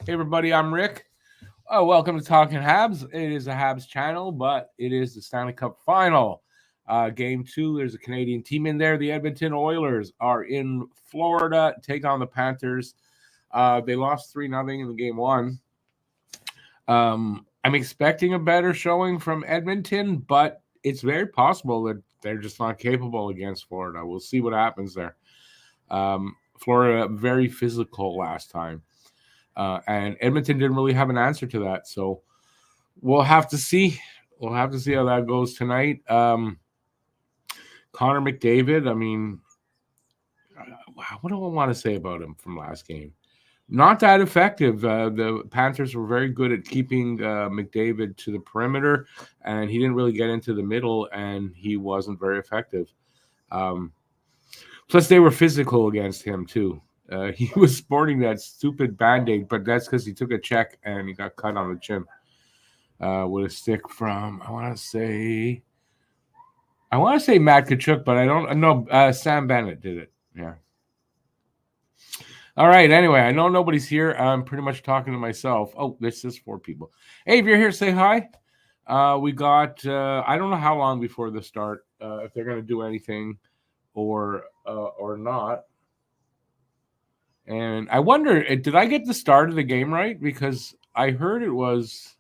Hey everybody, I'm Rick. Welcome to Talking Habs. It is a Habs channel, but it is the Stanley Cup Final. Game 2, there's a Canadian team in there. The Edmonton Oilers are in Florida, take on the Panthers. They lost 3-0 in the game 1. I'm expecting a better showing from Edmonton, but it's very possible that they're just not capable against Florida. We'll see what happens there. Florida, very physical last time. And Edmonton didn't really have an answer to that. So we'll have to see. We'll have to see how that goes tonight. Connor McDavid, I mean, what do I want to say about him from last game? Not that effective. The Panthers were very good at keeping McDavid to the perimeter, and he didn't really get into the middle, and he wasn't very effective. Plus, they were physical against him, too. He was sporting that stupid Band-Aid, but that's because he took a check and he got cut on the chin with a stick from, I want to say Matt Tkachuk, but I don't know. Sam Bennett did it. Yeah. All right. Anyway, I know nobody's here. I'm pretty much talking to myself. Oh, this is 4 people. Hey, if you're here, say hi. We got, I don't know how long before the start, if they're going to do anything or not. And I wonder, did I get the start of the game right? Because I heard it was,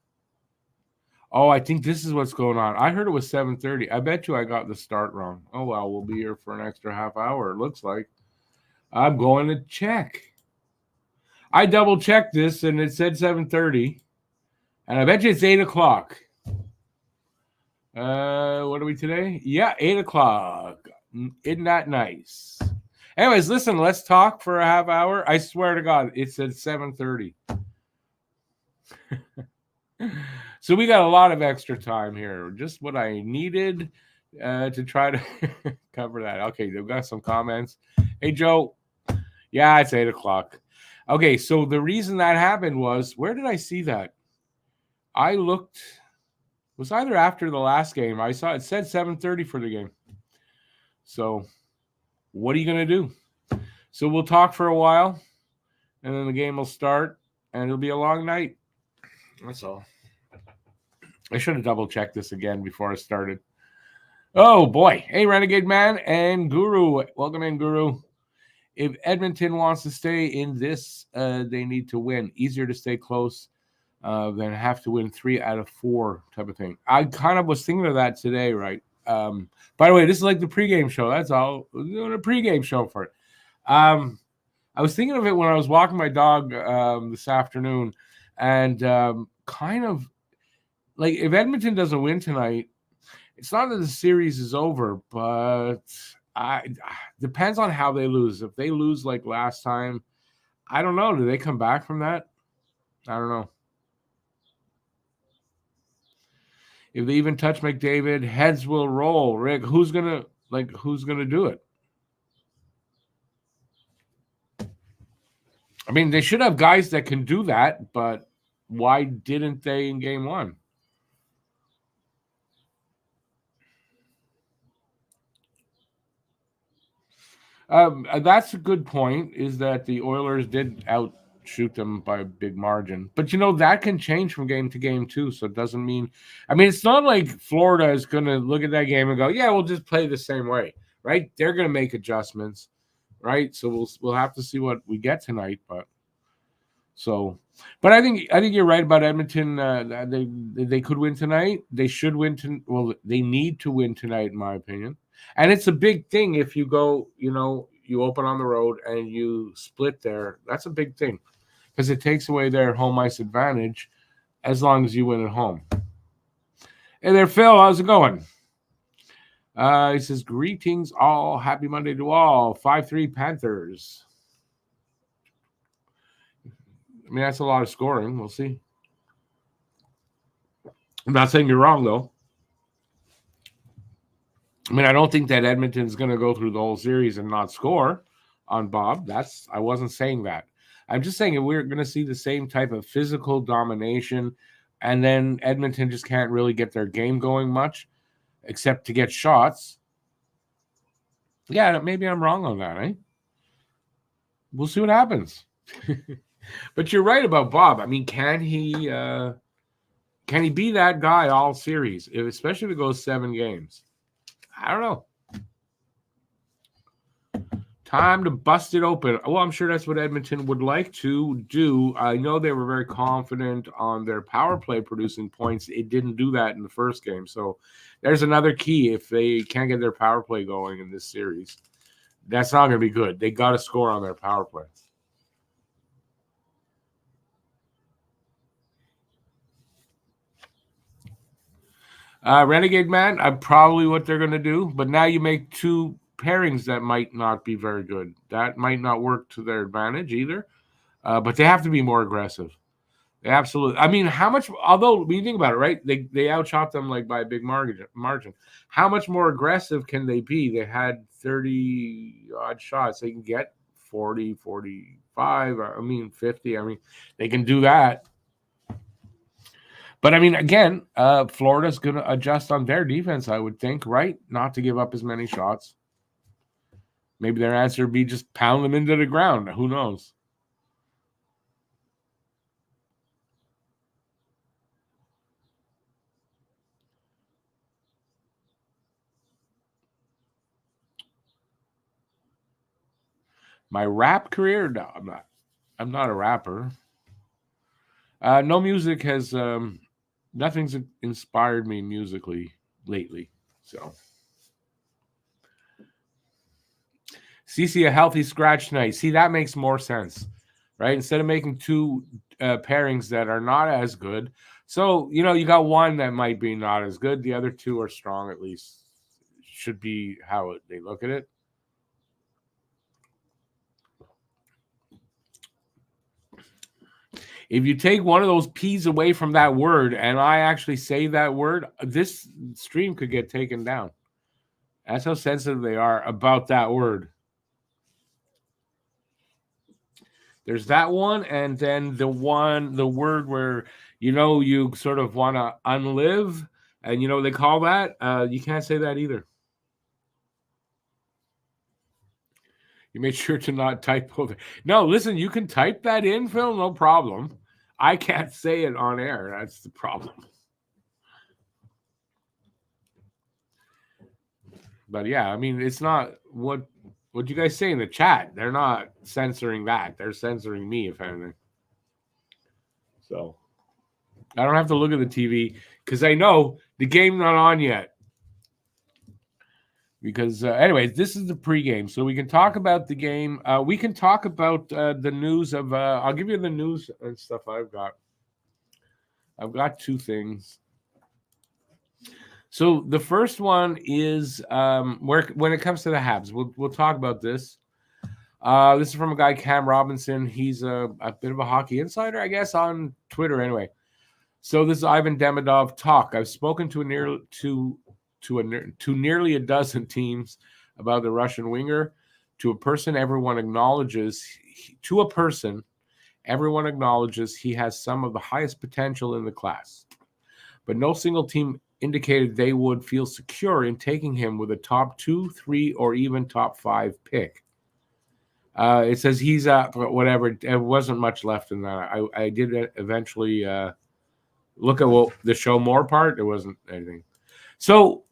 I think this is what's going on. I heard it was 7:30. I bet you I got the start wrong. Oh, well, we'll be here for an extra half hour, it looks like. I'm going to check. I double-checked this, and it said 7:30. And I bet you it's 8 o'clock. What are we today? Yeah, 8 o'clock. Isn't that nice? Anyways, listen, let's talk for a half hour. I swear to God, it said 7:30. So we got a lot of extra time here. Just what I needed to try to cover that. Okay, we've got some comments. Hey, Joe. Yeah, it's 8 o'clock. Okay, so the reason that happened was, where did I see that? I looked, it was either after the last game. I saw it said 7:30 for the game. So what are you going to do? So we'll talk for a while, and then the game will start, and it'll be a long night. That's all. I should have double-checked this again before I started. Oh, boy. Hey, Renegade Man and Guru. Welcome in, Guru. If Edmonton wants to stay in this, they need to win. Easier to stay close than have to win 3 out of 4 type of thing. I kind of was thinking of that today, right? By the way, this is like the pregame show. That's all. We're doing a pregame show for it. I was thinking of it when I was walking my dog this afternoon, and kind of like if Edmonton doesn't win tonight, it's not that the series is over, but depends on how they lose. If they lose like last time, I don't know. Do they come back from that? I don't know. If they even touch McDavid, heads will roll. Rick, who's gonna do it? I mean, they should have guys that can do that, but why didn't they in game 1? That's a good point, is that the Oilers did outshoot them by a big margin. But, that can change from game to game, too, so it doesn't mean – I mean, it's not like Florida is going to look at that game and go, yeah, we'll just play the same way, right? They're going to make adjustments, right? So we'll have to see what we get tonight, but I think you're right about Edmonton. They could win tonight. They should win they need to win tonight, in my opinion. And it's a big thing if you go, you open on the road and you split there. That's a big thing because it takes away their home ice advantage as long as you win at home. Hey there, Phil. How's it going? He says, greetings all. Happy Monday to all. 5-3 Panthers. I mean, that's a lot of scoring. We'll see. I'm not saying you're wrong, though. I mean, I don't think that Edmonton's going to go through the whole series and not score on Bob. I wasn't saying that. I'm just saying we're going to see the same type of physical domination, and then Edmonton just can't really get their game going much, except to get shots. Yeah, maybe I'm wrong on that, eh? We'll see what happens. But you're right about Bob. I mean, can he be that guy all series, especially if it goes 7 games? I don't know. Time to bust it open. Well, I'm sure that's what Edmonton would like to do. I know they were very confident on their power play producing points. It didn't do that in the first game. So there's another key. If they can't get their power play going in this series, that's not going to be good. They got to score on their power play. Renegade Man, probably what they're going to do. But now you make 2 pairings that might not be very good. That might not work to their advantage either. But they have to be more aggressive. They absolutely. I mean, how much? Although when you think about it, right? They outshot them like by a big margin. How much more aggressive can they be? They had 30 odd shots. They can get 40, 45. I mean, 50. I mean, they can do that. But I mean, again, Florida's going to adjust on their defense, I would think, right? Not to give up as many shots. Maybe their answer would be just pound them into the ground. Who knows? My rap career? No, I'm not. I'm not a rapper. No music has nothing's inspired me musically lately. So CC, a healthy scratch night. See, that makes more sense, right? Instead of making 2 pairings that are not as good. So, you got one that might be not as good. The other 2 are strong, at least. Should be how they look at it. If you take one of those P's away from that word and I actually say that word, this stream could get taken down. That's how sensitive they are about that word. There's that one, and then the word where, you sort of want to unlive, and they call that? You can't say that either. You made sure to not type over. No, listen, you can type that in, Phil, no problem. I can't say it on air. That's the problem. But yeah, I mean, it's not what you guys say in the chat. They're not censoring that. They're censoring me, if anything. So I don't have to look at the TV because I know the game's not on yet. Because anyways, this is the pregame, so we can talk about the game. We can talk about the news of. I'll give you the news and stuff I've got. I've got 2 things. So the first one is when it comes to the Habs. We'll talk about this. This is from a guy, Cam Robinson. He's a bit of a hockey insider, I guess, on Twitter. Anyway, so this is Ivan Demidov talk. I've spoken to nearly a dozen teams about the Russian winger. To a person everyone acknowledges he has some of the highest potential in the class. But no single team indicated they would feel secure in taking him with a top 2, 3, or even top 5 pick. It says he's whatever. There wasn't much left in that. I did eventually look at the show more part. There wasn't anything. So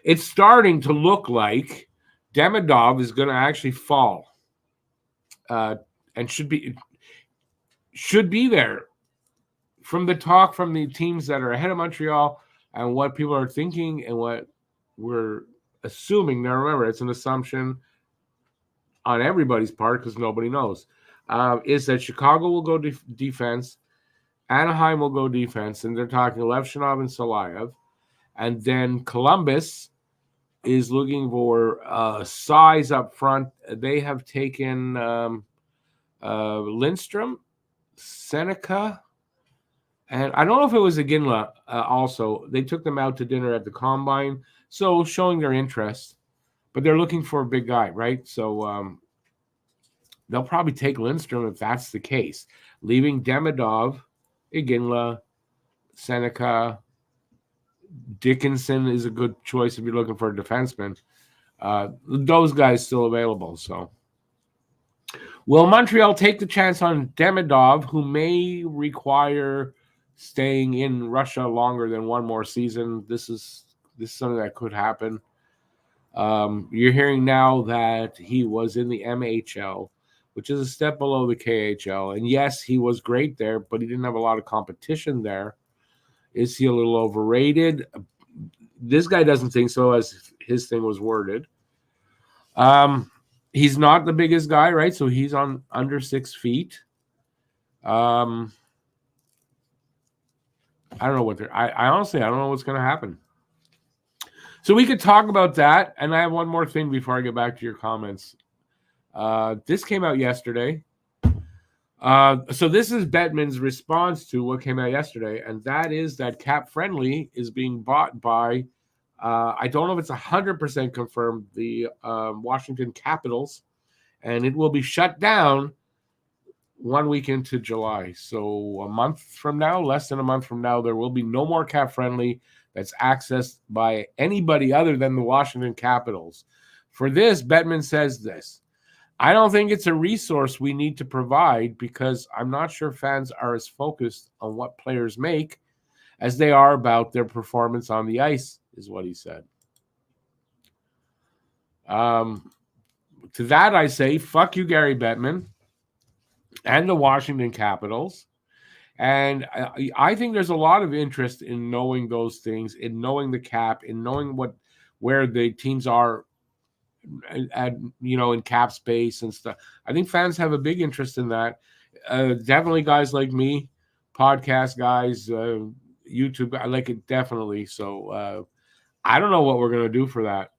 it's starting to look like Demidov is going to actually fall, and should be there. From the talk from the teams that are ahead of Montreal and what people are thinking and what we're assuming. Now, remember, it's an assumption on everybody's part because nobody knows. Is that Chicago will go defense, Anaheim will go defense, and they're talking Levchinov and Salayev. And then Columbus is looking for size up front. They have taken Lindstrom, Seneca, and I don't know if it was Iginla also. They took them out to dinner at the Combine, so showing their interest. But they're looking for a big guy, right? So they'll probably take Lindstrom if that's the case. Leaving Demidov, Iginla, Seneca, Dickinson is a good choice if you're looking for a defenseman. Those guys still available. So Will Montreal take the chance on Demidov, who may require staying in Russia longer than one more season? This is something that could happen. You're hearing now that he was in the MHL, which is a step below the KHL. And yes, he was great there, but he didn't have a lot of competition there. Is he a little overrated? This guy doesn't think so, as his thing was worded. He's not the biggest guy, right? So he's on under 6 feet. I don't know what they're. I honestly, I don't know what's going to happen. So we could talk about that. And I have one more thing before I get back to your comments. This came out yesterday. So this is Bettman's response to what came out yesterday, and that is that Cap Friendly is being bought by, I don't know if it's 100% confirmed, the Washington Capitals, and it will be shut down 1 week into July. So a month from now, less than a month from now, there will be no more Cap Friendly that's accessed by anybody other than the Washington Capitals. For this, Bettman says this: I don't think it's a resource we need to provide because I'm not sure fans are as focused on what players make as they are about their performance on the ice, is what he said. To that I say, fuck you, Gary Bettman, and the Washington Capitals. And I think there's a lot of interest in knowing those things, in knowing the cap, in knowing where the teams are at, in cap space and stuff. I think fans have a big interest in that. Definitely guys like me, podcast guys, YouTube, I like it definitely. So I don't know what we're going to do for that.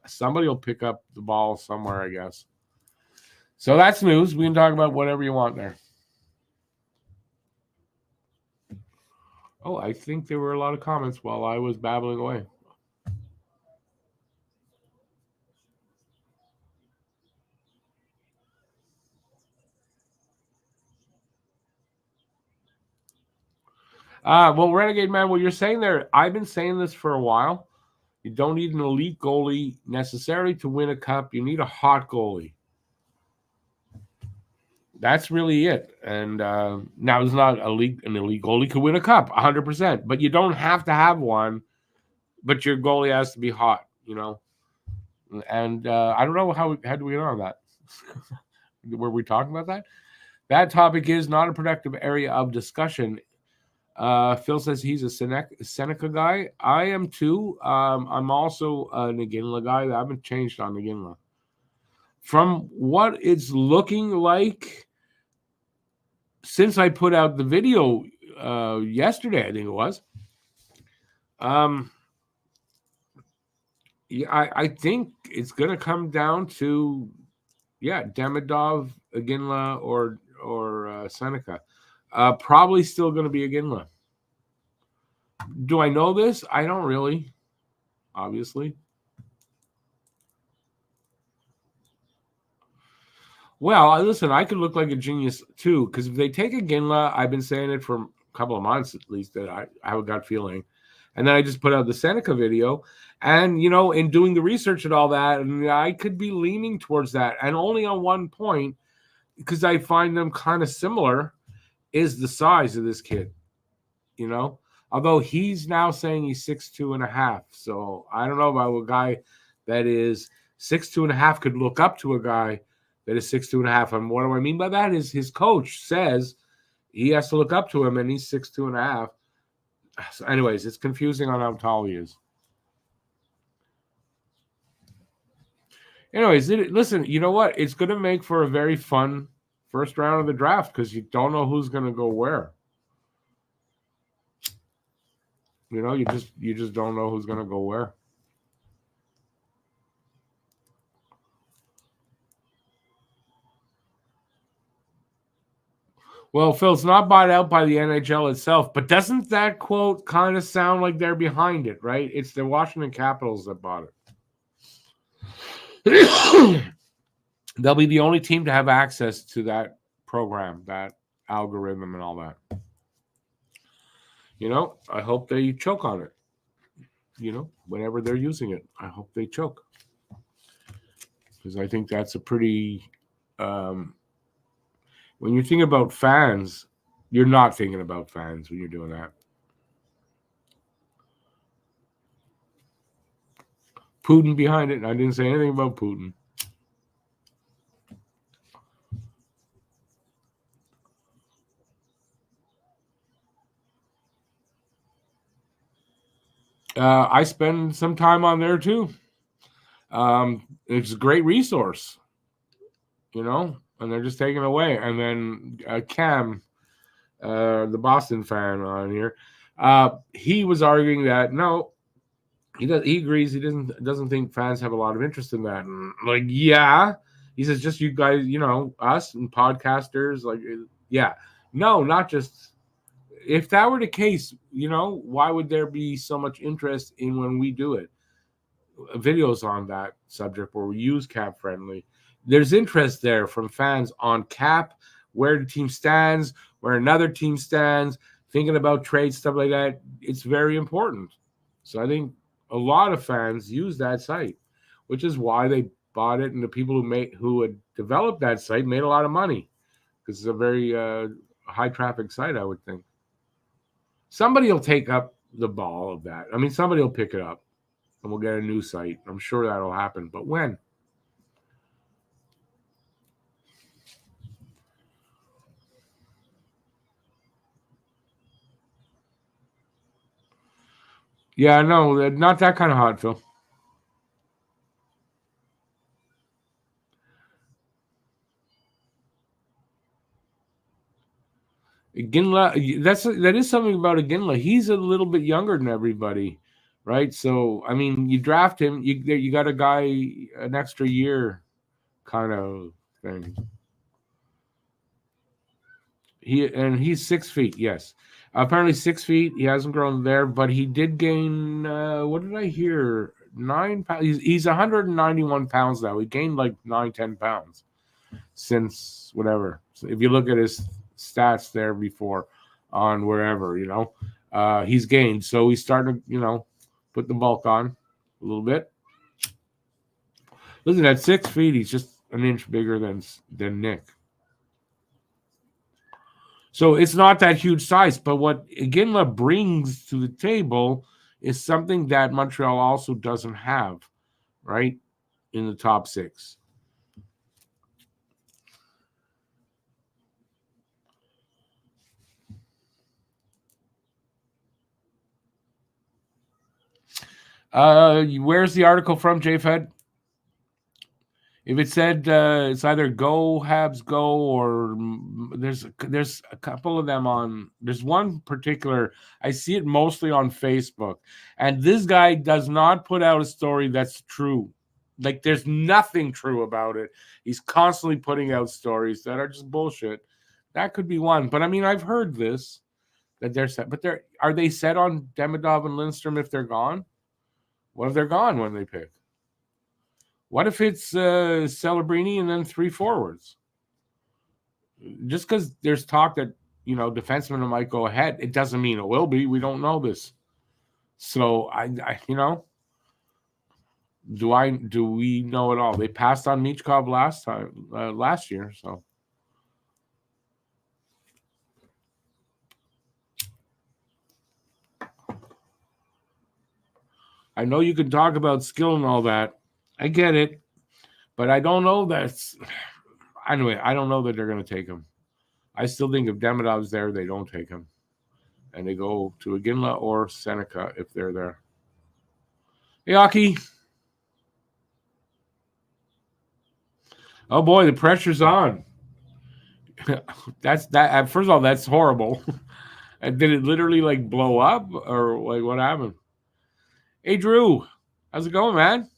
Somebody will pick up the ball somewhere, I guess. So that's news. We can talk about whatever you want there. Oh, I think there were a lot of comments while I was babbling away. Well, Renegade Man, what you're saying there, I've been saying this for a while. You don't need an elite goalie necessarily to win a cup. You need a hot goalie. That's really it. And now it's not an elite goalie could win a cup, 100%. But you don't have to have one. But your goalie has to be hot, And I don't know how do we get on that. Were we talking about that? That topic is not a productive area of discussion. Phil says he's a Seneca guy. I am too. I'm also an Iginla guy. I haven't changed on Iginla. From what it's looking like, since I put out the video yesterday, I think it was. I think it's going to come down to, Demidov, Iginla, or Seneca. Probably still going to be Iginla. Do I know this? I don't really, obviously. Well, listen, I could look like a genius too, because if they take Iginla, I've been saying it for a couple of months at least that I have a gut feeling. And then I just put out the Seneca video. And, in doing the research and all that, and I could be leaning towards that. And only on one point, because I find them kind of similar, is the size of this kid, Although he's now saying he's 6'2.5". So I don't know about a guy that is 6'2.5" could look up to a guy that is 6'2.5". And what do I mean by that is his coach says he has to look up to him, and he's 6'2.5". So anyways, it's confusing on how tall he is. Anyways, listen, you know what? It's going to make for a very fun first round of the draft because you don't know who's going to go where. You just don't know who's going to go where. Well, Phil, it's not bought out by the NHL itself, but doesn't that quote kind of sound like they're behind it, right? It's the Washington Capitals that bought it. They'll be the only team to have access to that program, that algorithm and all that. I hope they choke on it. Whenever they're using it, I hope they choke. Because I think that's a pretty when you're thinking about fans, you're not thinking about fans when you're doing that. Putin behind it. I didn't say anything about Putin. I spend some time on there too. It's a great resource, and they're just taking it away. And then Cam, the Boston fan on here, he was arguing that no, he agrees he doesn't think fans have a lot of interest in that. And like, yeah, he says just you guys, us and podcasters, like, yeah, no, not just. If that were the case, why would there be so much interest in when we do it? Videos on that subject where we use cap friendly. There's interest there from fans on cap, where the team stands, where another team stands, thinking about trades, stuff like that. It's very important. So I think a lot of fans use that site, which is why they bought it, and the people who had developed that site made a lot of money because it's a very high traffic site, I would think. Somebody will take up the ball of that. I mean, somebody will pick it up and we'll get a new site. I'm sure that'll happen. But when? Yeah, no, not that kind of hot, Phil. Iginla, that is something about Iginla. He's a little bit younger than everybody, right? So, I mean, you draft him, you got a guy an extra year kind of thing. He's 6 feet, yes. Apparently 6 feet. He hasn't grown there, but he did gain. What did I hear? 9 pounds. He's 191 pounds now. He gained like 9-10 pounds since whatever. So if you look at his stats there before on wherever, he's gained. So he's starting to, put the bulk on a little bit. Listen, at 6 feet, he's just an inch bigger than Nick. So it's not that huge size, but what Iginla brings to the table is something that Montreal also doesn't have, right, in the top 6. Where's the article from, JFed? If it said it's either go Habs go, or there's a couple of them on. There's one particular. I see it mostly on Facebook, and this guy does not put out a story that's true. Like, there's nothing true about it. He's constantly putting out stories that are just bullshit. That could be one, but I mean, I've heard this that they're set, but are they set on Demidov and Lindstrom if they're gone? What if they're gone when they pick? What if it's Celebrini and then 3 forwards? Just because there's talk that, defensemen might go ahead, it doesn't mean it will be. We don't know this. So, I do we know it all? They passed on Michkov last year, so. I know you can talk about skill and all that. I get it, but I don't know anyway, I don't know that they're going to take him. I still think if Demidov's there, they don't take him. And they go to Iginla or Seneca if they're there. Hey, Aki. Oh, boy, the pressure's on. That's that. First of all, that's horrible. Did it literally, blow up? Or, what happened? Hey, Drew. How's it going, man?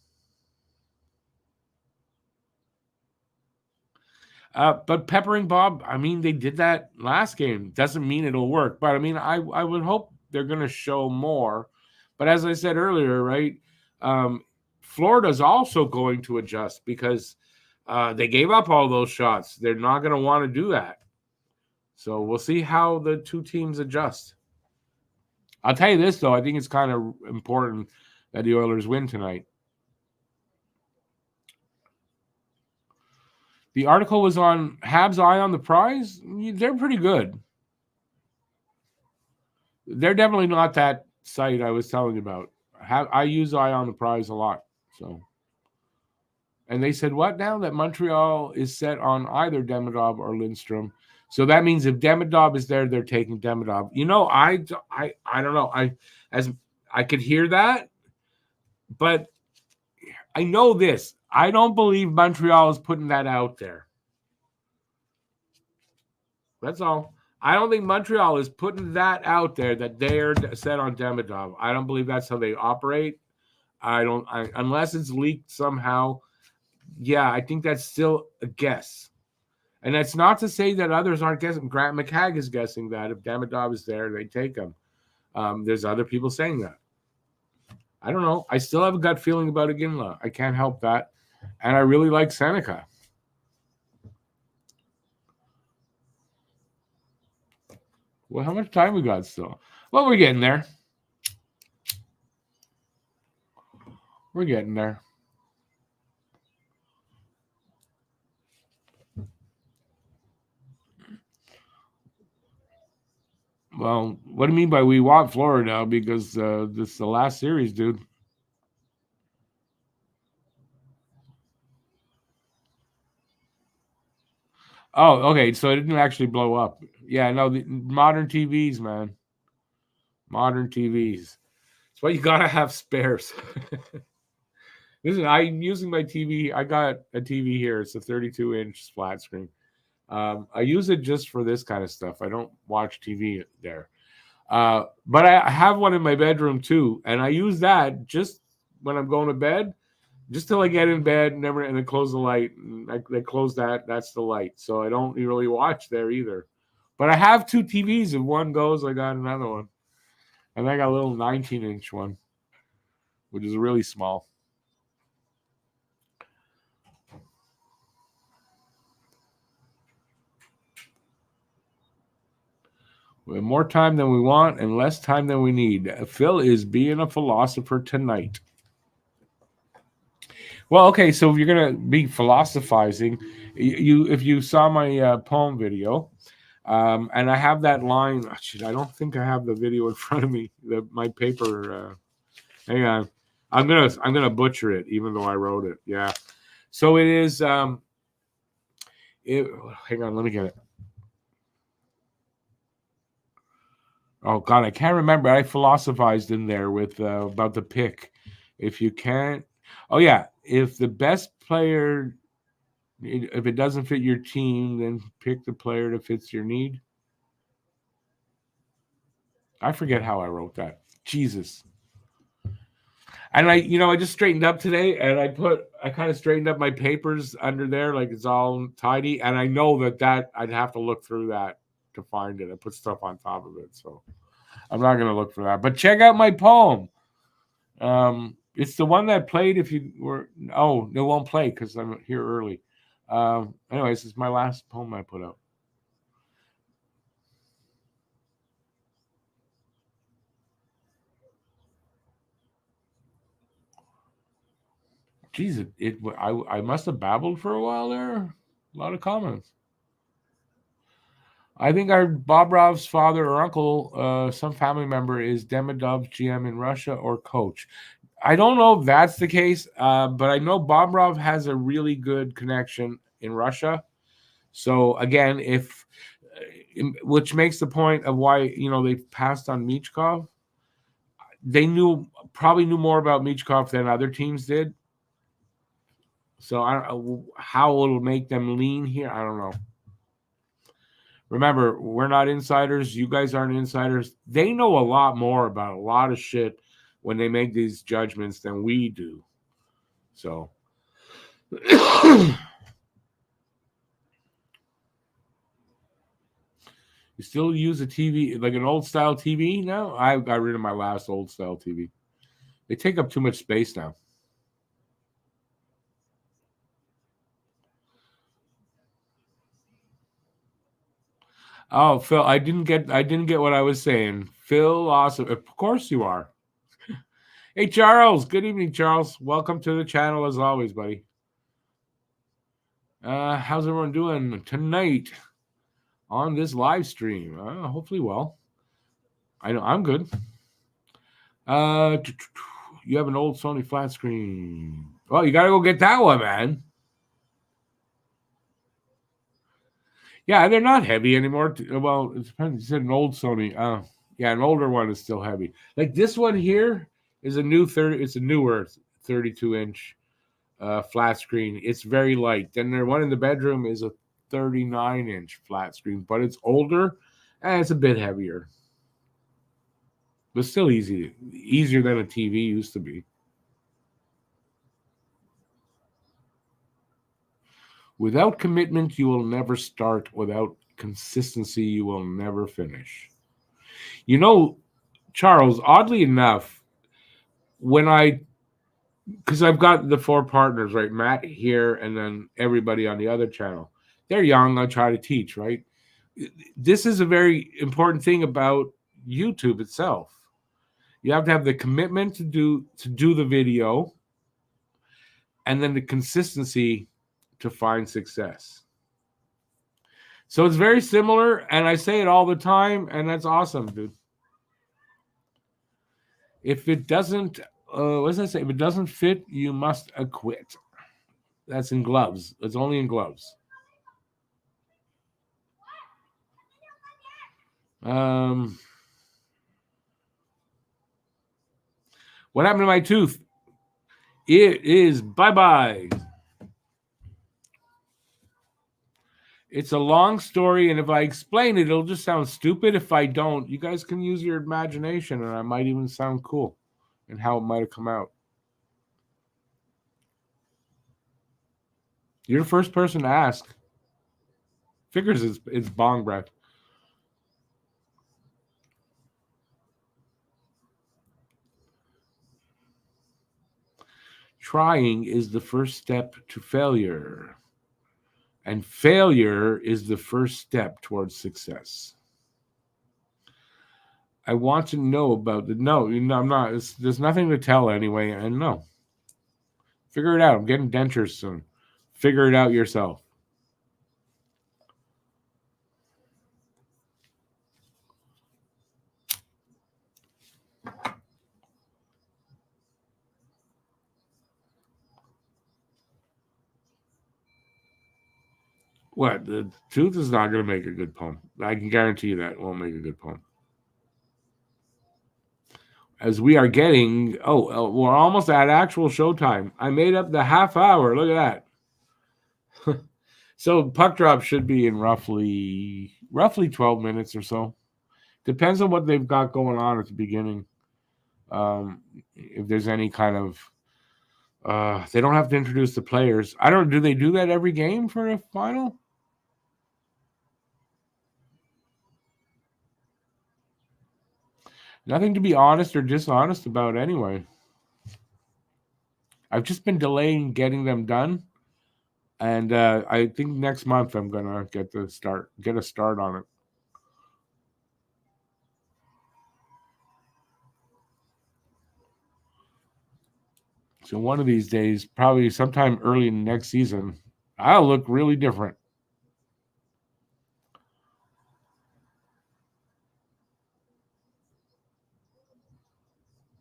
But peppering Bob, I mean, they did that last game. Doesn't mean it'll work. But, I mean, I would hope they're going to show more. But as I said earlier, right, Florida's also going to adjust because they gave up all those shots. They're not going to want to do that. So we'll see how the two teams adjust. I'll tell you this, though. I think it's kind of important that the Oilers win tonight. The article was on Habs Eye on the Prize. They're pretty good. They're definitely not that site I was telling you about. I use Eye on the Prize a lot. So, and they said what now? That Montreal is set on either Demidov or Lindstrom. So that means if Demidov is there, they're taking Demidov. You know, I don't know. I could hear that, but I know this. I don't believe Montreal is putting that out there. That's all. I don't think Montreal is putting that out there that they're set on Demidov. I don't believe that's how they operate. Unless it's leaked somehow. Yeah, I think that's still a guess. And that's not to say that others aren't guessing. Grant McCagg is guessing that if Demidov is there, they take him. There's other people saying that. I don't know. I still have a gut feeling about Iginla. I can't help that. And I really like Seneca. Well, how much time we got still? Well, we're getting there. We're getting there. Well, what do you mean by we want Florida? Because this is the last series, dude. Oh, okay. So it didn't actually blow up. Yeah, no, the modern TVs, man. Modern TVs. That's why you gotta have spares. Listen, I'm using my TV. I got a TV here. It's a 32-inch flat screen. I use it just for this kind of stuff. I don't watch TV there. But I have one in my bedroom too, and I use that just when I'm going to bed, just till I get in bed, and I close the light. And I close that. That's the light, so I don't really watch there either. But I have two TVs. If one goes, I got another one, and I got a little 19-inch one, which is really small. We have more time than we want and less time than we need. Phil is being a philosopher tonight. Well, okay, so if you're gonna be philosophizing, if you saw my poem video, and I have that line. Oh, shit, I don't think I have the video in front of me. My paper. Hang on, I'm gonna butcher it, even though I wrote it. Yeah, so it is. Hang on, let me get it. Oh God, I can't remember. I philosophized in there with about the pick. If you can't, oh yeah, if the best player, if it doesn't fit your team, then pick the player that fits your need. I forget how I wrote that. Jesus. And I just straightened up today, and I kind of straightened up my papers under there, like it's all tidy. And I know that I'd have to look through that to find it. I put stuff on top of it, so I'm not going to look for that. But check out my poem. It's the one that played if you were. Oh, it won't play because I'm here early. Anyways, it's my last poem I put out. Geez, I must have babbled for a while there. A lot of comments. I think our Bobrov's father or uncle, some family member, is Demidov's GM in Russia or coach. I don't know if that's the case, but I know Bobrov has a really good connection in Russia. So again, which makes the point of why they passed on Michkov. They probably knew more about Michkov than other teams did. So I don't know how it'll make them lean here. I don't know. Remember, we're not insiders. You guys aren't insiders. They know a lot more about a lot of shit when they make these judgments than we do. So you still use a TV, like an old style TV now? I got rid of my last old style TV. They take up too much space now. Oh, Phil, I didn't get what I was saying. Phil, awesome. Of course you are. Hey, Charles. Good evening, Charles. Welcome to the channel as always, buddy. How's everyone doing tonight on this live stream? Hopefully well. I know I'm good. You have an old Sony flat screen. Well, you got to go get that one, man. Yeah, they're not heavy anymore. Well, it depends. You said an old Sony. Yeah, an older one is still heavy. Like this one here is a new 30. It's a newer 32-inch flat screen. It's very light. Then the one in the bedroom is a 39-inch flat screen, but it's older and it's a bit heavier. But still easier than a TV used to be. Without commitment, you will never start. Without consistency, you will never finish. You know, Charles, oddly enough, because I've got the 4 partners, right? Matt here and then everybody on the other channel. They're young. I try to teach, right? This is a very important thing about YouTube itself. You have to have the commitment to do the video and then the consistency to find success. So it's very similar, and I say it all the time, and that's awesome, dude. If it doesn't, what does I say? If it doesn't fit, you must acquit. That's in gloves. It's only in gloves. What happened to my tooth? It is bye-bye. It's a long story, and if I explain it, it'll just sound stupid. If I don't, you guys can use your imagination, and I might even sound cool and how it might have come out. You're the first person to ask. Figures it's bong breath. Trying is the first step to failure. And failure is the first step towards success. I want to know about the no. I'm not. There's nothing to tell anyway. And no. Figure it out. I'm getting dentures soon. Figure it out yourself. What? The tooth is not going to make a good poem. I can guarantee you that it won't make a good poem. As we are getting, we're almost at actual showtime. I made up the half hour. Look at that. So puck drop should be in roughly 12 minutes or so. Depends on what they've got going on at the beginning. If there's any kind of, they don't have to introduce the players. I don't. Do they do that every game for a final? Nothing to be honest or dishonest about anyway. I've just been delaying getting them done. And I think next month I'm going to get a start on it. So one of these days, probably sometime early next season, I'll look really different.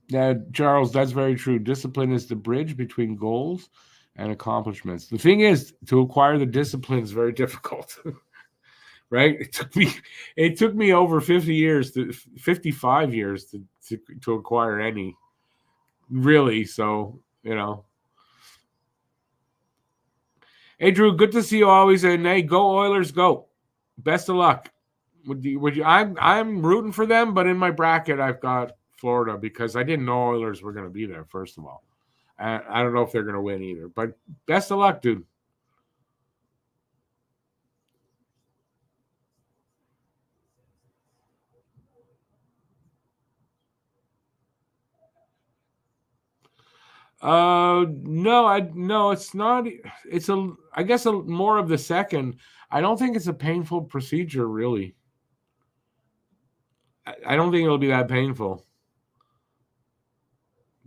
Yeah, Charles, that's very true. Discipline is the bridge between goals and accomplishments. The thing is, to acquire the discipline is very difficult, right? It took me over 55 years to acquire any, really. So, Hey, Drew, good to see you always. And hey, go Oilers, go! Best of luck. Would you? I'm rooting for them, but in my bracket, I've got Florida because I didn't know Oilers were going to be there. First of all, I don't know if they're going to win either. But best of luck, dude. No, it's not. It's I guess more of the second. I don't think it's a painful procedure, really. I don't think it'll be that painful.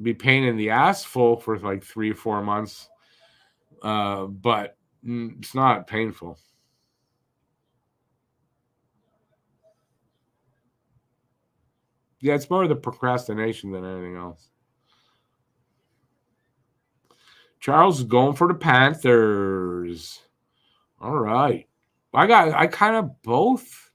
Be pain in the ass full for like 3 or 4 months. But It's not painful. Yeah, it's more the procrastination than anything else. Charles is going for the Panthers. All right. I kind of both.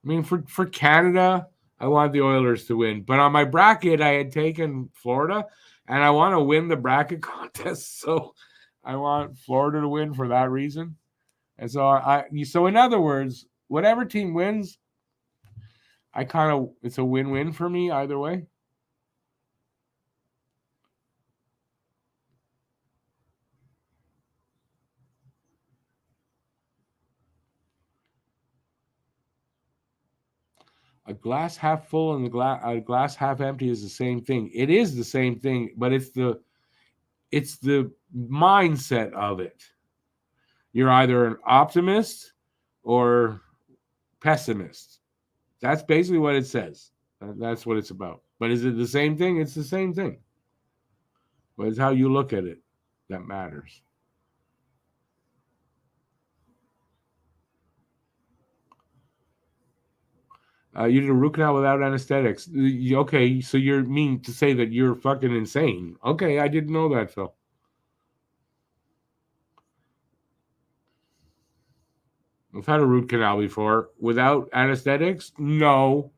I mean, for Canada, I want the Oilers to win. But on my bracket, I had taken Florida, and I want to win the bracket contest. So I want Florida to win for that reason. And so in other words, whatever team wins, it's a win-win for me either way. A glass half full and a glass half empty is the same thing. It is the same thing, but it's the mindset of it. You're either an optimist or pessimist. That's basically what it says. That's what it's about. But is it the same thing? It's the same thing. But it's how you look at it that matters. You did a root canal without anesthetics. Okay, so you're mean to say that you're fucking insane. Okay, I didn't know that, Phil. I've had a root canal before without anesthetics. No.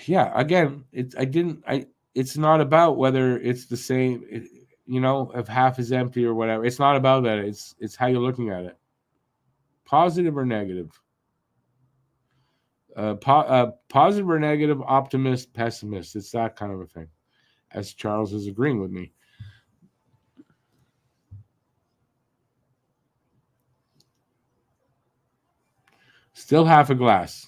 Again, it's not about whether it's the same, if half is empty or whatever. It's not about that. It's how you're looking at it. Positive or negative. Positive or negative, optimist, pessimist. It's that kind of a thing. As Charles is agreeing with me. Still half a glass.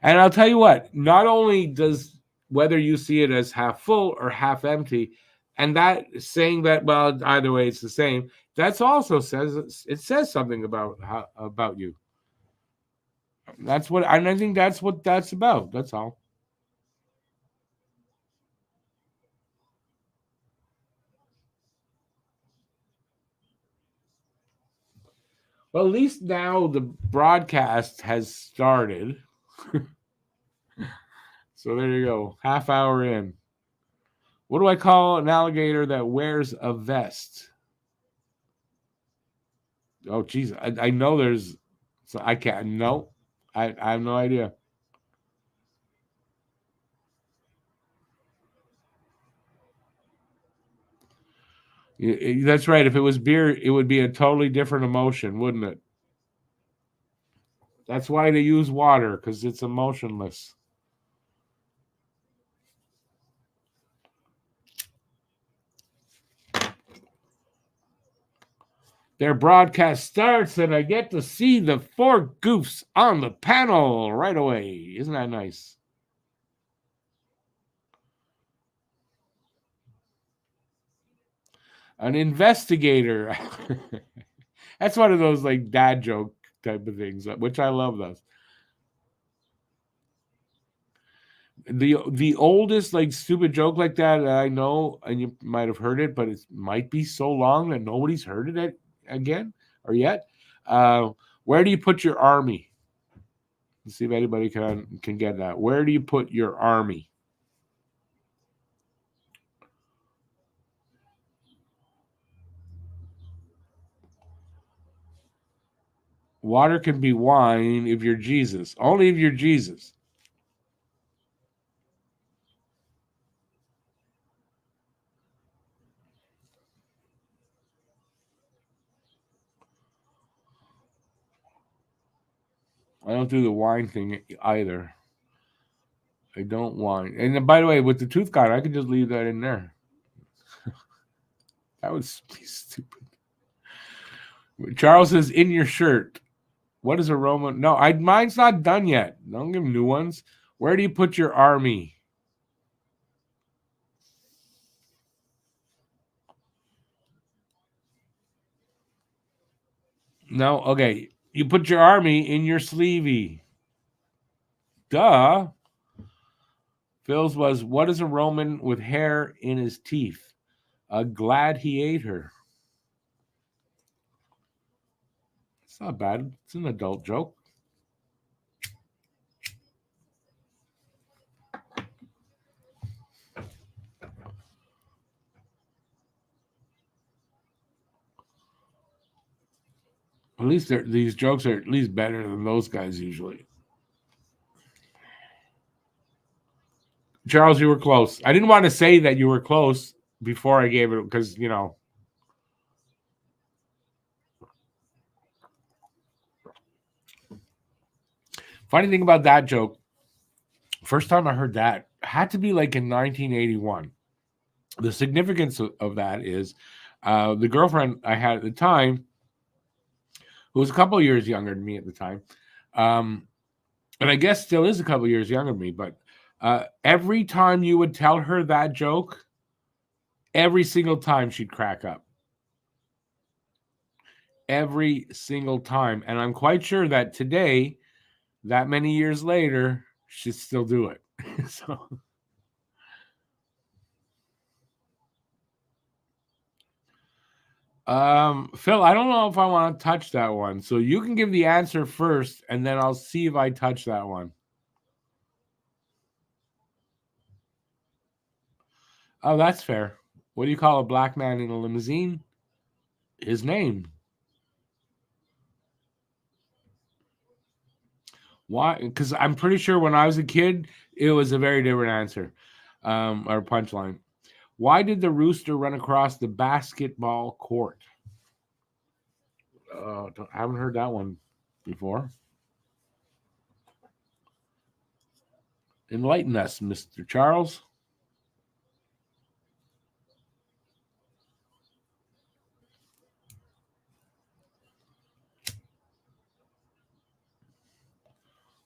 And I'll tell you what, not only does whether you see it as half full or half empty, and that saying that, well, either way it's the same, that's also says something about you. That's what, and I think that's what that's about. That's all. Well, at least now the broadcast has started. So there you go. Half hour in. What do I call an alligator that wears a vest? Oh, geez. I know there's. So I can't. No. I have no idea. That's right. If it was beer, it would be a totally different emotion, wouldn't it? That's why they use water, because it's emotionless. Their broadcast starts, and I get to see the four goofs on the panel right away. Isn't that nice? An investigator. That's one of those like dad joke type of things, which I love those. The oldest like stupid joke like that I know, and you might have heard it, but it might be so long that nobody's heard it again or yet. Where do you put your army? Let's see if anybody can get that. Where do you put your army? Water can be wine if you're Jesus. Only if you're Jesus. I don't do the wine thing either. I don't wine. And by the way, with the tooth card, I could just leave that in there. That would be stupid. Charles says, in your shirt. What is a Roman? No, mine's not done yet. Don't give him new ones. Where do you put your army? No, okay. You put your army in your sleevey. Duh. Phil's was, what is a Roman with hair in his teeth? Glad he ate her. It's not bad. It's an adult joke. At least these jokes are at least better than those guys usually. Charles, you were close. I didn't want to say that you were close before I gave it because, you know. Funny thing about that joke, first time I heard that had to be like in 1981. The significance of that is the girlfriend I had at the time, who was a couple of years younger than me at the time, and I guess still is a couple of years younger than me, but every time you would tell her that joke, every single time she'd crack up. Every single time. And I'm quite sure that today, that many years later, she'd still do it. So... Phil, I don't know if I want to touch that one. So you can give the answer first, and then I'll see if I touch that one. Oh, that's fair. What do you call a black man in a limousine? His name. Why? Because I'm pretty sure when I was a kid, it was a very different answer, or punchline. Why did the rooster run across the basketball court? I haven't heard that one before. Enlighten us, Mr. Charles.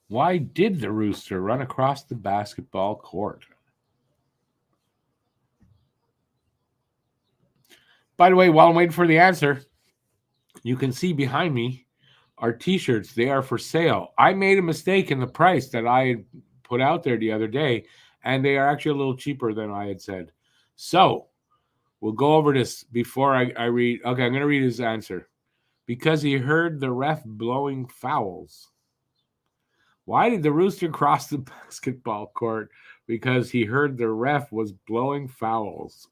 Why did the rooster run across the basketball court? By the way, while I'm waiting for the answer, you can see behind me are t-shirts. They are for sale. I made a mistake in the price that I had put out there the other day, and they are actually a little cheaper than I had said. So we'll go over this before I read. Okay, I'm going to read his answer. Because he heard the ref blowing fouls. Why did the rooster cross the basketball court? Because he heard the ref was blowing fouls.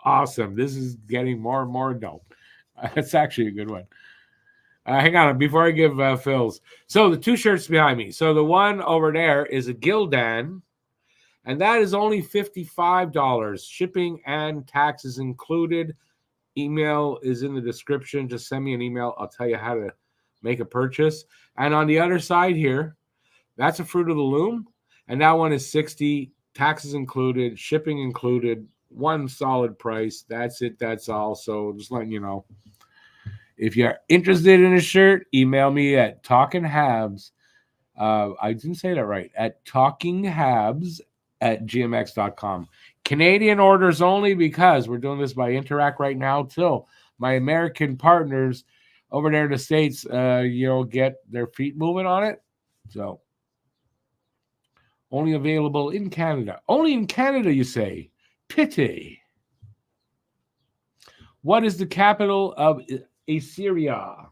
Awesome. This is getting more and more dope. That's actually a good one. Hang on, before I give Phil's. So the two shirts behind me. So the one over there is a Gildan, and that is only $55. Shipping and taxes included. Email is in the description. Just send me an email. I'll tell you how to make a purchase. And on the other side here, that's a Fruit of the Loom, and that one is $60, taxes included, shipping included, one solid price. That's it. That's all. So just letting you know. If you're interested in a shirt, email me at talkinghabs. I didn't say that right. At talkinghabs@gmx.com. Canadian orders only because we're doing this by Interact right now till my American partners over there in the States, get their feet moving on it. So only available in Canada. Only in Canada, you say? Pity. What is the capital of Assyria?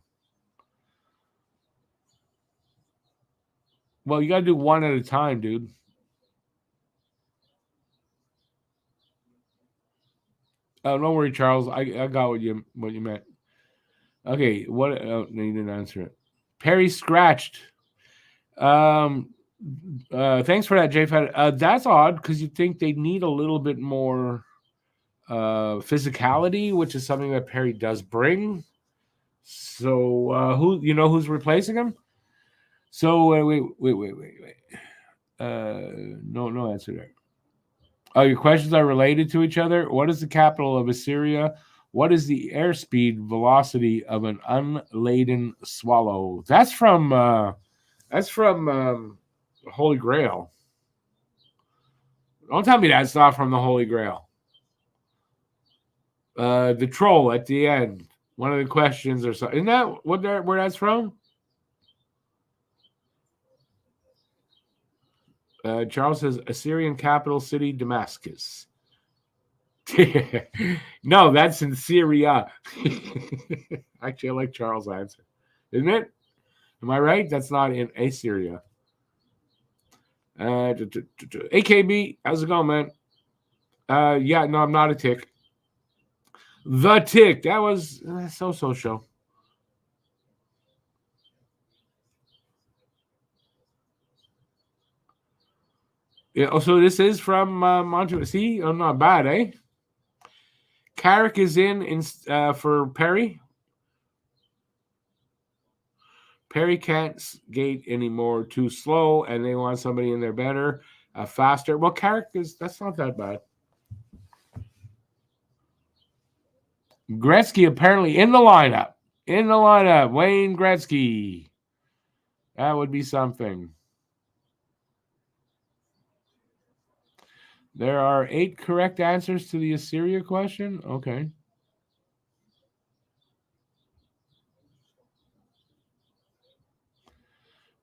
Well, you got to do one at a time, dude. Oh, don't worry, Charles. I got what you meant. Okay, what? Oh, no, you didn't answer it. Perry scratched. Thanks for that, JFed. That's odd because you think they need a little bit more physicality, which is something that Perry does bring. So who's replacing him? So wait. No answer there. Oh, your questions are related to each other. What is the capital of Assyria? What is the airspeed velocity of an unladen swallow? That's from Holy Grail. Don't tell me that's not from the Holy Grail. The troll at the end. One of the questions or something. Isn't that where that's from? Charles says Assyrian capital city Damascus. No, that's in Syria. Actually, I like Charles' answer. Isn't it? Am I right? That's not in Assyria. AKB, how's it going, man? Yeah, no, I'm not a tick. The Tick. That was so show. Yeah, so this is from Montreal. See, I'm not bad, eh? Carrick is in for Perry. Perry can't skate anymore, too slow, and they want somebody in there better, faster. Well, Carrick that's not that bad. Gretzky apparently in the lineup. In the lineup, Wayne Gretzky. That would be something. There are 8 correct answers to the Assyria question. Okay.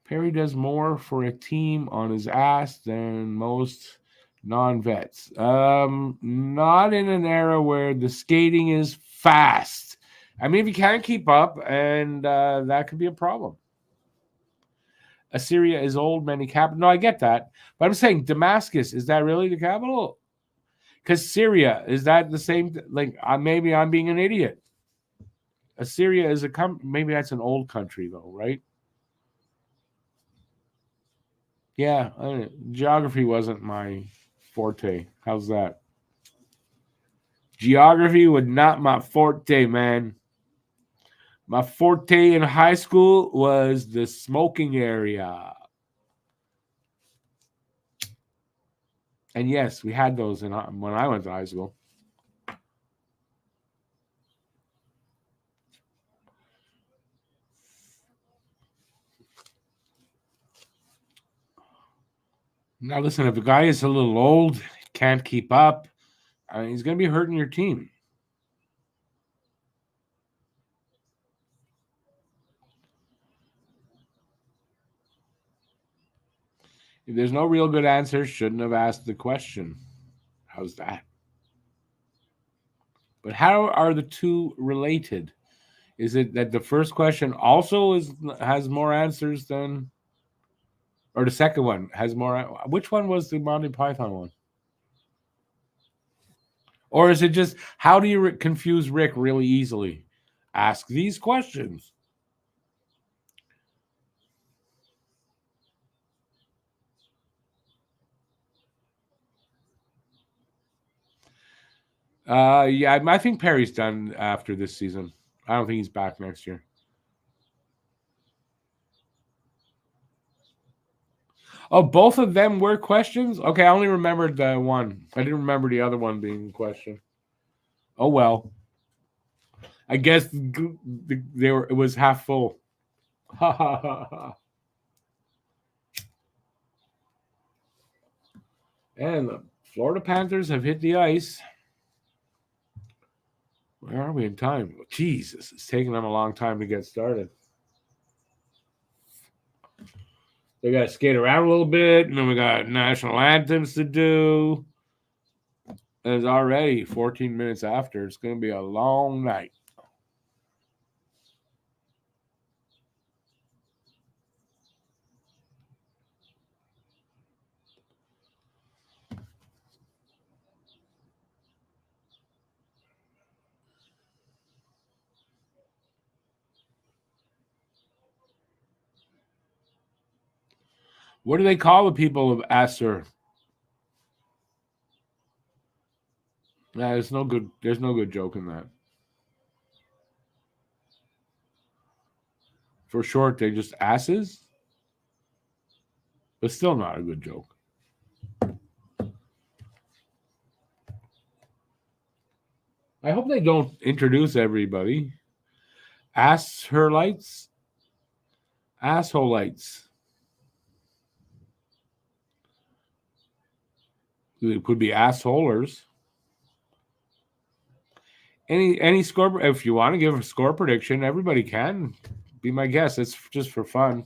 Perry does more for a team on his ass than most non-vets. Not in an era where the skating is fast. I mean, if you can't keep up, and that could be a problem. Assyria is old, many capital. No, I get that. But I'm saying Damascus, is that really the capital? Because Syria, is that the same? Like, maybe I'm being an idiot. Assyria is maybe that's an old country, though, right? Yeah, geography wasn't my forte. How's that? Geography was not my forte, man. My forte in high school was the smoking area. And yes, we had those when I went to high school. Now, listen, if a guy is a little old, can't keep up, he's going to be hurting your team. If there's no real good answer, shouldn't have asked the question. How's that? But how are the two related? Is it that the first question also has more answers than, or the second one has more? Which one was the Monty Python one? Or is it just, how do you confuse Rick really easily? Ask these questions. Yeah, I think Perry's done after this season. I don't think he's back next year. Oh, both of them were questions? Okay, I only remembered the one. I didn't remember the other one being a question. Oh, well. I guess it was half full. Ha ha ha ha. And the Florida Panthers have hit the ice. Where are we in time? Jesus, it's taking them a long time to get started. They got to skate around a little bit, and then we got national anthems to do. And it's already 14 minutes after. It's going to be a long night. What do they call the people of Asser? Nah, there's no good joke in that. For short, they just asses. But still not a good joke. I hope they don't introduce everybody. Assholites. Assholeites. It could be assholers. Any score, if you want to give a score prediction, everybody can be my guest. It's just for fun.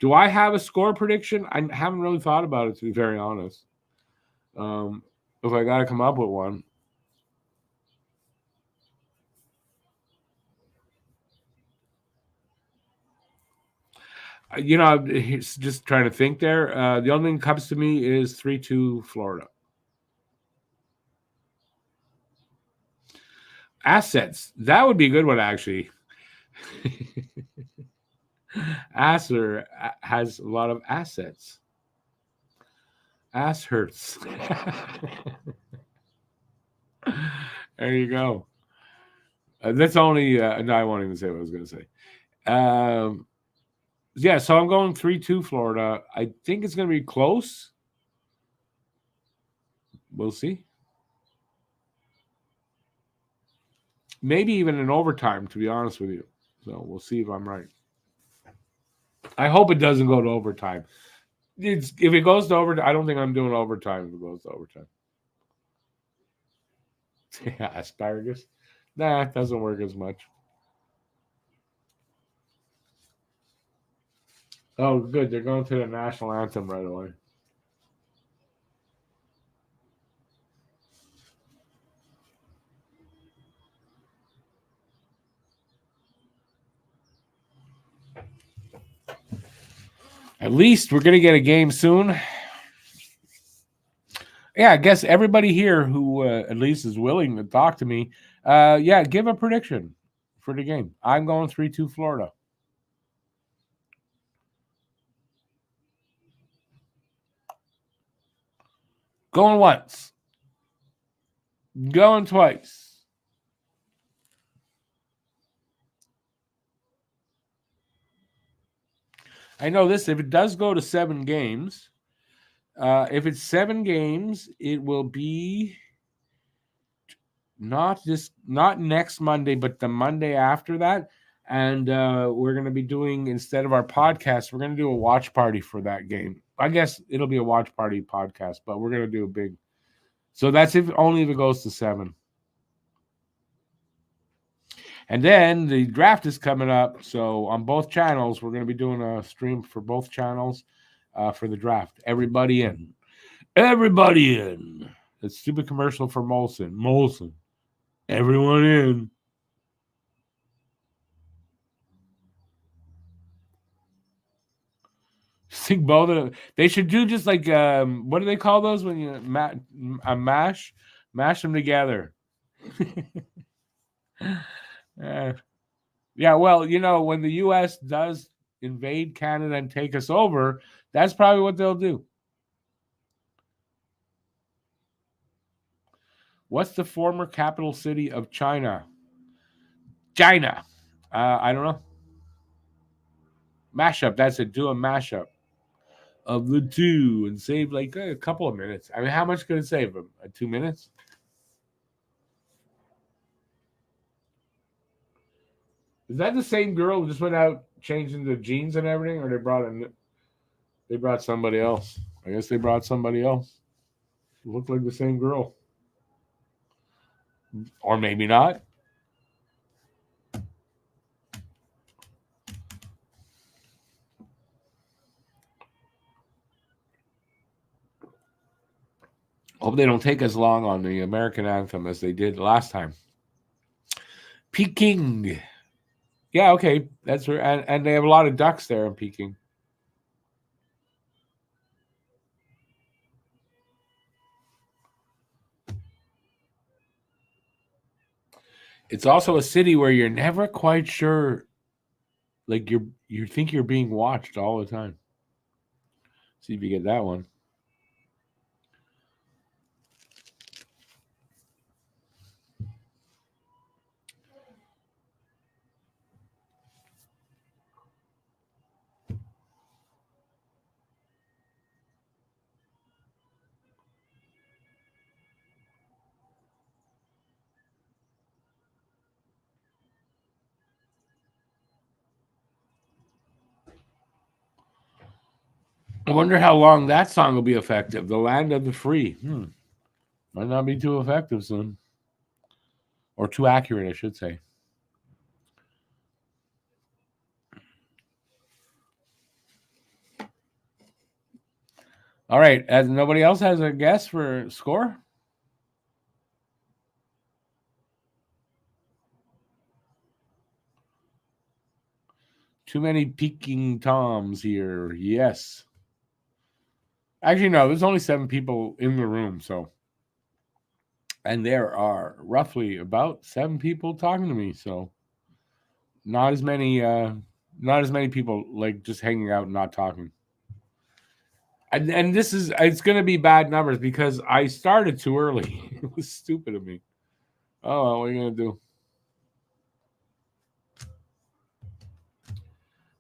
Do I have a score prediction? I haven't really thought about it, to be very honest. If I got to come up with one. Just trying to think there. The only thing that comes to me is 3-2 Florida. Assets. That would be a good one, actually. Asser has a lot of assets. Ass hurts. There you go. That's only. No, I won't even say what I was going to say. Yeah, so I'm going 3-2 Florida. I think it's going to be close. We'll see. Maybe even in overtime, to be honest with you. So we'll see if I'm right. I hope it doesn't go to overtime. If it goes to overtime, I don't think I'm doing overtime if it goes to overtime. Yeah, asparagus. Nah, it doesn't work as much. Oh, good. They're going to the national anthem right away. At least we're going to get a game soon. Yeah, I guess everybody here who at least is willing to talk to me, give a prediction for the game. I'm going 3-2 Florida. Going once. Going twice. I know this. If it does go to 7 games, if it's 7 games, it will be not next Monday, but the Monday after that. And we're going to be doing, instead of our podcast, we're going to do a watch party for that game. I guess it'll be a watch party podcast, but we're going to do a big. So that's only if it goes to 7. And then the draft is coming up. So on both channels, we're going to be doing a stream for both channels for the draft. Everybody in. Everybody in. That stupid commercial for Molson. Molson. Everyone in. Think both of them. They should do just like what do they call those when you mash them together. Yeah, well, when the U.S. does invade Canada and take us over, that's probably what they'll do. What's the former capital city of China? China. I don't know. Mashup. That's it. Do a mashup of the two and save like a couple of minutes. I mean, how much could it save them? 2 minutes? Is that the same girl who just went out changing the jeans and everything, or they brought somebody else? I guess they brought somebody else. It looked like the same girl, or maybe not. Hope they don't take as long on the American anthem as they did last time. Peking. Yeah, okay. That's where, and they have a lot of ducks there in Peking. It's also a city where you're never quite sure, like you think you're being watched all the time. See if you get that one. I wonder how long that song will be effective. The Land of the Free. Might not be too effective soon. Or too accurate, I should say. All right. As nobody else has a guess for score? Too many peeking toms here. Yes. Actually, no, there's only 7 people in the room, so and there are roughly about 7 people talking to me, so not as many people like just hanging out and not talking. And this is it's gonna be bad numbers because I started too early. It was stupid of me. Oh, well, what are you gonna do?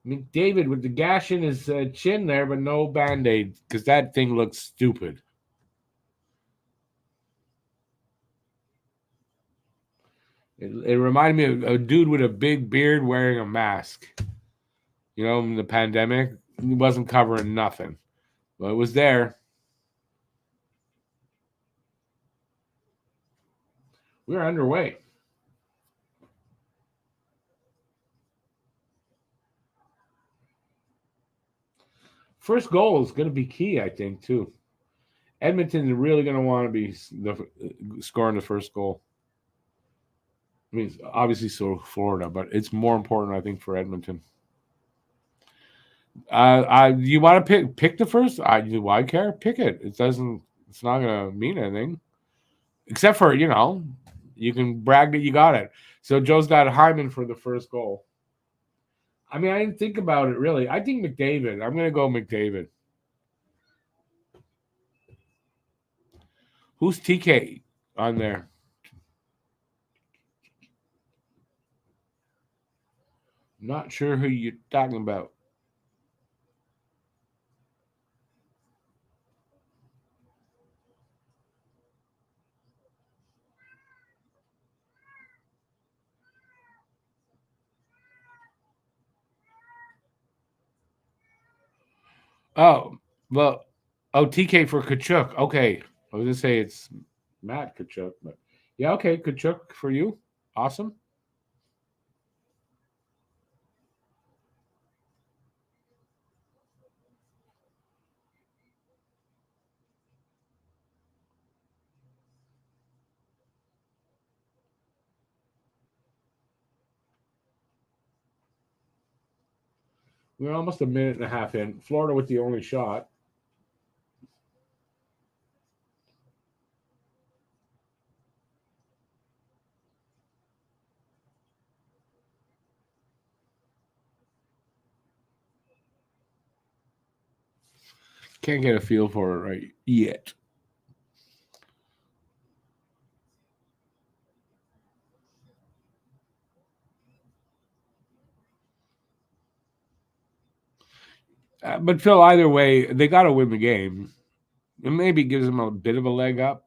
McDavid with the gash in his chin there, but no band-aid because that thing looks stupid. It reminded me of a dude with a big beard wearing a mask. You know, in the pandemic, he wasn't covering nothing, but it was there. We're underway. First goal is going to be key, I think, too. Edmonton's really going to want to be scoring the first goal. I mean, obviously, so Florida, but it's more important, I think, for Edmonton. You want to pick the first? Do I care? Pick it. It doesn't. It's not going to mean anything, except for you can brag that you got it. So Joe's got Hyman for the first goal. I mean, I didn't think about it really. I think McDavid. I'm going to go McDavid. Who's TK on there? Not sure who you're talking about. Oh, well, TK for Kachuk. Okay. I was going to say it's Matt Kachuk, but yeah, okay. Kachuk for you. Awesome. We're almost a minute and a half in. Florida with the only shot. Can't get a feel for it right yet. But Phil, either way, they got to win the game. It maybe gives them a bit of a leg up.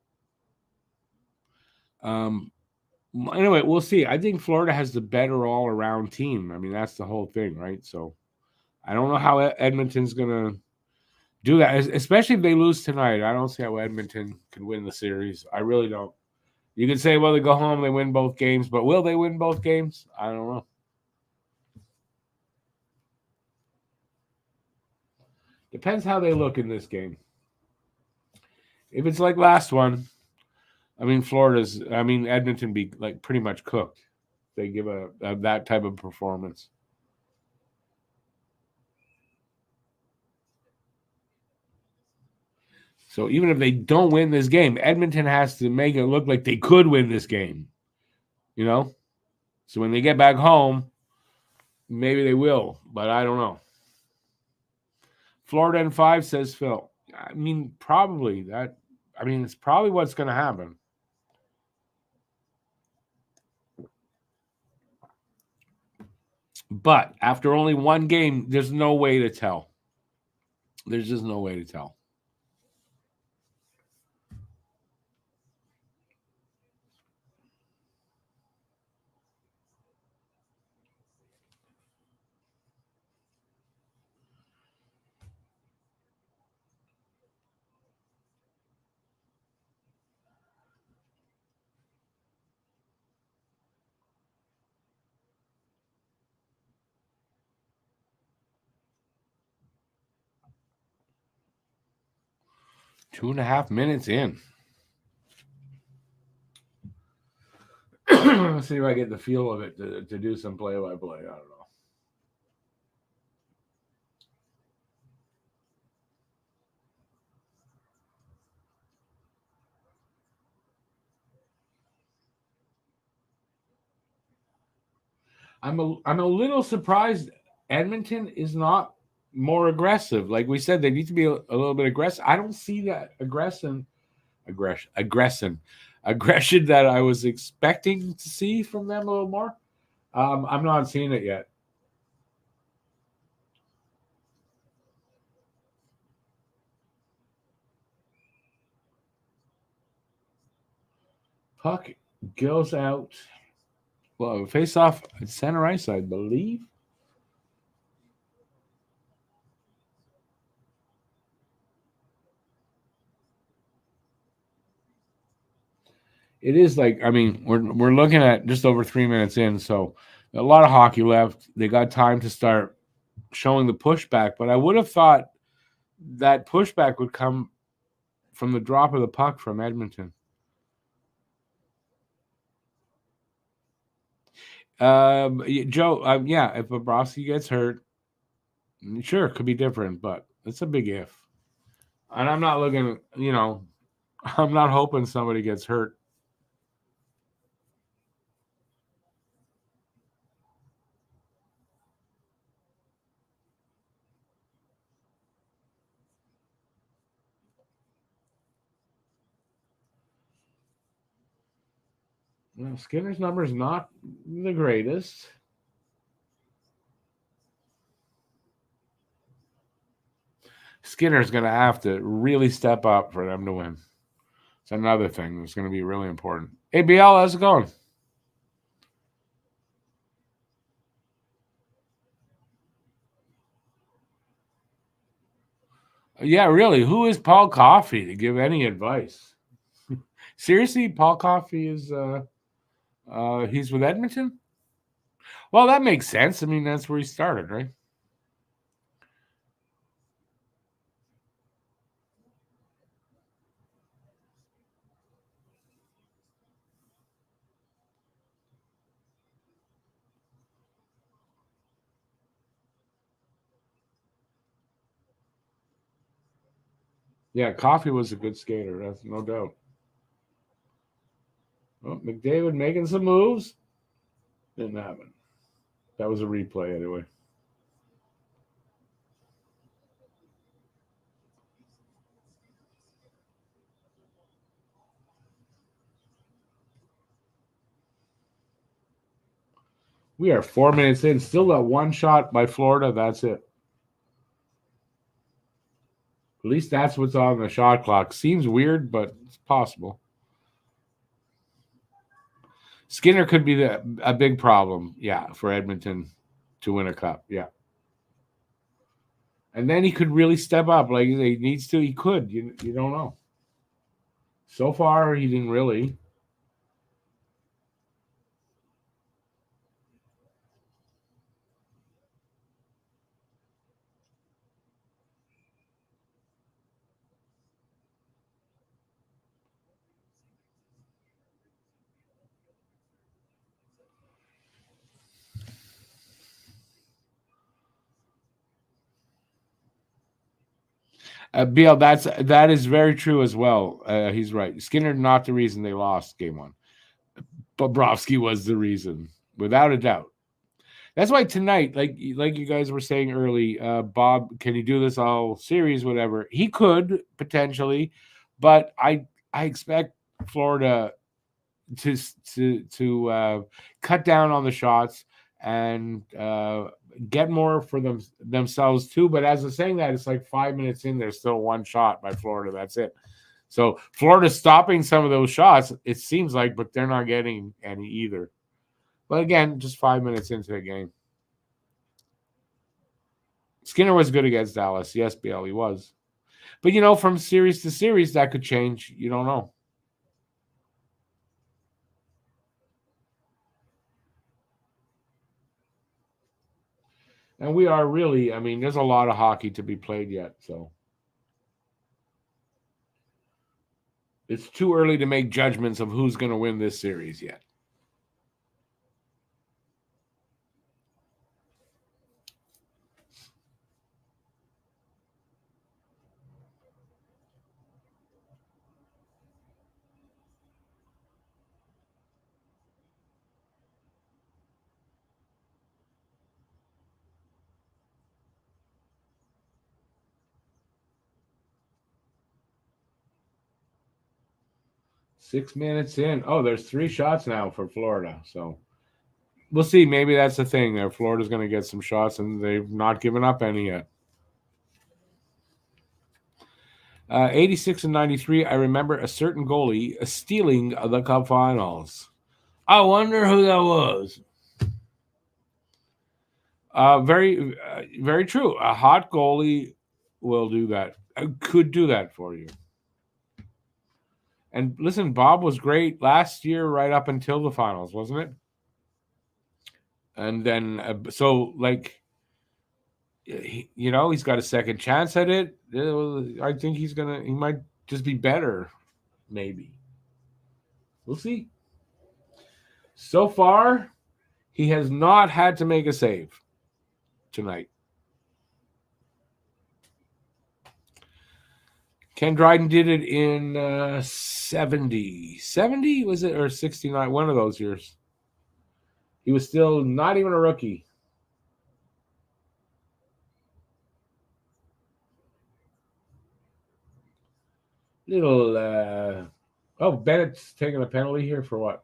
Anyway, we'll see. I think Florida has the better all around team. I mean, that's the whole thing, right? So I don't know how Edmonton's going to do that, especially if they lose tonight. I don't see how Edmonton can win the series. I really don't. You can say, well, they go home, they win both games, but will they win both games? I don't know. Depends how they look in this game. If it's like last one, I mean, Edmonton be like pretty much cooked. They give a that type of performance. So even if they don't win this game, Edmonton has to make it look like they could win this game. You know? So when they get back home, maybe they will, but I don't know. Florida in 5, says Phil. I mean, probably that. I mean, it's probably what's going to happen. But after only one game, there's no way to tell. There's just no way to tell. 2.5 minutes in. Let's see if I get the feel of it to do some play-by-play. I don't know. I'm a little surprised Edmonton is not more aggressive. Like we said, they need to be a little bit aggressive. I don't see that aggression that I was expecting to see from them a little more. I'm not seeing it yet. Puck goes out. Well, face off at center ice, I believe. It is like, I mean, we're looking at just over 3 minutes in, so a lot of hockey left. They got time to start showing the pushback, but I would have thought that pushback would come from the drop of the puck from Edmonton. Joe, yeah, if Bobrovsky gets hurt, sure, it could be different, but it's a big if. And I'm not looking, I'm not hoping somebody gets hurt. Well, Skinner's number is not the greatest. Skinner's going to have to really step up for them to win. It's another thing that's going to be really important. Hey, BL, how's it going? Yeah, really. Who is Paul Coffey to give any advice? Seriously, Paul Coffey is he's with Edmonton? Well, that makes sense. I mean, that's where he started, right? Yeah, Coffey was a good skater. That's no doubt. Oh, McDavid making some moves. Didn't happen. That was a replay anyway. We are 4 minutes in. Still that one shot by Florida. That's it. At least that's what's on the shot clock. Seems weird, but it's possible. Skinner could be a big problem, yeah, for Edmonton to win a cup. Yeah. And then he could really step up like he needs to. He could. You don't know. So far, he didn't really. BL, that is very true as well. He's right. Skinner not the reason they lost game one. Bobrovsky was the reason, without a doubt. That's why tonight, like you guys were saying early, Bob, can you do this all series, whatever? He could potentially, but I expect Florida to cut down on the shots and get more for themselves too. But as I'm saying that, it's like 5 minutes in, there's still one shot by Florida. That's it. So Florida's stopping some of those shots, it seems like, but they're not getting any either. But again, just 5 minutes into the game. Skinner was good against Dallas. Yes, BL, he was. But, from series to series, that could change. You don't know. And we are really, I mean, there's a lot of hockey to be played yet. So It's too early to make judgments of who's going to win this series yet. Six minutes in. Oh, there's 3 shots now for Florida. So we'll see. Maybe that's the thing there. Florida's going to get some shots, and they've not given up any yet. 86 and 93. I remember a certain goalie stealing the Cup Finals. I wonder who that was. Very true. A hot goalie will do that. Could do that for you. And listen, Bob was great last year, right up until the finals, wasn't it? And then, he's got a second chance at it. I think he might just be better, maybe. We'll see. So far, he has not had to make a save tonight. Ken Dryden did it in 70. 70, was it? Or 69? One of those years. He was still not even a rookie. Bennett's taking a penalty here for what?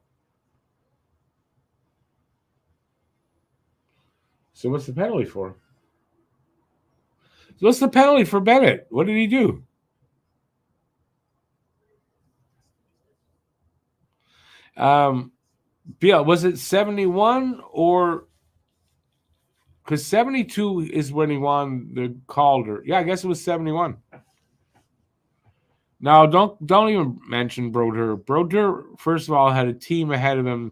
So what's the penalty for? So what's the penalty for Bennett? What did he do? Yeah, was it 71 or because 72 is when he won the Calder? Yeah, I guess it was 71. Now don't even mention Brodeur. Brodeur, first of all, had a team ahead of him.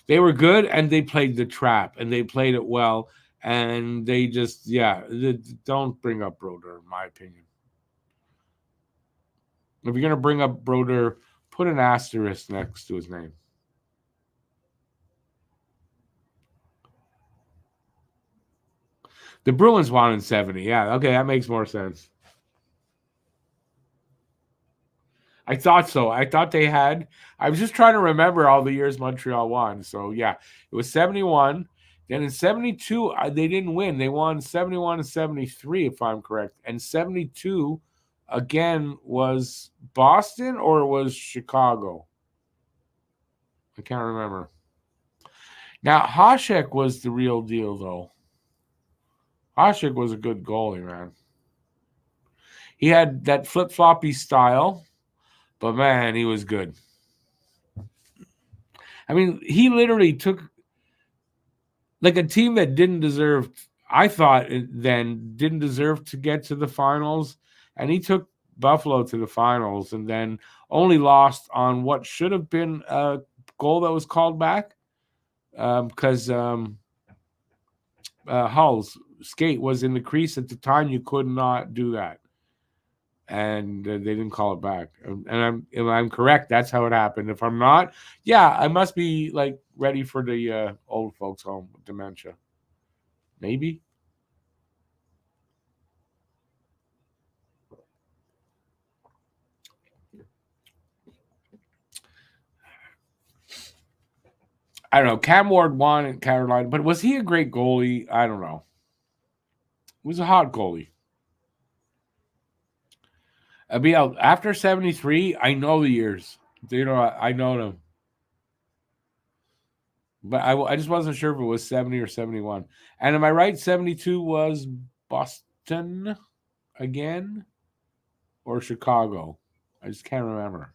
They were good and they played the trap and they played it well. And they just, don't bring up Brodeur, in my opinion. If you're going to bring up Brodeur, put an asterisk next to his name. The Bruins won in 70. Yeah, okay, that makes more sense. I thought so. I thought they had. I was just trying to remember all the years Montreal won. So, yeah, it was 71. Then in 72, they didn't win. They won 71 and 73, if I'm correct. And 72, again, was Boston or it was Chicago? I can't remember. Now, Hasek was the real deal, though. Hasek was a good goalie, man. He had that flip-floppy style, but, man, he was good. I mean, he literally took like a team that didn't deserve, I thought then, didn't deserve to get to the finals, and he took Buffalo to the finals and then only lost on what should have been a goal that was called back because Hull's skate was in the crease at the time. You could not do that. And they didn't call it back. And if I'm correct, that's how it happened. If I'm not, I must be like ready for the old folks home with dementia. Maybe. I don't know. Cam Ward won in Carolina, but was he a great goalie? I don't know. He was a hot goalie. After 73, I know the years. I know them. But I just wasn't sure if it was 70 or 71. And am I right? 72 was Boston again or Chicago? I just can't remember.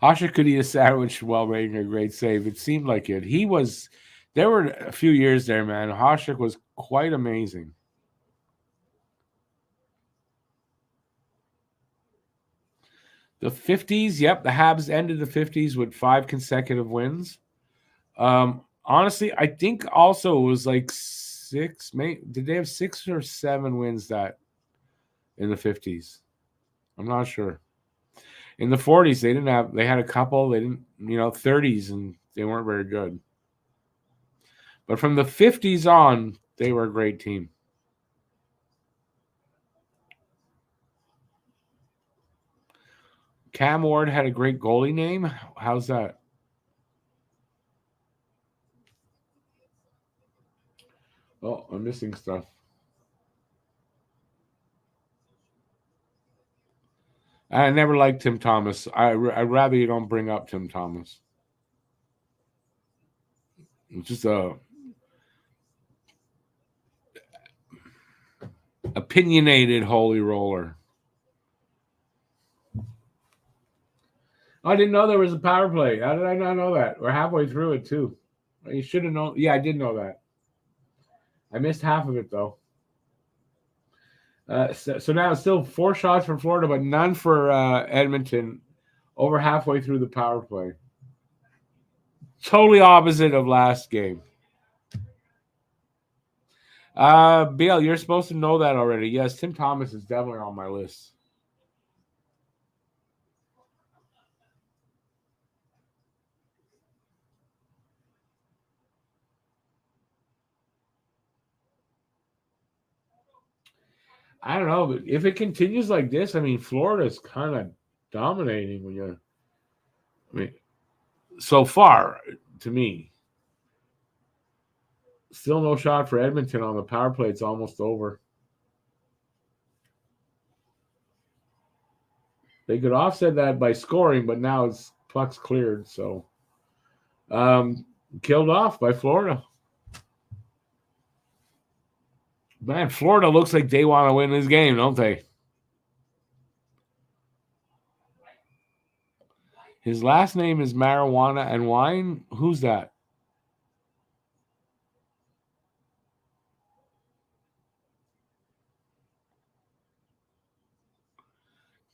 Hasek could eat a sandwich while making a great save. It seemed like it. There were a few years there, man. Hasek was quite amazing. The 50s, the Habs ended the 50s with 5 consecutive wins. Honestly, I think also it was like 6. Did they have 6 or 7 wins that? in the 50s. I'm not sure. In the 40s, they had a couple, they didn't, 30s, and they weren't very good. But from the 50s on, they were a great team. Cam Ward had a great goalie name. How's that? Oh, I'm missing stuff. I never liked Tim Thomas. I'd rather you don't bring up Tim Thomas. It's just a opinionated holy roller. I didn't know there was a power play. How did I not know that? We're halfway through it, too. You should have known. Yeah, I did know that. I missed half of it, though. So now it's still 4 shots for Florida, but none for Edmonton over halfway through the power play. Totally opposite of last game. BL, you're supposed to know that already. Yes, Tim Thomas is definitely on my list. I don't know, but if it continues like this, I mean, Florida's kind of dominating so far, to me. Still no shot for Edmonton on the power play. It's almost over. They could offset that by scoring, but now it's puck's cleared. So, killed off by Florida. Man, Florida looks like they want to win this game, don't they? His last name is Marijuana and Wine. Who's that?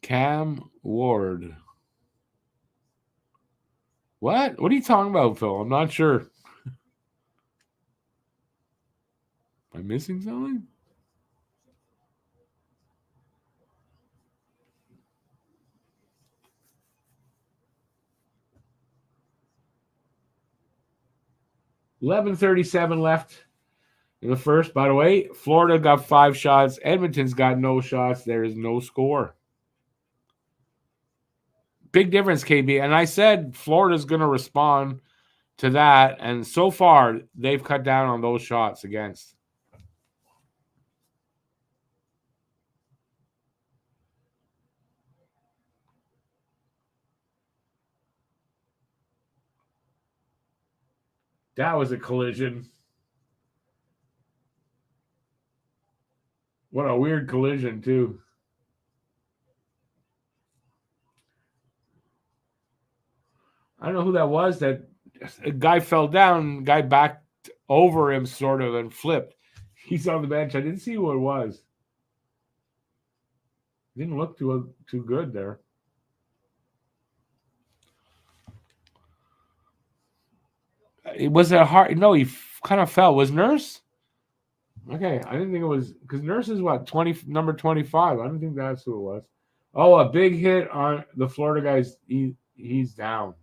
Cam Ward. What? What are you talking about, Phil? I'm not sure. Am I missing something? $11:37 left in the first. By the way, Florida got 5 shots. Edmonton's got no shots. There is no score. Big difference, KB. And I said Florida's going to respond to that. And so far, they've cut down on those shots against. That was a collision. What a weird collision, too. I don't know who that was. That a guy fell down, guy backed over him sort of and flipped. He's on the bench. I didn't see who it was. Didn't look too good there. It was a hard. No, he kind of fell. Was Nurse? Okay, I didn't think it was because Nurse is what number 25. I don't think that's who it was. Oh, a big hit on the Florida guys. He's down.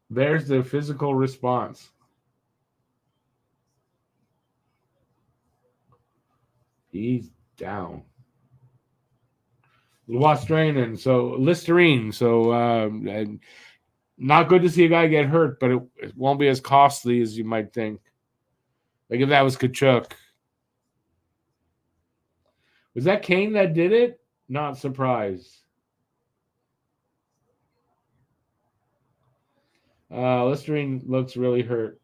There's the physical response. He's down. Listerine, so not good to see a guy get hurt, but it won't be as costly as you might think. Like if that was Kachuk. Was that Kane that did it? Not surprised. Listerine looks really hurt.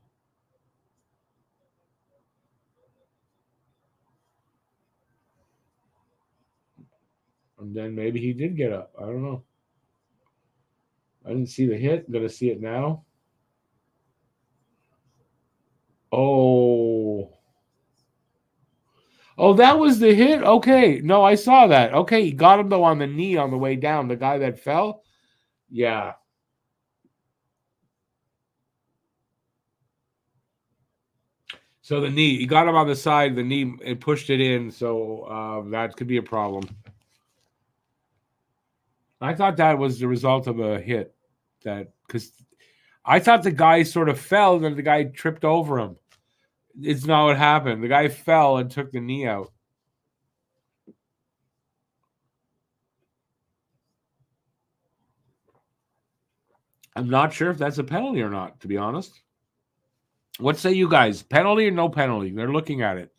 And then maybe he did get up. I don't know. I didn't see the hit. I'm going to see it now. Oh, that was the hit? Okay. No, I saw that. Okay, he got him, though, on the knee on the way down. The guy that fell? Yeah. So the knee, he got him on the side, the knee, it pushed it in, so that could be a problem. I thought that was the result of a hit, because I thought the guy sort of fell and the guy tripped over him. It's not what happened. The guy fell and took the knee out. I'm not sure if that's a penalty or not, to be honest. What say you guys? Penalty or no penalty? They're looking at it.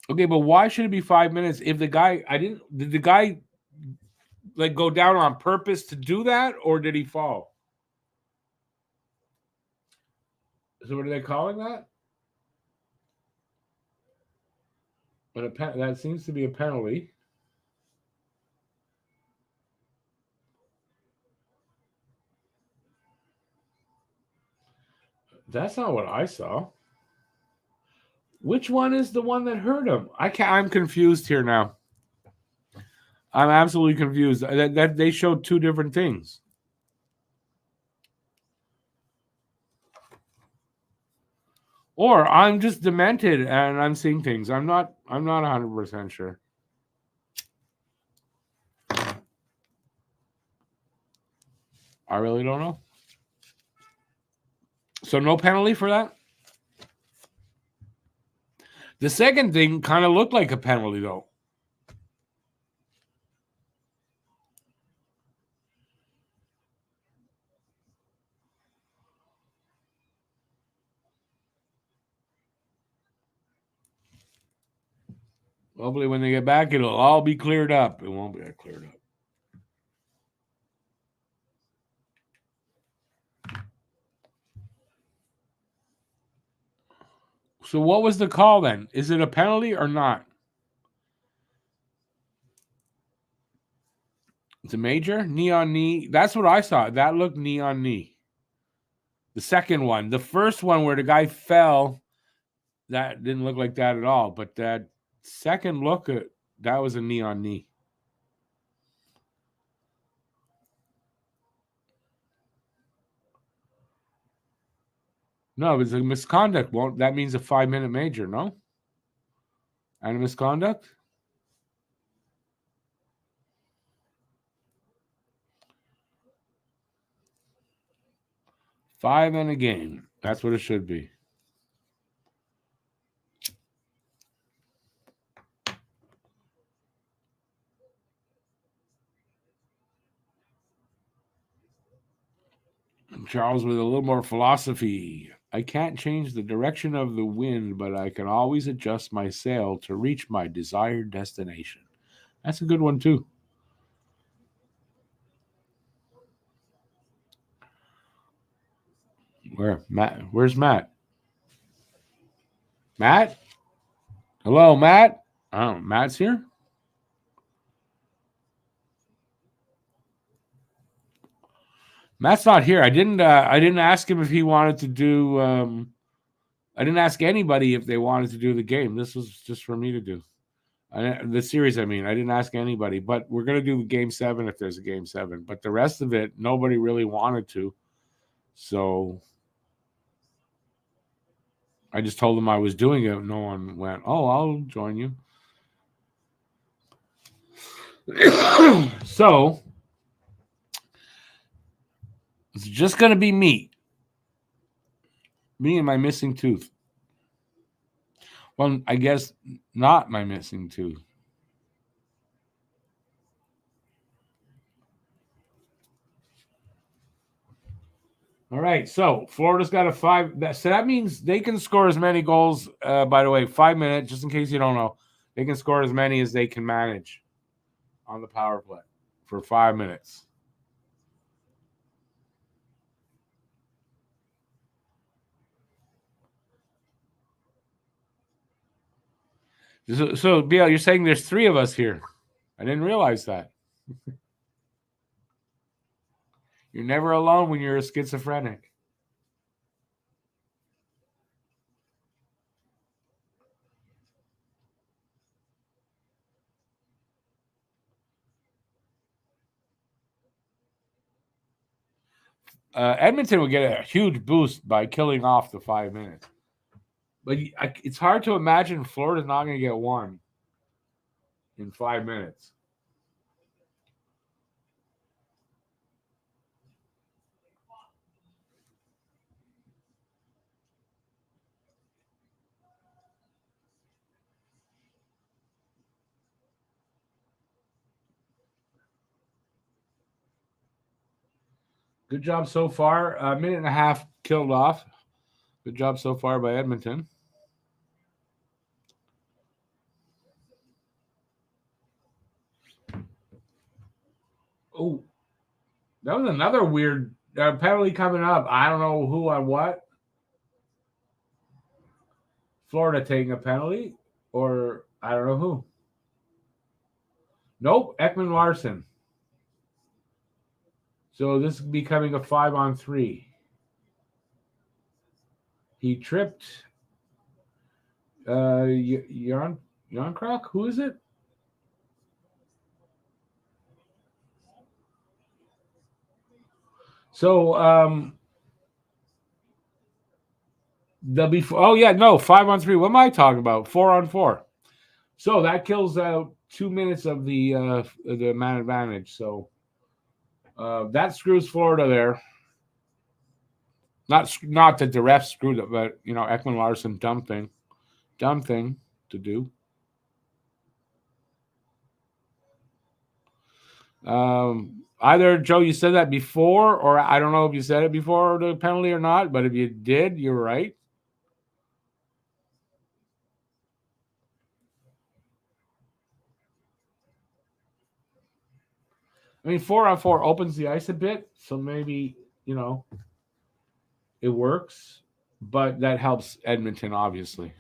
Okay, but why should it be 5 minutes if the guy did the guy like go down on purpose to do that, or did he fall? So what are they calling that? But that seems to be a penalty. That's not what I saw. Which one is the one that hurt him? I'm confused here now. I'm absolutely confused. That they showed two different things. Or I'm just demented and I'm seeing things. I'm not 100% sure. I really don't know. So no penalty for that? The second thing kind of looked like a penalty, though. Hopefully when they get back, it'll all be cleared up. It won't be cleared up. So what was the call then? Is it a penalty or not? It's a major? Knee on knee. That's what I saw. That looked knee on knee. The second one. The first one where the guy fell, that didn't look like that at all. But that second look, that was a knee on knee. No, it was a misconduct. That means a 5-minute major, no? And a misconduct? 5 in a game. That's what it should be. Charles with a little more philosophy. I can't change the direction of the wind, but I can always adjust my sail to reach my desired destination. That's a good one, too. Matt? Where's Matt? Matt? Hello, Matt? Oh, Matt's here? Matt's not here. I didn't ask him if he wanted to do I didn't ask anybody if they wanted to do the game. This was just for me to do. The series, I mean. I didn't ask anybody, but we're going to do game 7 if there's a game 7. But the rest of it, nobody really wanted to. So I just told them I was doing it. No one went, oh, I'll join you. So it's just going to be me. Me and my missing tooth. Well, I guess not my missing tooth. All right, so Florida's got a 5. So that means they can score as many goals. By the way, 5 minutes, just in case you don't know, they can score as many as they can manage on the power play for 5 minutes. So BL, you're saying there's 3 of us here. I didn't realize that. You're never alone when you're a schizophrenic. Edmonton would get a huge boost by killing off the 5 minutes. But it's hard to imagine Florida's not going to get one in 5 minutes. Good job so far. A minute and a half killed off. Good job so far by Edmonton. Oh, that was another weird penalty coming up. I don't know who on what. Florida taking a penalty, or I don't know who. Nope, Ekman Larson. So this is becoming a 5-on-3. He tripped Yarncroc? Who is it? So 5-on-3. What am I talking about? 4-on-4. So that kills out 2 minutes of the man advantage. So that screws Florida there. Not that the refs screwed up, but Ekman Larson, dumb thing to do. Either Joe, you said that before, or I don't know if you said it before the penalty or not, but if you did, you're right. I mean, 4-on-4 opens the ice a bit, so maybe it works, but that helps Edmonton, obviously.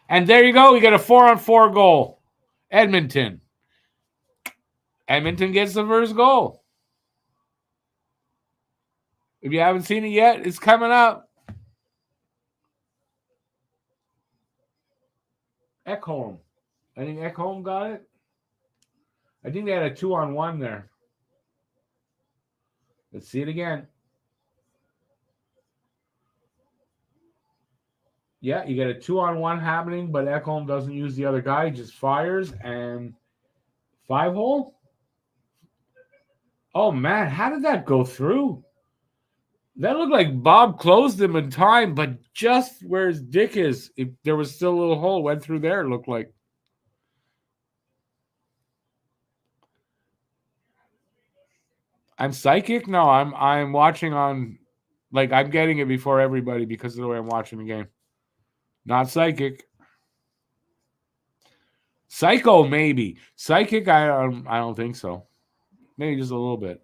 And there you go. We get a 4-on-4 goal. Edmonton gets the first goal. If you haven't seen it yet, it's coming up. Ekholm. I think Ekholm got it. I think they had a 2-on-1 there. Let's see it again. Yeah, you get a 2-on-1 happening, but Ekholm doesn't use the other guy. He just fires and 5-hole. Oh, man, how did that go through? That looked like Bob closed him in time, but just where his dick is, if there was still a little hole, went through there, it looked like. I'm psychic? No, I'm watching on, I'm getting it before everybody because of the way I'm watching the game. Not psychic. Psycho, maybe. Psychic, I don't think so. Maybe just a little bit.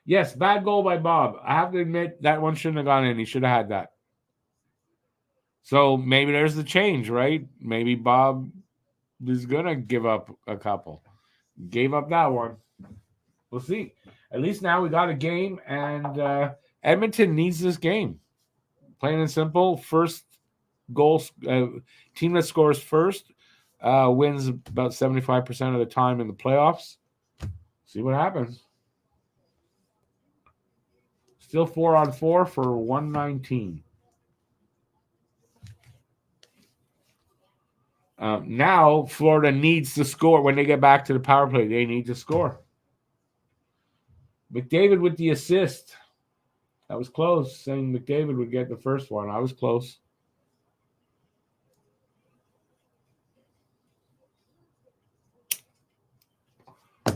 Yes, bad goal by Bob. I have to admit that one shouldn't have gone in. He should have had that. So maybe there's the change, right? Maybe Bob is going to give up a couple. Gave up that one. We'll see. At least now we got a game, and Edmonton needs this game. Plain and simple. First goal, team that scores first wins about 75% of the time in the playoffs. See what happens. Still 4-on-4 for 119. Now Florida needs to score when they get back to the power play. They need to score. McDavid with the assist. That was close, saying McDavid would get the first one. I was close.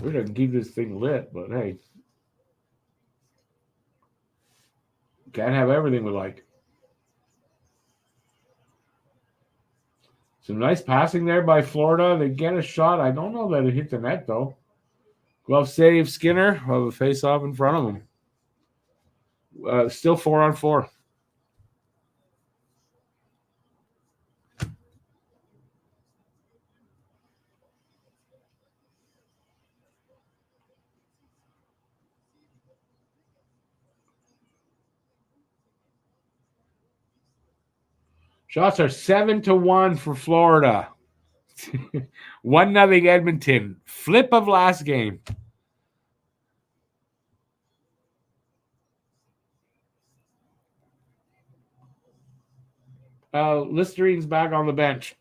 We're going to keep this thing lit, but hey. Can't have everything we like. Some nice passing there by Florida. They get a shot. I don't know that it hit the net, though. Glove save, Skinner. Have a face-off in front of him. Still 4-on-4. Shots are 7-1 for Florida. 1-0 Edmonton. Flip of last game. Listerine's back on the bench.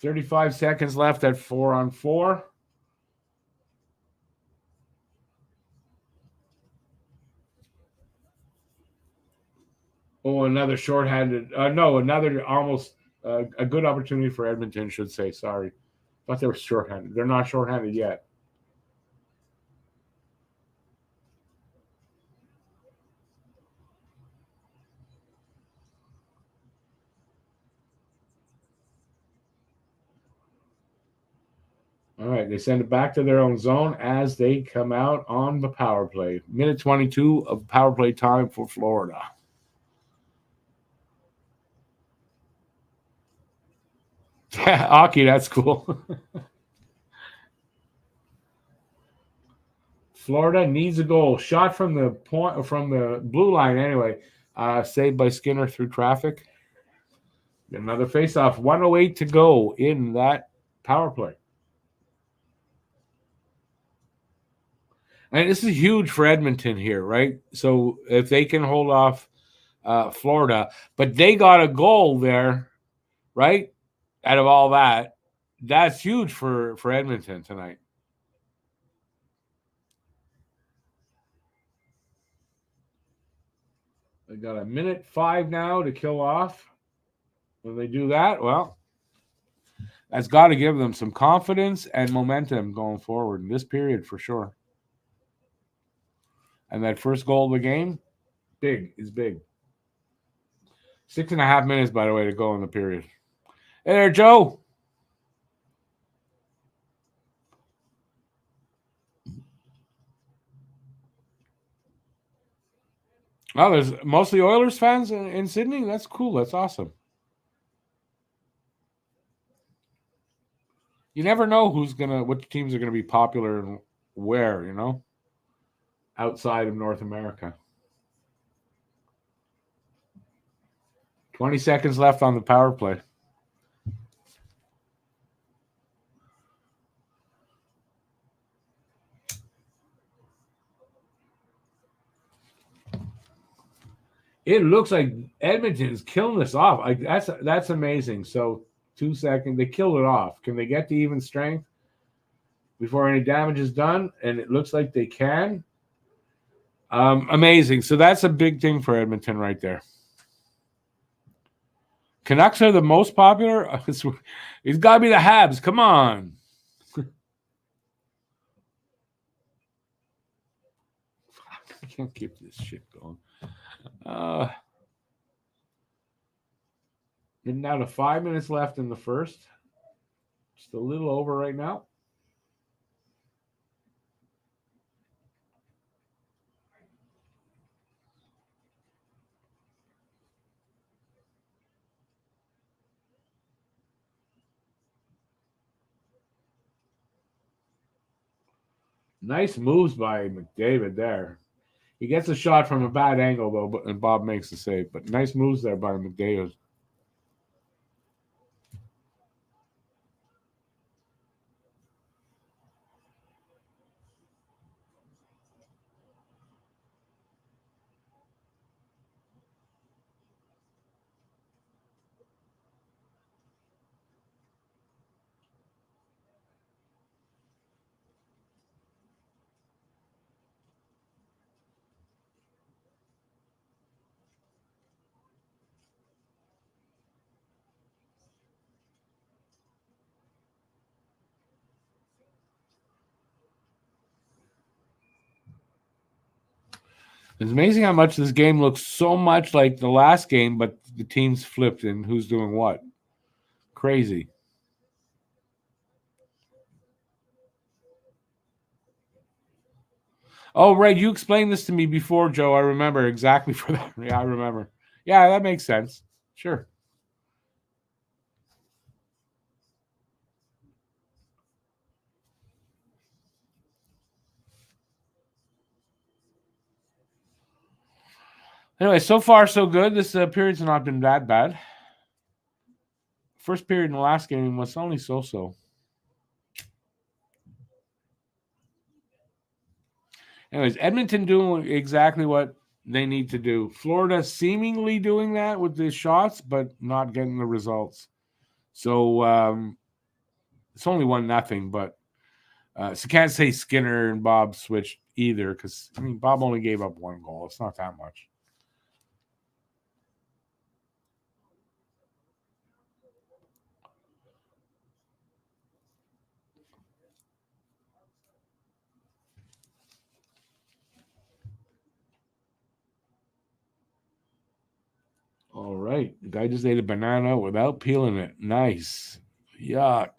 $35 seconds left at 4-on-4. Oh, another shorthanded. No, another almost a good opportunity for Edmonton, should say. Sorry. Thought they were shorthanded. They're not shorthanded yet. All right, they send it back to their own zone as they come out on the power play. Minute 22 of power play time for Florida. Hockey, that's cool. Florida needs a goal. Shot from the point, from the blue line anyway. Saved by Skinner through traffic. Another faceoff. 1:08 to go in that power play. And this is huge for Edmonton here, right? So if they can hold off Florida, but they got a goal there, right? Out of all that, that's huge for Edmonton tonight. They got a minute 5 now to kill off. When they do that, well, that's got to give them some confidence and momentum going forward in this period for sure. And that first goal of the game, big. 6.5 minutes, by the way, to go in the period. Hey there, Joe. Oh, there's mostly Oilers fans in Sydney. That's cool. That's awesome. You never know which teams are gonna be popular and where, outside of North America. 20 seconds left on the power play. It looks like Edmonton's killing this off. That's amazing. So 2 seconds, they killed it off. Can they get to even strength before any damage is done? And it looks like they can. Amazing. So that's a big thing for Edmonton right there. Canucks are the most popular. It's got to be the Habs. Come on. I can't keep this shit going. And now to 5 minutes left in the first. Just a little over right now. Nice moves by McDavid there. He gets a shot from a bad angle, though, and Bob makes the save. But nice moves there by McDavid. It's amazing how much this game looks so much like the last game, but the teams flipped and who's doing what. Crazy. Oh, right. You explained this to me before, Joe. I remember exactly for that. Yeah, I remember. Yeah, that makes sense. Sure. Anyway, so far so good. This period's not been that bad. First period in the last game was only so-so. Anyways, Edmonton doing exactly what they need to do. Florida seemingly doing that with the shots, but not getting the results. So it's only 1-0, but so can't say Skinner and Bob switched either because I mean Bob only gave up 1 goal. It's not that much. All right, the guy just ate a banana without peeling it. Nice. Yuck.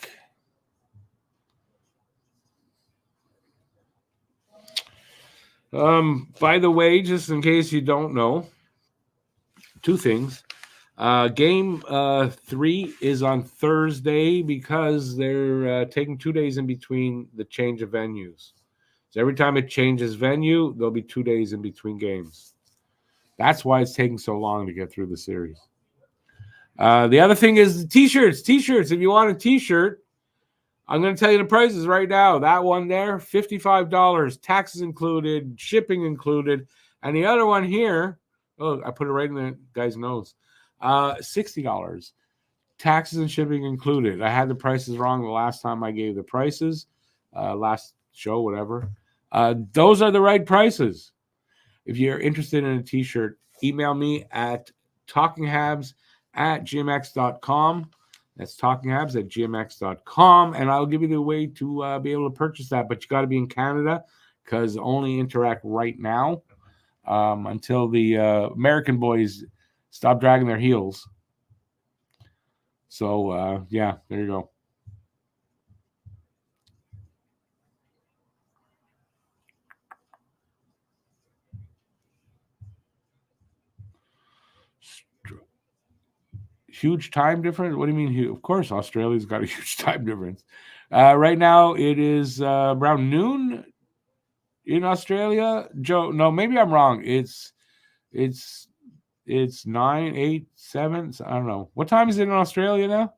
By the way, just in case you don't know, 2 things. Game 3 is on Thursday because they're taking 2 days in between the change of venues. So every time it changes venue, there'll be 2 days in between games. That's why it's taking so long to get through the series. The other thing is the t-shirts. T-shirts. If you want a t-shirt, I'm going to tell you the prices right now. That one there, $55, taxes included, shipping included. And the other one here, oh, I put it right in the guy's nose, $60, taxes and shipping included. I had the prices wrong the last time I gave the prices, last show, whatever. Those are the right prices. If you're interested in a t-shirt, email me at talkinghabs@gmx.com. That's talkinghabs@gmx.com, and I'll give you the way to be able to purchase that. But you got to be in Canada because only Interact right now until the American boys stop dragging their heels. So, yeah, there you go. Huge time difference? What do you mean? Of course, Australia's got a huge time difference. Right now, it is around noon in Australia. Joe, no, maybe I'm wrong. It's 9, 8, 7. I don't know. What time is it in Australia now?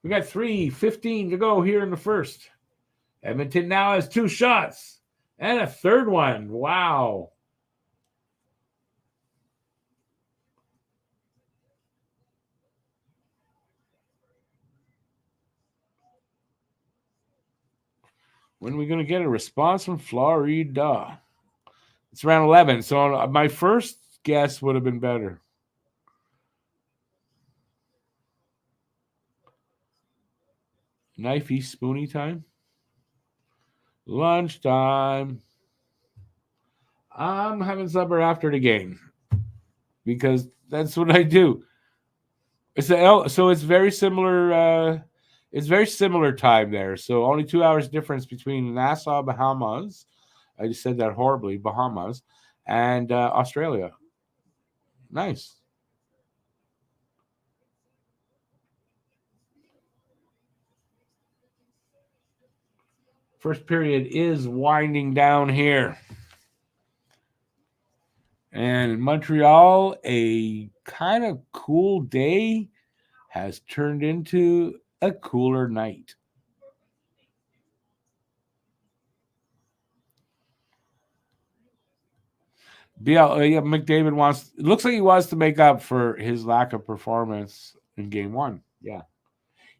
We got 3:15 to go here in the first. Edmonton now has 2 shots and a third one. Wow. When are we going to get a response from Florida? It's around 11. So my first guess would have been better. Knifey spoony time. Lunchtime. I'm having supper after the game because that's what I do. So it's very similar. It's very similar time there. So only 2 hours difference between Nassau, Bahamas. I just said that horribly, Bahamas, and Australia. Nice. First period is winding down here. And in Montreal, a kind of cool day has turned into a cooler night. Yeah, McDavid wants. It looks like he wants to make up for his lack of performance in Game 1. Yeah,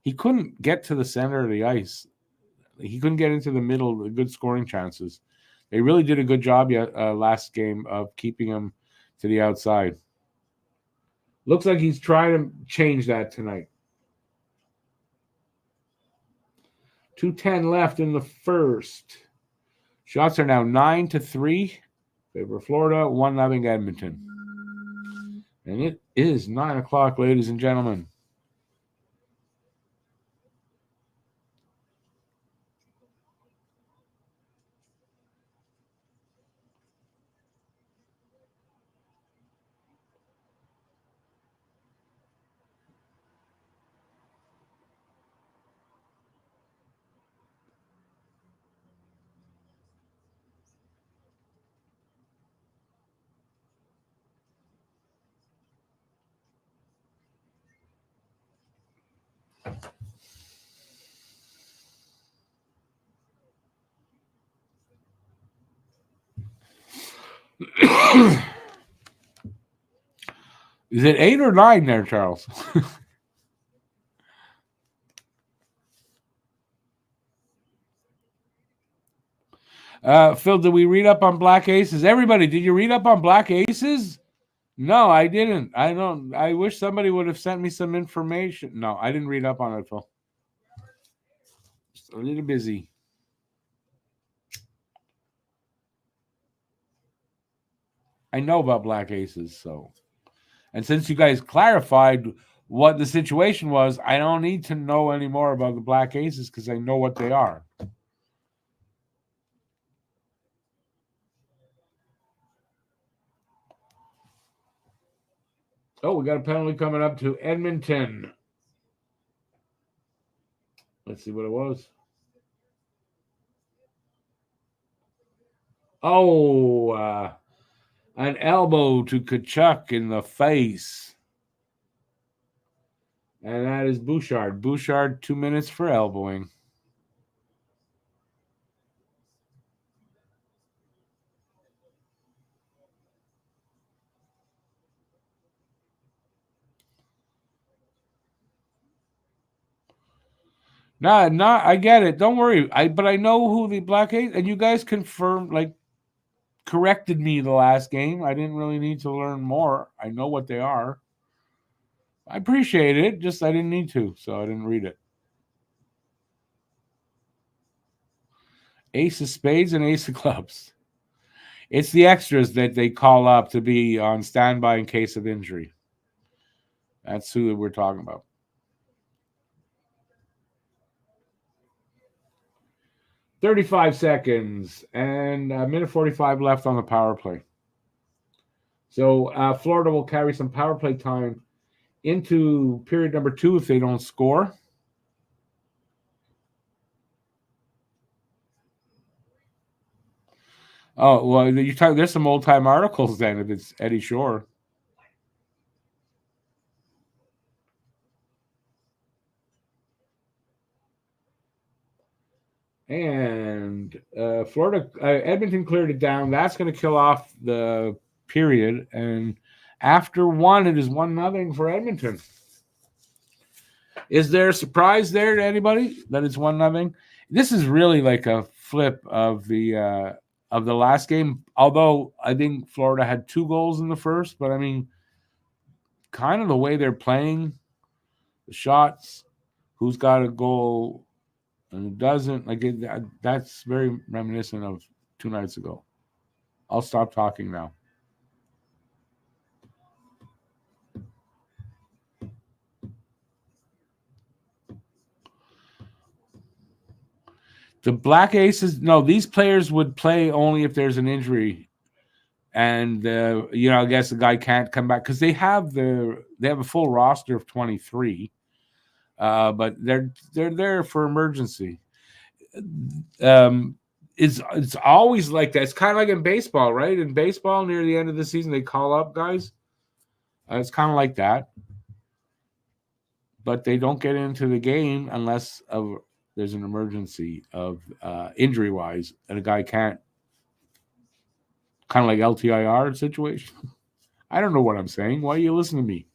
he couldn't get to the center of the ice. He couldn't get into the middle. The good scoring chances. They really did a good job last game of keeping him to the outside. Looks like he's trying to change that tonight. 2:10 left in the first. Shots are now 9-3. Favor Florida, 1-0 Edmonton. And it is 9 o'clock, ladies and gentlemen. Is it 8 or 9 there, Charles? Phil, did we read up on Black Aces? Everybody, did you read up on Black Aces? No, I didn't. I don't. I wish somebody would have sent me some information. No, I didn't read up on it, Phil. Just a little busy. I know about Black Aces, so. And since you guys clarified what the situation was, I don't need to know any more about the Black Aces because I know what they are. Oh, we got a penalty coming up to Edmonton. Let's see what it was. Oh, an elbow to Kachuk in the face. And that is Bouchard. Bouchard, 2 minutes for elbowing. No, I get it. Don't worry. But I know who the Black Ace, and you guys confirmed, corrected me the last game. I didn't really need to learn more. I know what they are. I appreciate it. Just I didn't need to, so I didn't read it. Ace of spades and ace of clubs. It's the extras that they call up to be on standby in case of injury. That's who we're talking about. 35 seconds and a minute 45 left on the power play. So Florida will carry some power play time into period number 2 if they don't score. Oh, well, there's some old-time articles then if it's Eddie Shore. And Edmonton cleared it down. That's going to kill off the period. And after 1, it is 1-0 for Edmonton. Is there a surprise there to anybody that it's 1-0? This is really like a flip of the last game. Although I think Florida had 2 goals in the first, but I mean, kind of the way they're playing, the shots, who's got a goal and it doesn't, that's very reminiscent of 2 nights ago. I'll stop talking now. The Black Aces, no, these players would play only if there's an injury. And I guess the guy can't come back because they have a full roster of 23. But they're there for emergency. It's always like that. It's kind of like in baseball, right? In baseball, near the end of the season, they call up guys. It's kind of like that, but they don't get into the game unless there's an emergency of injury wise, and a guy can't. Kind of like LTIR situation. I don't know what I'm saying. Why are you listening to me?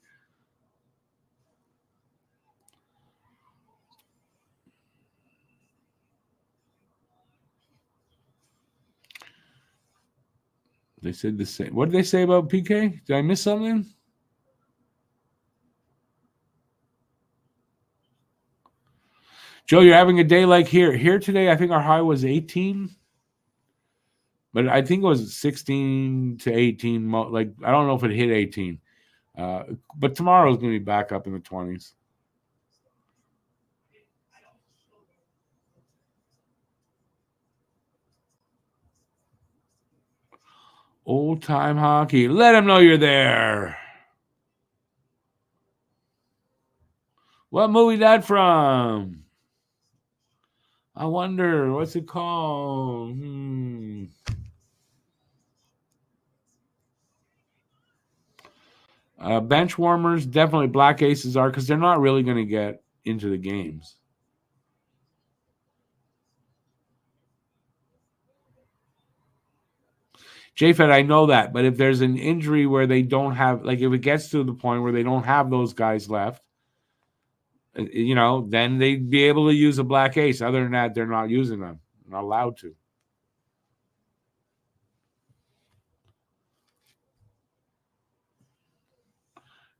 They said the same. What did they say about PK? Did I miss something? Joe, you're having a day like here. Here today, I think our high was 18. But I think it was 16 to 18. I don't know if it hit 18. But tomorrow is going to be back up in the 20s. Old time hockey. Let them know you're there. What movie that from? I wonder. What's it called? Bench warmers, definitely Black Aces are because they're not really going to get into the games. JFed, I know that, but if there's an injury where they don't have, like if it gets to the point where they don't have those guys left, then they'd be able to use a black ace. Other than that, they're not using them. Not allowed to.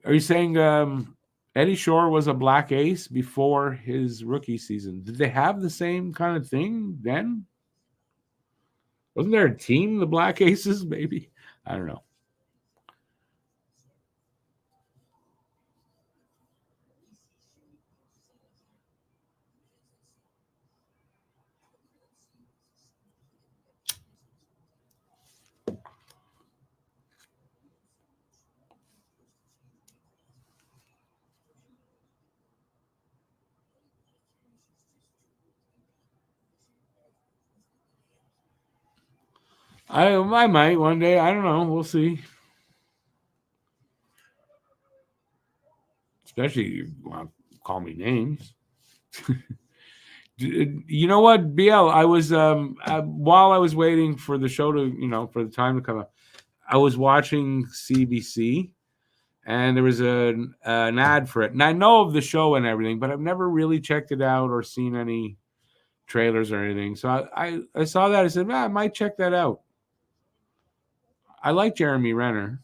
Are you saying Eddie Shore was a black ace before his rookie season? Did they have the same kind of thing then? Wasn't there a team, the Black Aces, maybe? I don't know. I might one day. I don't know. We'll see. Especially you want to call me names. You know what, BL? I was while I was waiting for the show to for the time to come up, I was watching CBC, and there was an ad for it. And I know of the show and everything, but I've never really checked it out or seen any trailers or anything. So I saw that. I said, I might check that out. I like Jeremy Renner.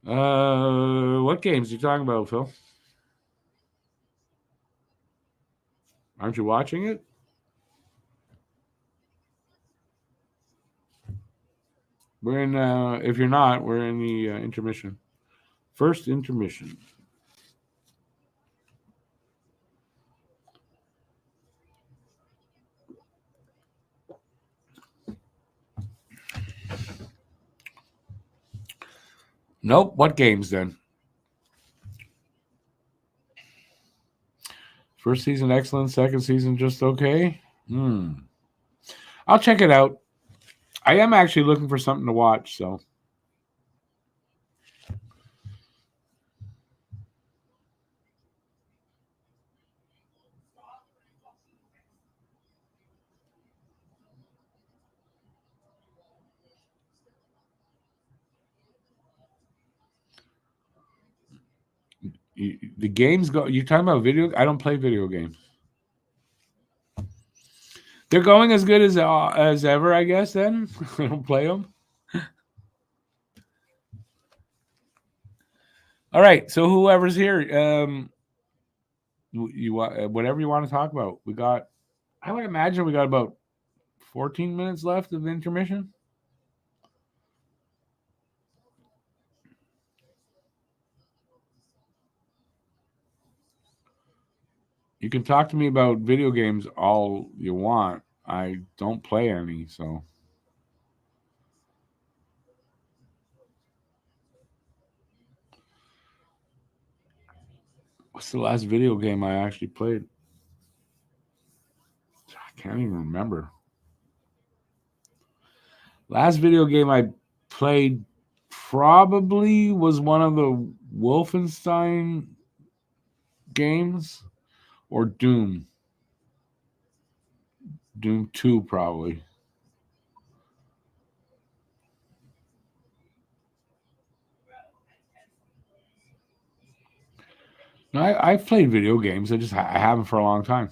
What games are you talking about, Phil? Aren't you watching it? We're in. If you're not, we're in the intermission. First intermission. Nope. What games then? First season excellent. Second season just okay. I'll check it out. I am actually looking for something to watch. So. The games go. You're talking about video? I don't play video games. They're going as good as ever, I guess. Then I don't play them. All right. So whoever's here, you whatever you want to talk about. We got. I would imagine we got about 14 minutes left of the intermission. You can talk to me about video games all you want. I don't play any, so. What's the last video game I actually played? I can't even remember. Last video game I played probably was one of the Wolfenstein games or Doom. Doom 2, probably. No, I've played video games. I haven't for a long time.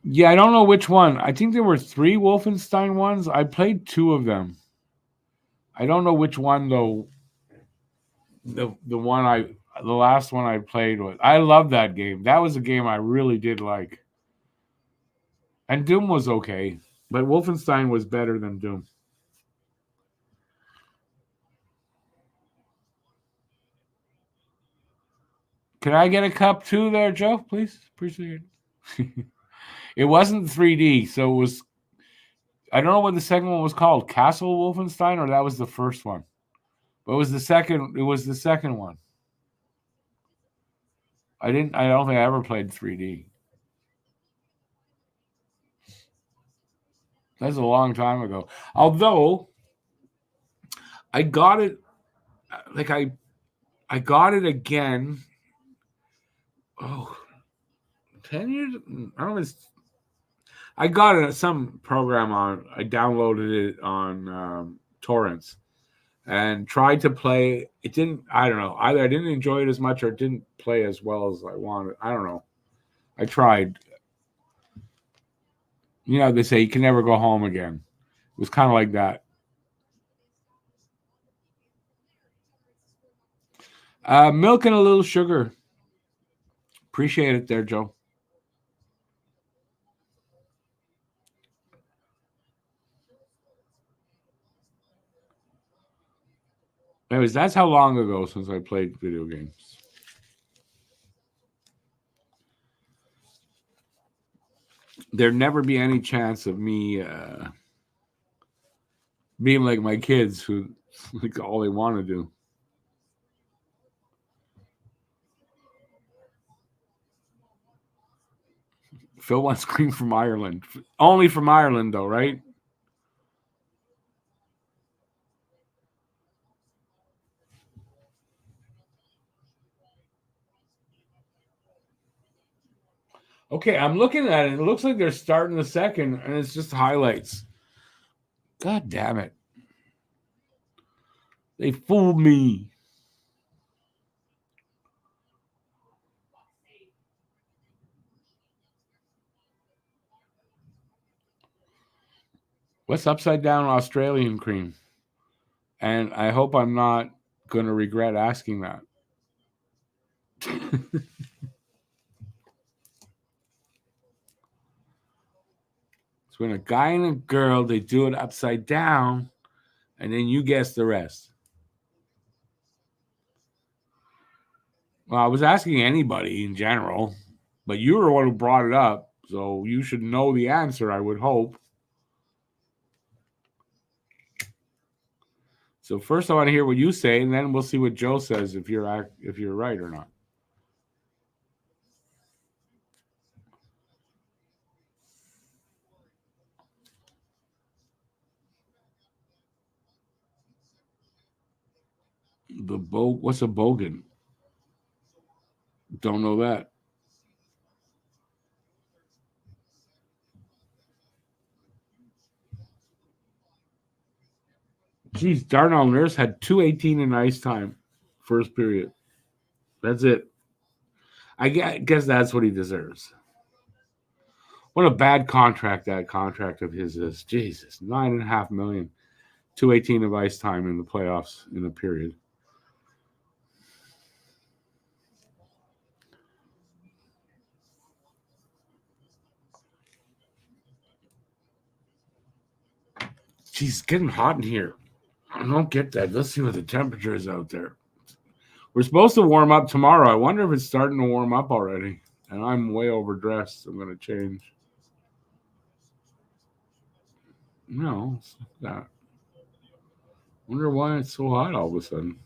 Yeah, I don't know which one. I think there were 3 Wolfenstein ones. I played 2 of them. I don't know which one though. The last one I played was. I love that game. That was a game I really did like. And Doom was okay, but Wolfenstein was better than Doom. Can I get a cup too there, Joe? Please? Appreciate it. It wasn't 3D, so it was I don't know what the second one was called. Castle Wolfenstein, or that was the first one. But it was the second. It was the second one. I don't think I ever played 3D. That's a long time ago. Although I got it, like I got it again. Oh, 10 years. I don't know. I got it at some program on. I downloaded it on torrents and tried to play. It didn't. I don't know. Either I didn't enjoy it as much or it didn't play as well as I wanted. I don't know. I tried. You know, they say you can never go home again. It was kind of like that. Milk and a little sugar. Appreciate it there, Joe. Anyways, that's how long ago since I played video games. There'd never be any chance of me being like my kids who like all they want to do. Phil wants cream from Ireland. Only from Ireland, though, right? Okay, I'm looking at it. It looks like they're starting the second, and it's just highlights. God damn it. They fooled me. What's upside down Australian cream? And I hope I'm not going to regret asking that. It's when a guy and a girl, they do it upside down, and then you guess the rest. Well, I was asking anybody in general, but you were the one who brought it up, so you should know the answer, I would hope. So first I want to hear what you say, and then we'll see what Joe says if you're right or not. What's a bogan? Don't know that. Geez, Darnell Nurse had 2:18 in ice time, first period. That's it. I guess that's what he deserves. What a bad contract that contract of his is. Jesus, $9.5 million, 2:18 of ice time in the playoffs in a period. Geez, it's getting hot in here. I don't get that. Let's see what the temperature is out there. We're supposed to warm up tomorrow. I wonder if it's starting to warm up already. And I'm way overdressed. I'm going to change. No, it's not that. Wonder why it's so hot all of a sudden.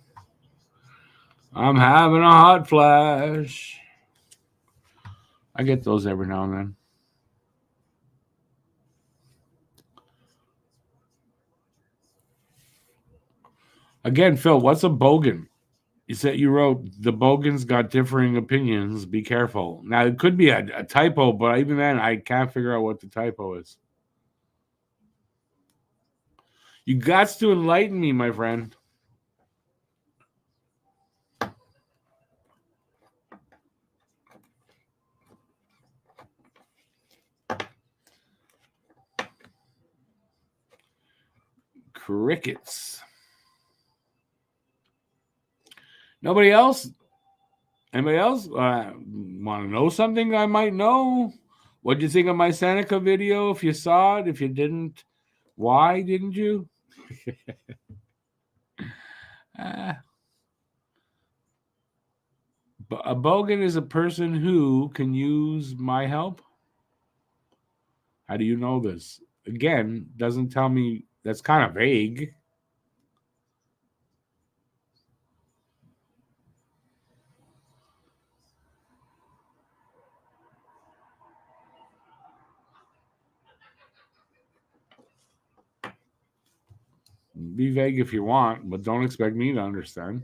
I'm having a hot flash. I get those every now and then. Again, Phil, what's a bogan? You said you wrote the bogans got differing opinions. Be careful. Now it could be a typo, but even then, I can't figure out what the typo is. You got to enlighten me, my friend. Crickets. Nobody else? Anybody else want to know something I might know? What do you think of my Seneca video? If you saw it, if you didn't, why didn't you? A bogan is a person who can use my help. How do you know this? again, doesn't tell me. That's kind of vague. Be vague if you want, but don't expect me to understand.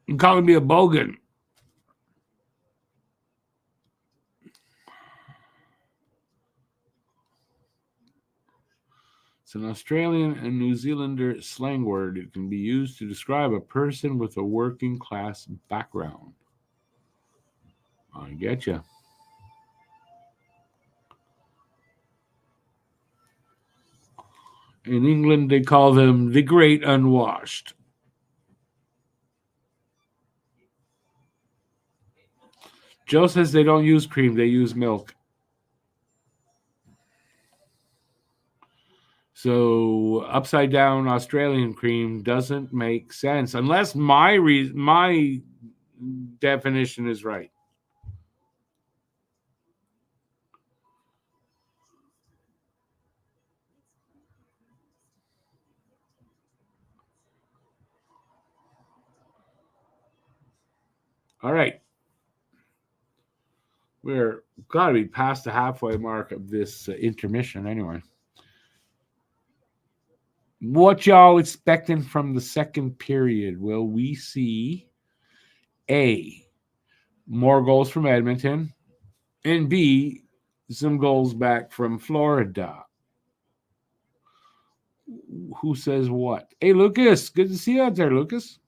You're calling me a bogan. It's an Australian and New Zealander slang word. It can be used to describe a person with a working class background. I get you. In England, they call them the Great Unwashed. Joe says they don't use cream, they use milk. So upside down Australian cream doesn't make sense unless my definition is right. All right. We're got to be past the halfway mark of this intermission anyway. What y'all expecting from the second period? Will we see A, more goals from Edmonton, and B, some goals back from Florida? Who says what? Hey, Lucas, good to see you out there, Lucas.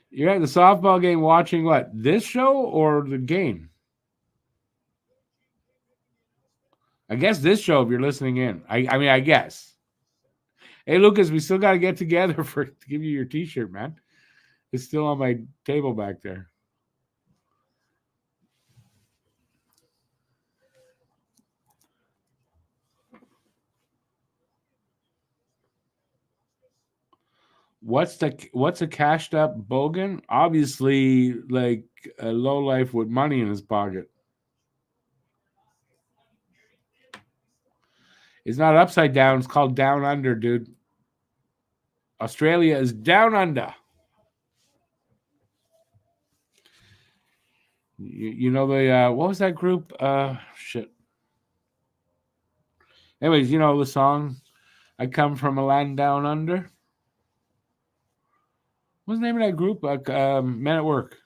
You're at the softball game watching what? This show or the game? I guess this show if you're listening in. I mean, I guess. Hey, Lucas, we still got to get together to give you your T-shirt, man. It's still on my table back there. What's a cashed up bogan? Obviously, like a low life with money in his pocket. It's not upside down. It's called down under, dude. Australia is down under. You know the what was that group? Shit. Anyways, you know the song "I Come from a Land Down Under." What's the name of that group? Men at Work.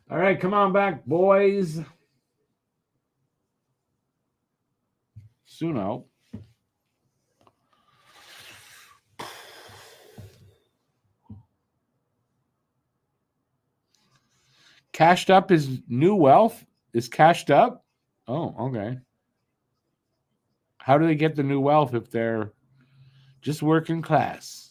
All right, come on back, boys. Soon out. Cashed up is new wealth? Is cashed up? Oh, okay. How do they get the new wealth if they're just working class?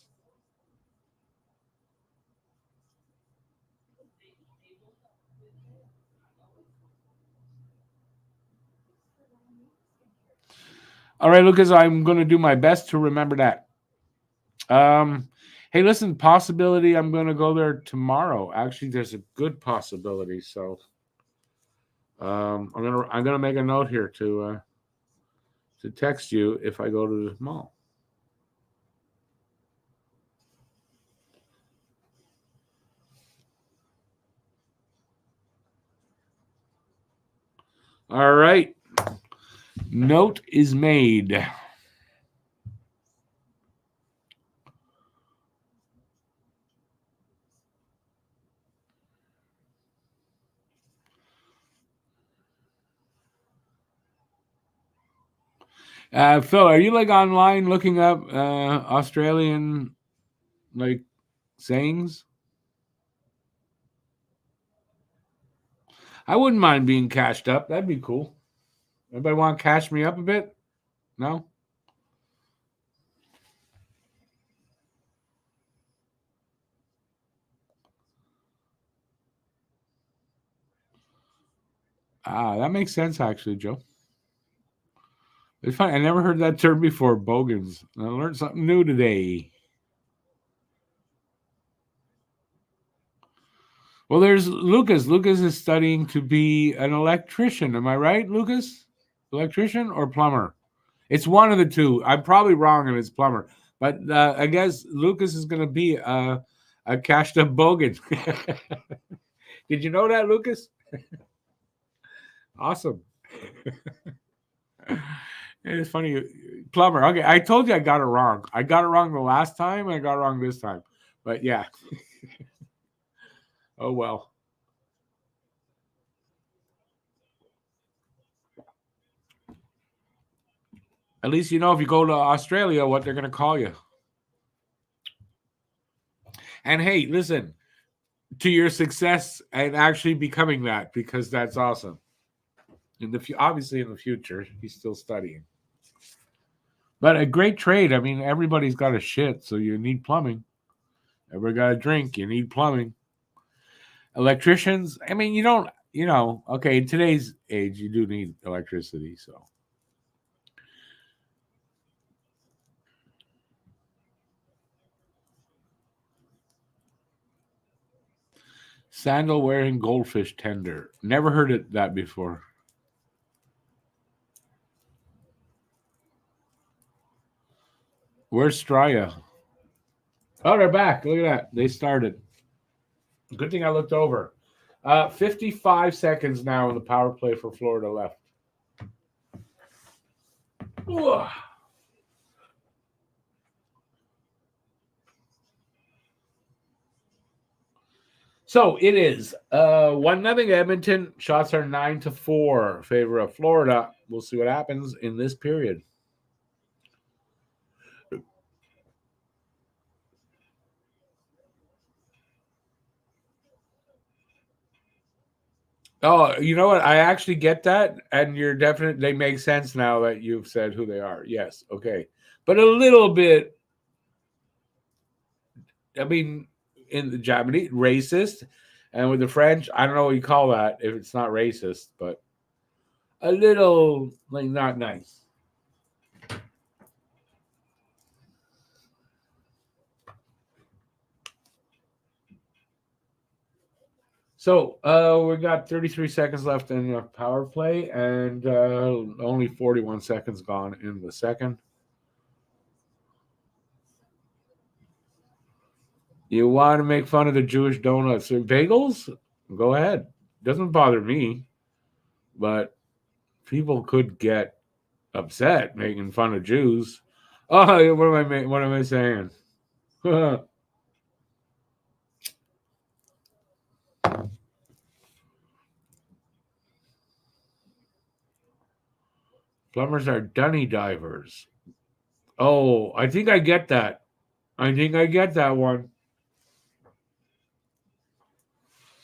All right, Lucas, I'm going to do my best to remember that. Hey, listen, possibility I'm going to go there tomorrow. Actually, there's a good possibility, so I'm gonna make a note here to text you if I go to the mall. All right. Note is made. Phil, are you like online looking up Australian like sayings? I wouldn't mind being cashed up. That'd be cool. Everybody want to cash me up a bit? No? Ah, that makes sense, actually, Joe. It's funny. I never heard that term before, bogans. I learned something new today. Well, there's Lucas. Lucas is studying to be an electrician. Am I right, Lucas? Electrician or plumber? It's one of the two. I'm probably wrong if it's plumber. But I guess Lucas is going to be a cashed up bogan. Did you know that, Lucas? Awesome. It's funny. Plumber. Okay, I told you I got it wrong. I got it wrong the last time, and I got it wrong this time. But yeah. Oh, well. At least you know if you go to Australia what they're going to call you. And hey, listen, to your success and actually becoming that, because that's awesome. Obviously in the future, he's still studying. But a great trade. I mean, everybody's got a shit, so you need plumbing. Everybody got a drink, you need plumbing. Electricians, I mean, you don't, okay, in today's age, you do need electricity, so. Sandal wearing goldfish tender. Never heard that before. Where's Straya? Oh, they're back. Look at that. They started. Good thing I looked over. 55 seconds now in the power play for Florida left. Ugh. So it is 1-0 Edmonton. Shots are 9-4 favor of Florida. We'll see what happens in this period. Oh, you know what? I actually get that, and you're definitely they make sense now that you've said who they are. Yes, okay, but a little bit. I mean, in the Japanese, racist, and with the French, I don't know what you call that if it's not racist, but a little like not nice. So we got 33 seconds left in the power play, and only 41 seconds gone in the second. You want to make fun of the Jewish donuts or bagels? Go ahead. Doesn't bother me, but people could get upset making fun of Jews. Oh, what am I saying? Plumbers are dunny divers. Oh, I think I get that. I think I get that one.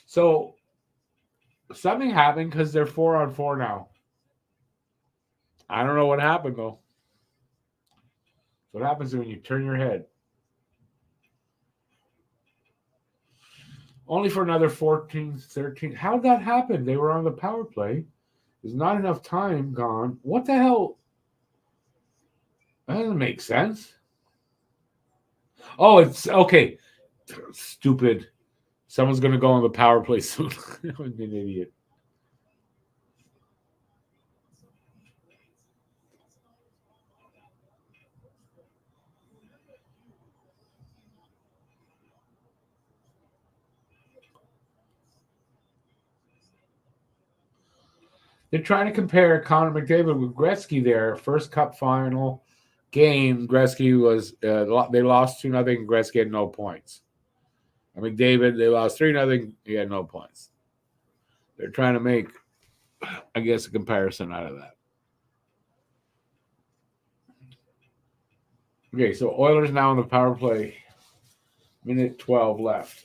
So something happened because they're 4-on-4 now. I don't know what happened though. What happens when you turn your head? Only for another 14, 13. How'd that happen? They were on the power play. There's not enough time gone. What the hell? That doesn't make sense. Oh, it's okay. Stupid. Someone's going to go on the power play soon. I'm an idiot. They're trying to compare Connor McDavid with Gretzky there. First Cup final game, Gretzky was they lost 2-0. Gretzky had no points. And McDavid, they lost 3-0. He had no points. They're trying to make, I guess, a comparison out of that. Okay, so Oilers now on the power play. Minute 12 left.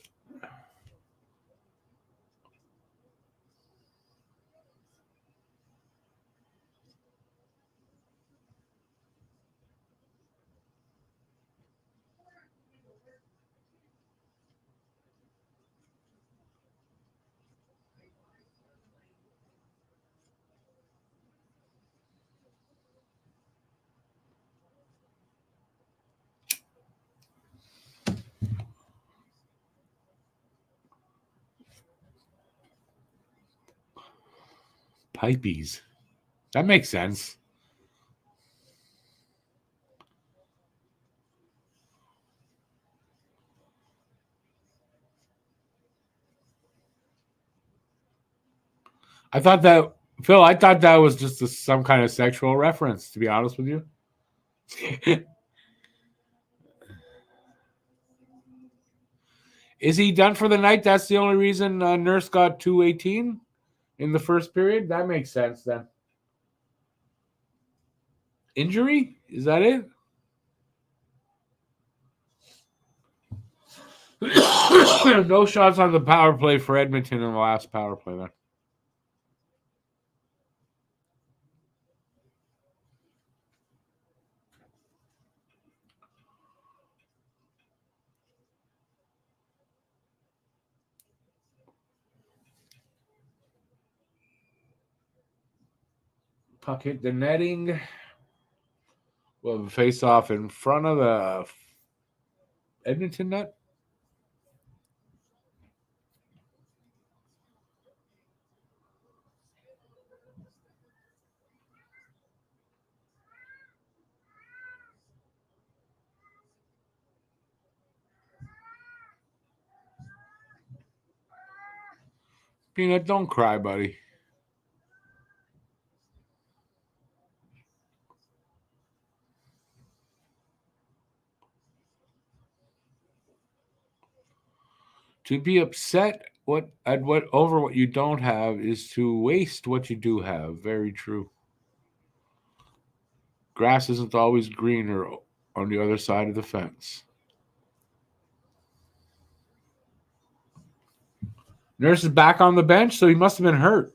Pipies. That makes sense. I thought that, Phil, I thought that was just some kind of sexual reference, to be honest with you. Is he done for the night? That's the only reason Nurse got 218 in the first period? That makes sense then. Injury? Is that it? No shots on the power play for Edmonton in the last power play there. Puck hit the netting. We'll have a face off in front of the Edmonton net. Peanut, don't cry, buddy. To be upset over what you don't have is to waste what you do have. Very true. Grass isn't always greener on the other side of the fence. Nurse is back on the bench, so he must have been hurt.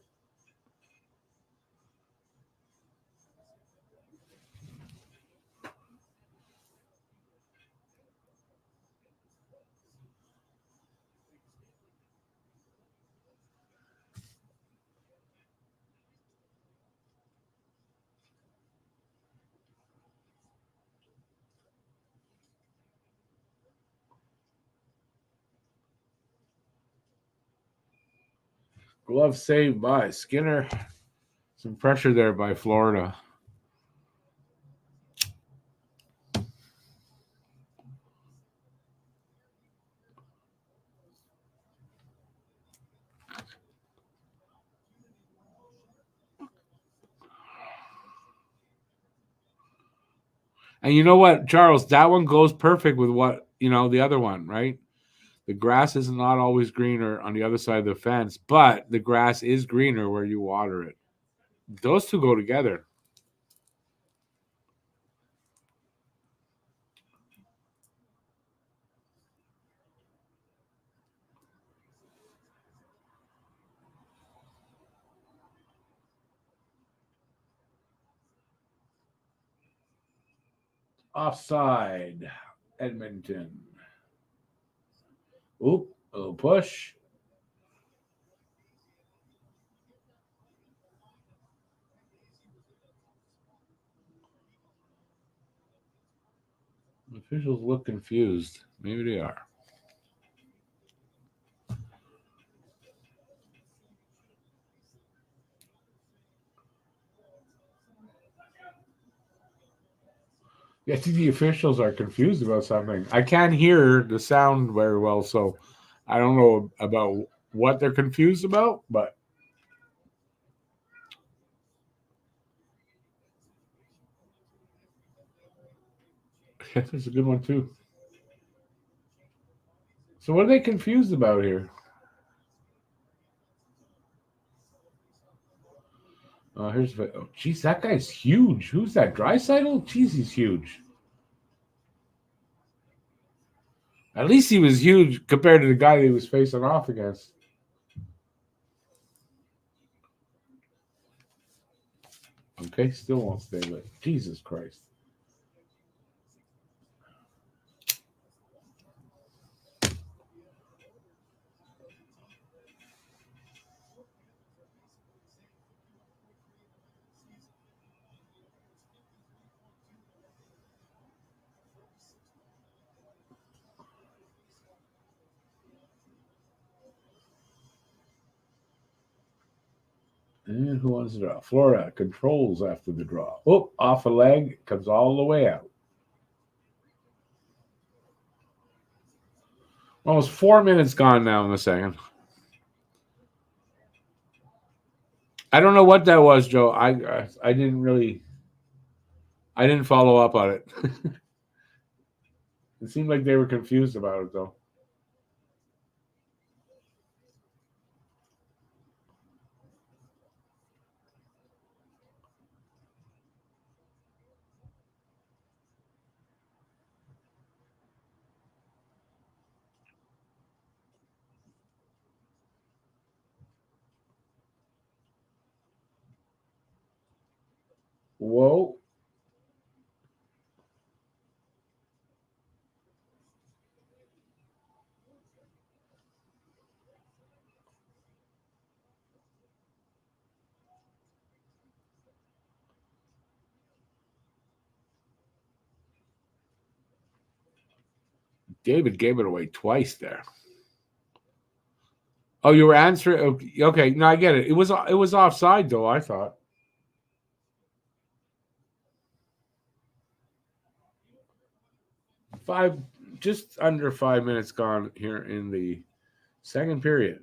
Glove saved by Skinner. Some pressure there by Florida. And you know what, Charles? That one goes perfect with what, the other one, right? The grass is not always greener on the other side of the fence, but the grass is greener where you water it. Those two go together. Offside, Edmonton. Oop, a little push. The officials look confused. Maybe they are. I think the officials are confused about something. I can't hear the sound very well, so I don't know about what they're confused about, but that's a good one too. So what are they confused about here? Geez, that guy's huge. Who's that? Draisaitl? Geez, he's huge. At least he was huge compared to the guy that he was facing off against. Okay, still won't stay lit. Jesus Christ. And who wants to draw? Florida controls after the draw. Oh, off a leg, comes all the way out. Almost 4 minutes gone now in the second. I don't know what that was, Joe. I didn't follow up on it. It seemed like they were confused about it, though. Whoa. David gave it away twice there. Oh, you were answering. Okay, no, I get it. It was offside though. I thought. Just under 5 minutes gone here in the second period.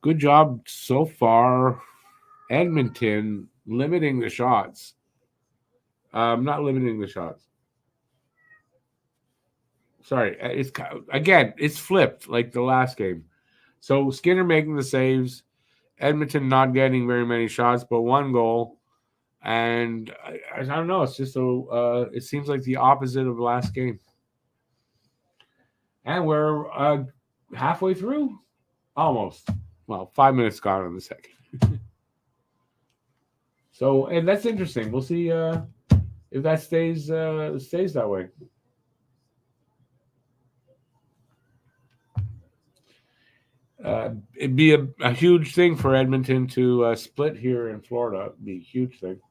Good job so far, Edmonton limiting the shots. Not limiting the shots. Sorry, it's flipped like the last game. So Skinner making the saves, Edmonton not getting very many shots, but one goal. And I don't know. It's just it seems like the opposite of last game. And we're halfway through, almost. Well, 5 minutes gone in the second. So, and that's interesting. We'll see if that stays that way. It'd be a huge thing for Edmonton to split here in Florida. It'd be a huge thing.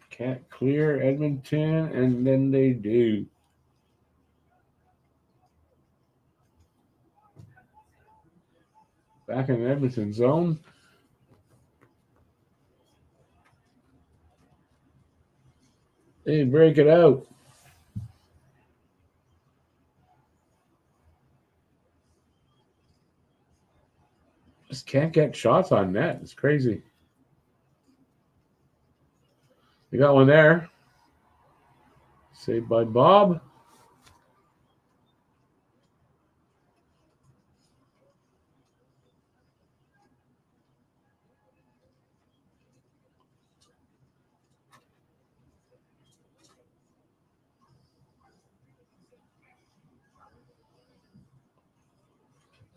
Can't clear Edmonton, and then they do. Back in Edmonton zone. They break it out. Just can't get shots on net. It's crazy. They got one there. Saved by Bob.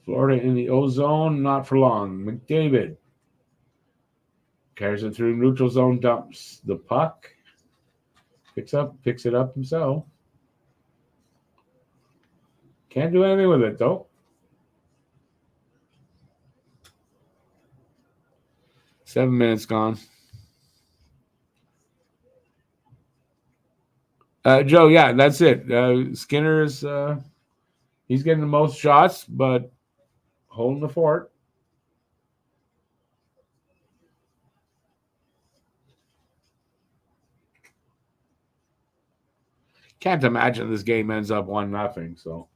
Florida in the O-zone, not for long. McDavid carries it through neutral zone, dumps the puck. Picks it up himself. Can't do anything with it, though. 7 minutes gone. Joe, yeah, that's it. Skinner's he's getting the most shots, but holding the fort. Can't imagine this game ends up 1-0. So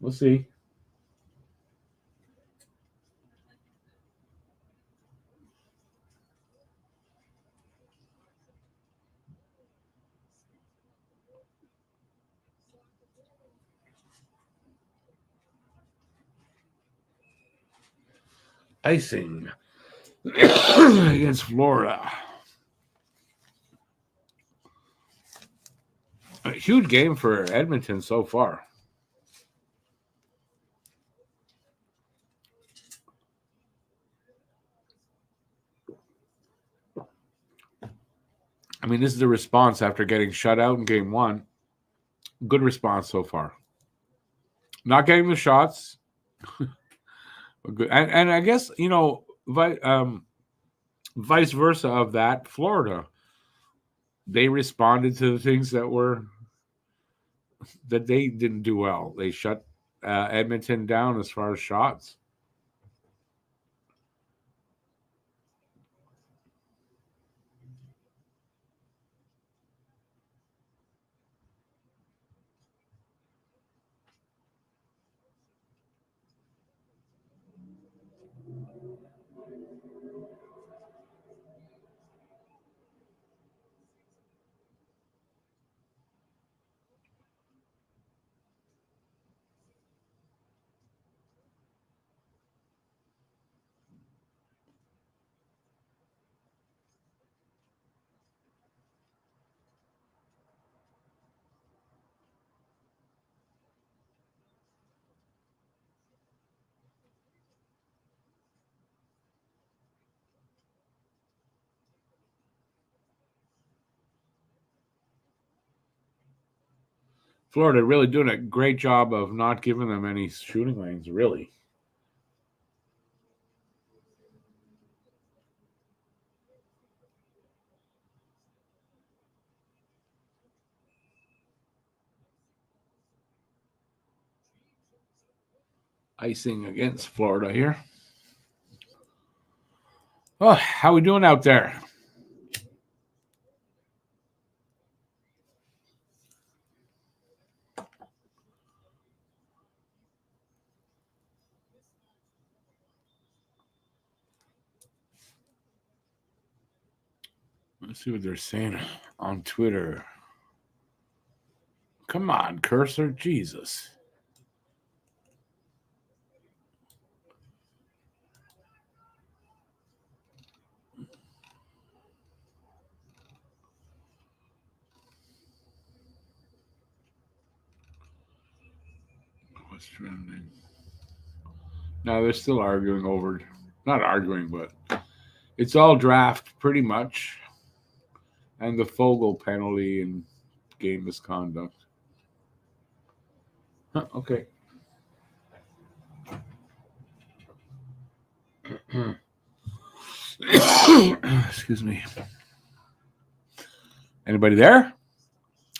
we'll see. Icing against Florida. A huge game for Edmonton so far. I mean, this is the response after getting shut out in game 1. Good response so far. Not getting the shots. Good. And I guess, vice versa of that, Florida, they responded to the things that they didn't do well. They shut Edmonton down as far as shots. Florida really doing a great job of not giving them any shooting lanes, really. Icing against Florida here. Oh, how we doing out there? Let's see what they're saying on Twitter. Come on, cursor. Jesus. What's trending? No, they're still arguing over, not arguing, but it's all draft pretty much. And the Fogel penalty and game misconduct. Huh, okay. Excuse me. Anybody there?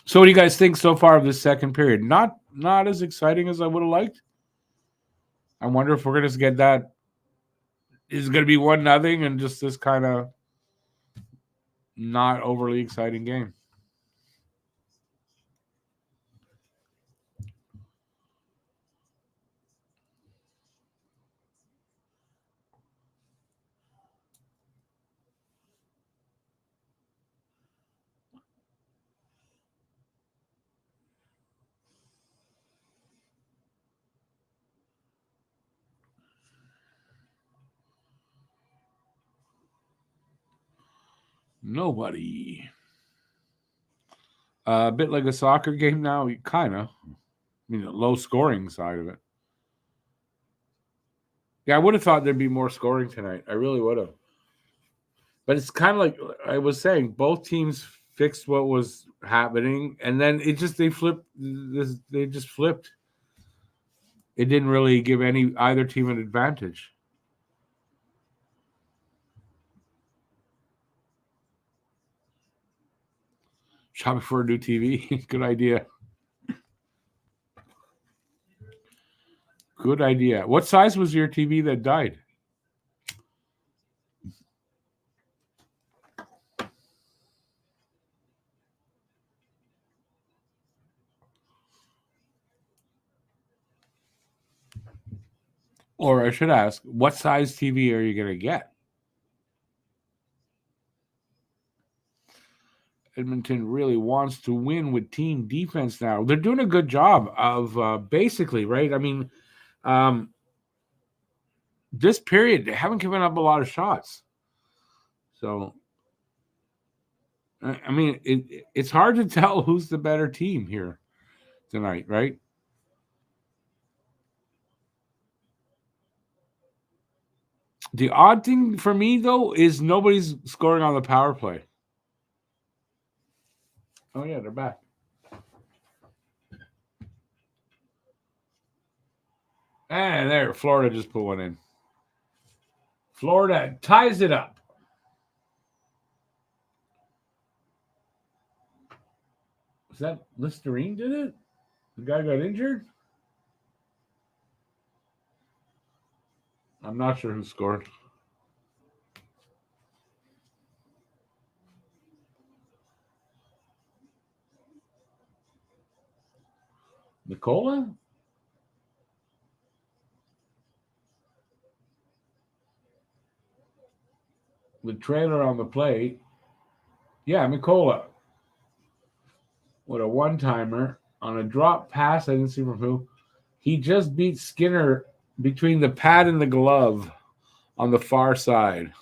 So what do you guys think so far of this second period? Not as exciting as I would have liked. I wonder if we're going to get that. Is it going to be 1-0 and just this kind of not overly exciting game? Nobody. A bit like a soccer game now, kind of. I mean, the low scoring side of it. Yeah, I would have thought there'd be more scoring tonight. I really would have. But it's kind of like I was saying, both teams fixed what was happening, and then they just flipped. It didn't really give either team an advantage. Shopping for a new TV. Good idea. Good idea. What size was your TV that died? Or I should ask, what size TV are you going to get? Edmonton really wants to win with team defense now. They're doing a good job of basically, right? I mean, this period, they haven't given up a lot of shots. So, I mean, it's hard to tell who's the better team here tonight, right? The odd thing for me, though, is nobody's scoring on the power play. Oh, yeah, they're back. And there, Florida just put one in. Florida ties it up. Was that Listerine did it? The guy got injured? I'm not sure who scored. Nicola? The trailer on the plate. Yeah, Nicola. With a one-timer on a drop pass. I didn't see from who. He just beat Skinner between the pad and the glove on the far side.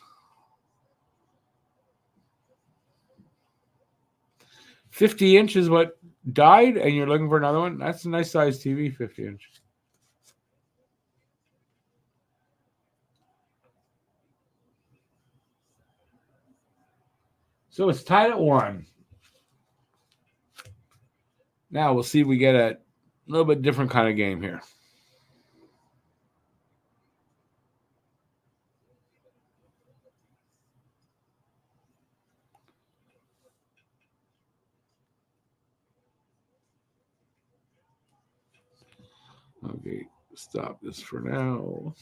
50 inches what died, and you're looking for another one? That's a nice size TV, 50 inch. So it's tied at 1. Now we'll see if we get a little bit different kind of game here. Okay, stop this for now.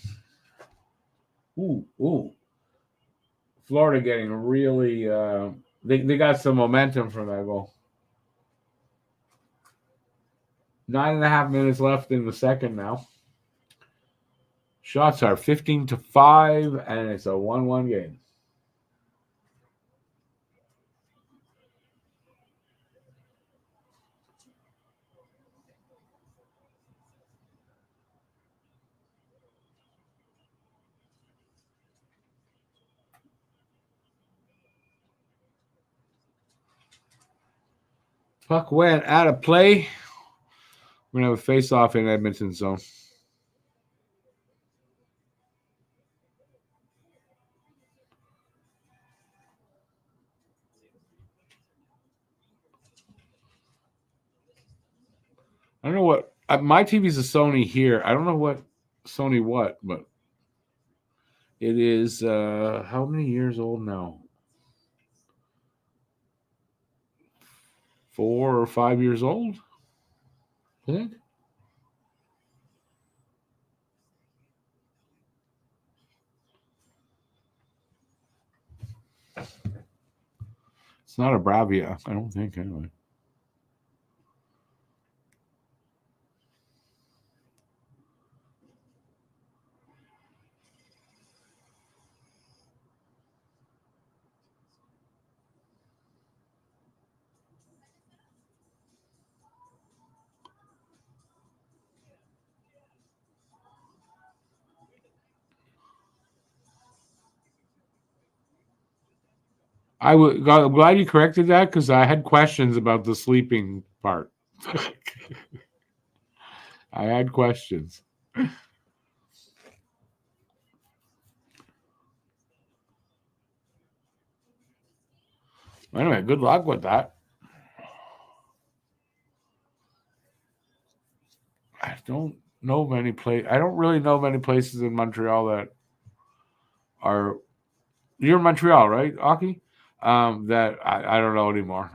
Ooh. Florida getting really they got some momentum from that goal. 9.5 minutes left in the second now. Shots are 15-5, and it's a 1-1 game. Puck went out of play. We're going to have a face-off in Edmonton zone. I don't know what my TV's a Sony here. I don't know what Sony what, but it is how many years old now? 4 or 5 years old, I think. It's not a Bravia, I don't think, anyway. I'm glad you corrected that because I had questions about the sleeping part. I had questions. Anyway, good luck with that. I don't really know many places in Montreal that are. You're in Montreal, right, Aki? That I don't know anymore.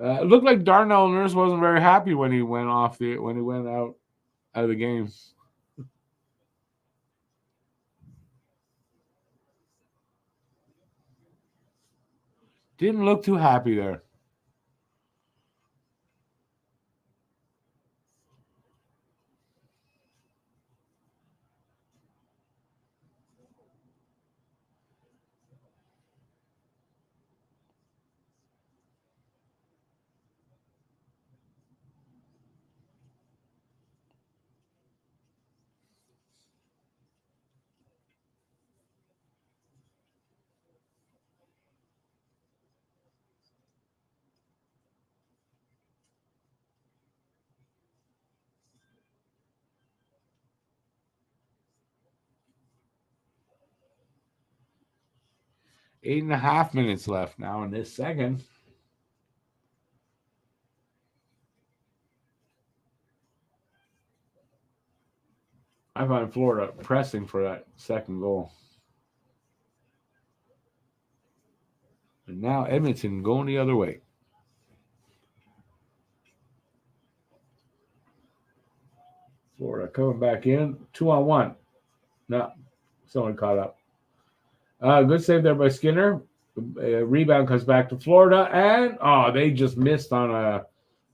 It looked like Darnell Nurse wasn't very happy when he went out of the game. Didn't look too happy there. Eight and a half minutes left now in this second. I find Florida pressing for that second goal. And now Edmonton going the other way. Florida coming back in. 2-on-1. No, someone caught up. Good save there by Skinner. Rebound comes back to Florida, and they just missed on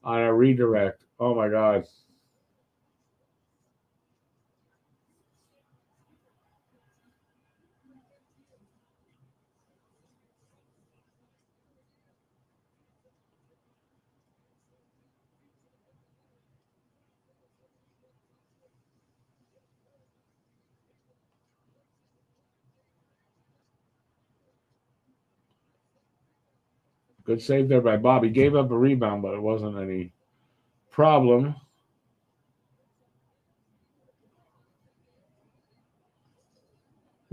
a redirect. Oh my God. Good save there by Bobby. Gave up a rebound, but it wasn't any problem.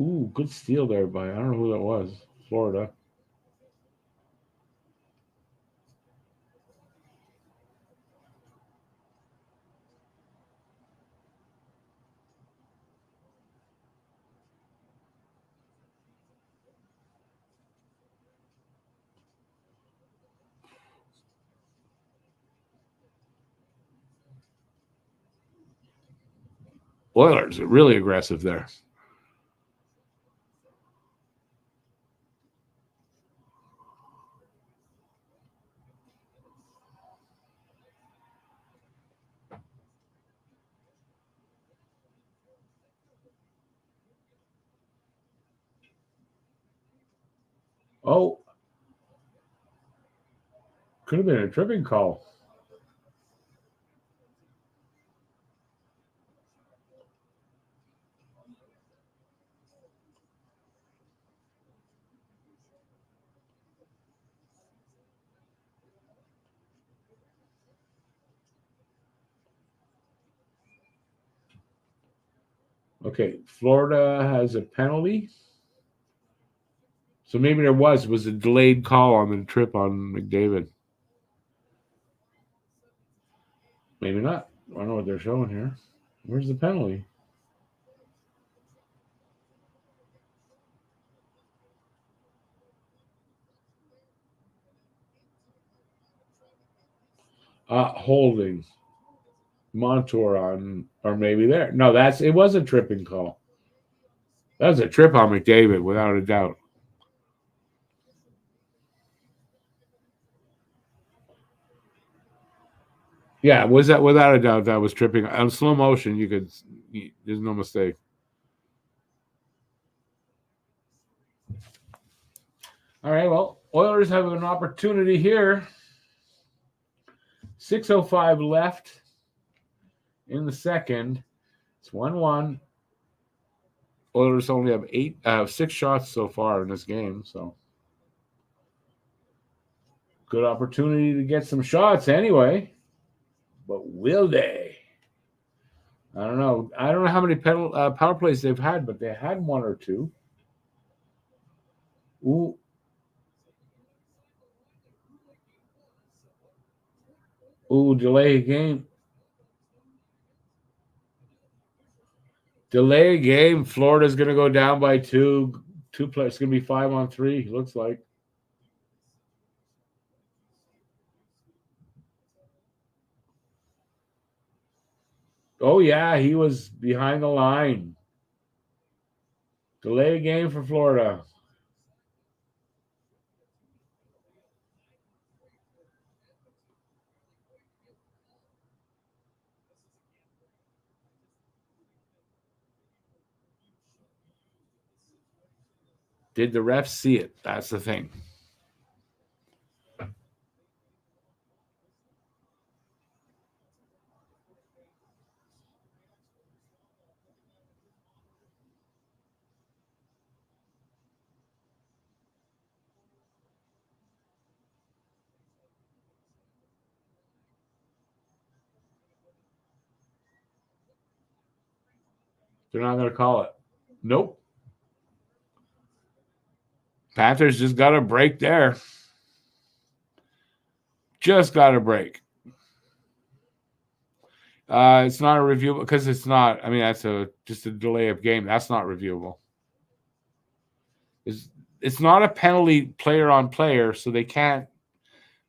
Ooh, good steal there by, I don't know who that was. Florida. Oilers are really aggressive there. Oh, could have been a tripping call. Okay, Florida has a penalty. So maybe there was a delayed call on the trip on McDavid. Maybe not. I don't know what they're showing here. Where's the penalty? Holding Montour on, or maybe there. No, it was a tripping call. That was a trip on McDavid, without a doubt. Yeah, was that without a doubt that was tripping on slow motion? There's no mistake. All right, well, Oilers have an opportunity here. 6:05 left in the second. It's 1-1. Oilers only have 6 shots so far in this game, so good opportunity to get some shots anyway. But will they? I don't know. I don't know how many power plays they've had, but they had 1 or 2. Ooh. Ooh, delay a game. Delay a game. Florida's going to go down by 2. 2 players. It's going to be 5-on-3, looks like. Oh, yeah, he was behind the line. Delay a game for Florida. Did the refs see it? That's the thing. They're not going to call it. Nope. Panthers just got a break there. Just got a break. It's not a review because it's not. I mean, that's just a delay of game. That's not reviewable. It's not a penalty player on player, so they can't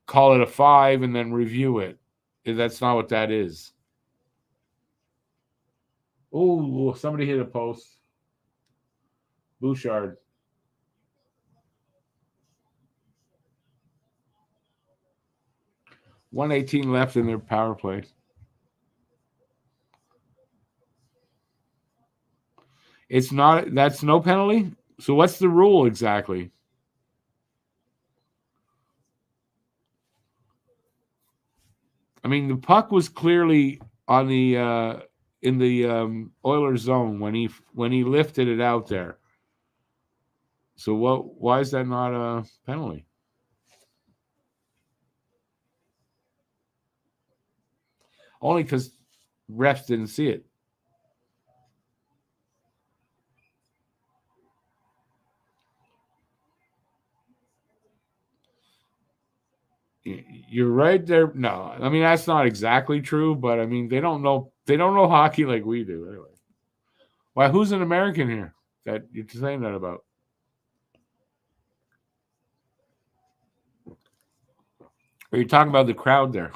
call it a 5 and then review it. That's not what that is. Oh, somebody hit a post. Bouchard. .118 left in their power play. It's not. That's no penalty. So what's the rule exactly? I mean, the puck was clearly on the in the Oilers zone when he lifted it out there. So what? Why is that not a penalty? Only because refs didn't see it. You're right there. No, I mean that's not exactly true, but I mean they don't know hockey like we do anyway. Why? Who's an American here that you're saying that about? Are you talking about the crowd there?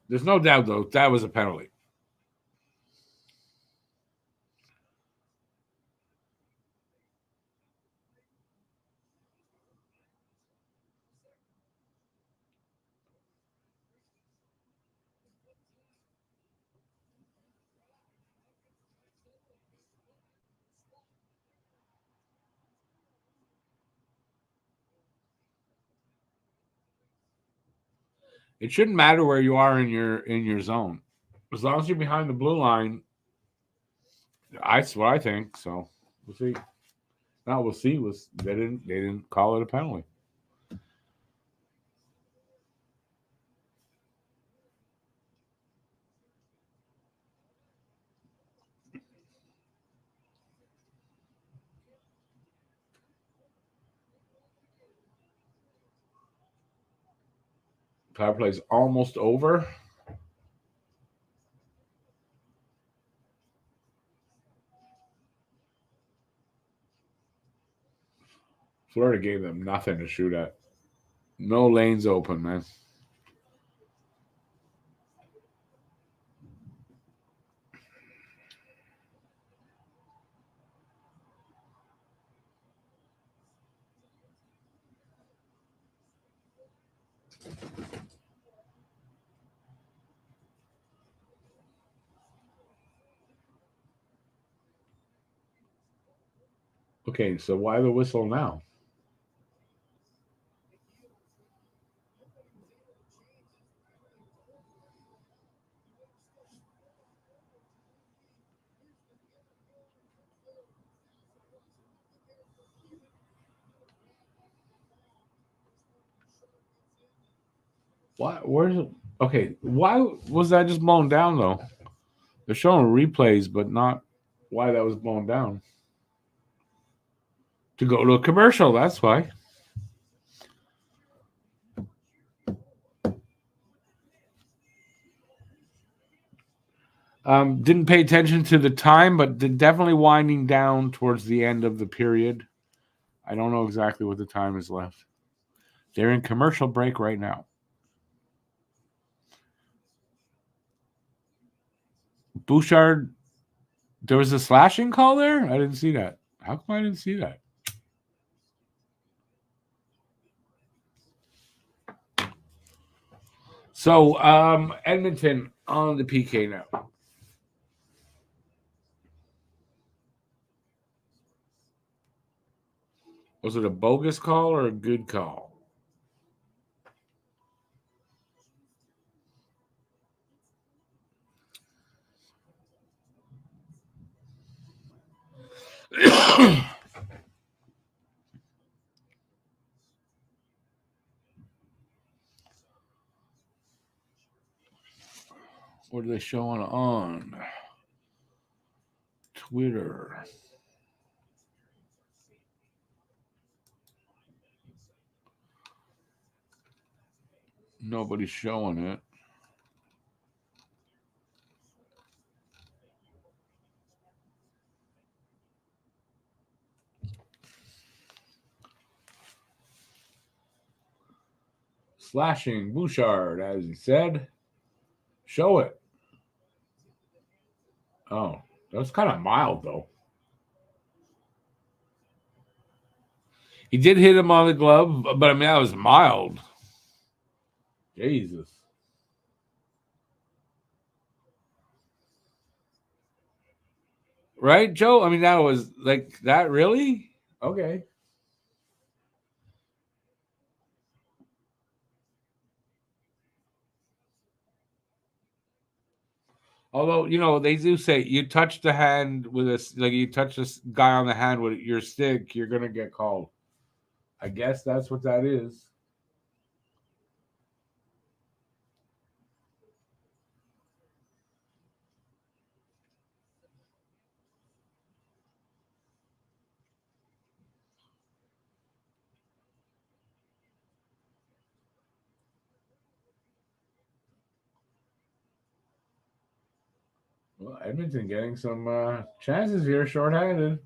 There's no doubt though that was a penalty. It shouldn't matter where you are in your zone, as long as you're behind the blue line. That's what I think. So we'll see. No, we'll see. They didn't call it a penalty. Power play is almost over. Florida gave them nothing to shoot at. No lanes open, man. Okay, so why the whistle now? Why? Where's it? Okay, why was that just blown down though? They're showing replays, but not why that was blown down. To go to a commercial, that's why. Didn't pay attention to the time, but definitely winding down towards the end of the period. I don't know exactly what the time is left. They're in commercial break right now. Bouchard, there was a slashing call there? I didn't see that. How come I didn't see that? So, Edmonton on the PK now. Was it a bogus call or a good call? What are they showing on Twitter? Nobody's showing it. Slashing Bouchard, as he said. Show it. Oh, that was kind of mild, though. He did hit him on the glove, but I mean, that was mild. Jesus. Right, Joe? I mean, that was like that, really? Okay. Although, they do say you touch the hand with like you touch this guy on the hand with your stick, you're going to get called. I guess that's what that is. Well, Edmonton getting some chances here, shorthanded.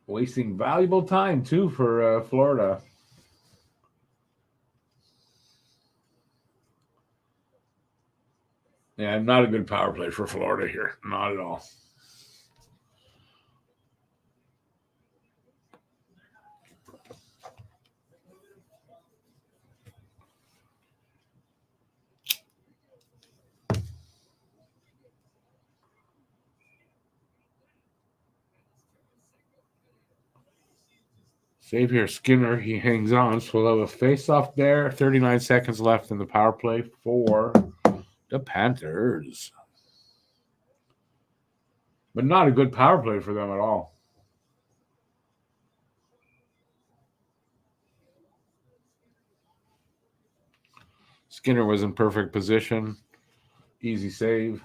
Wasting valuable time, too, for Florida. Yeah, not a good power play for Florida here. Not at all. Save here, Skinner. He hangs on. So we'll have a face-off there. 39 seconds left in the power play for the Panthers. But not a good power play for them at all. Skinner was in perfect position. Easy save.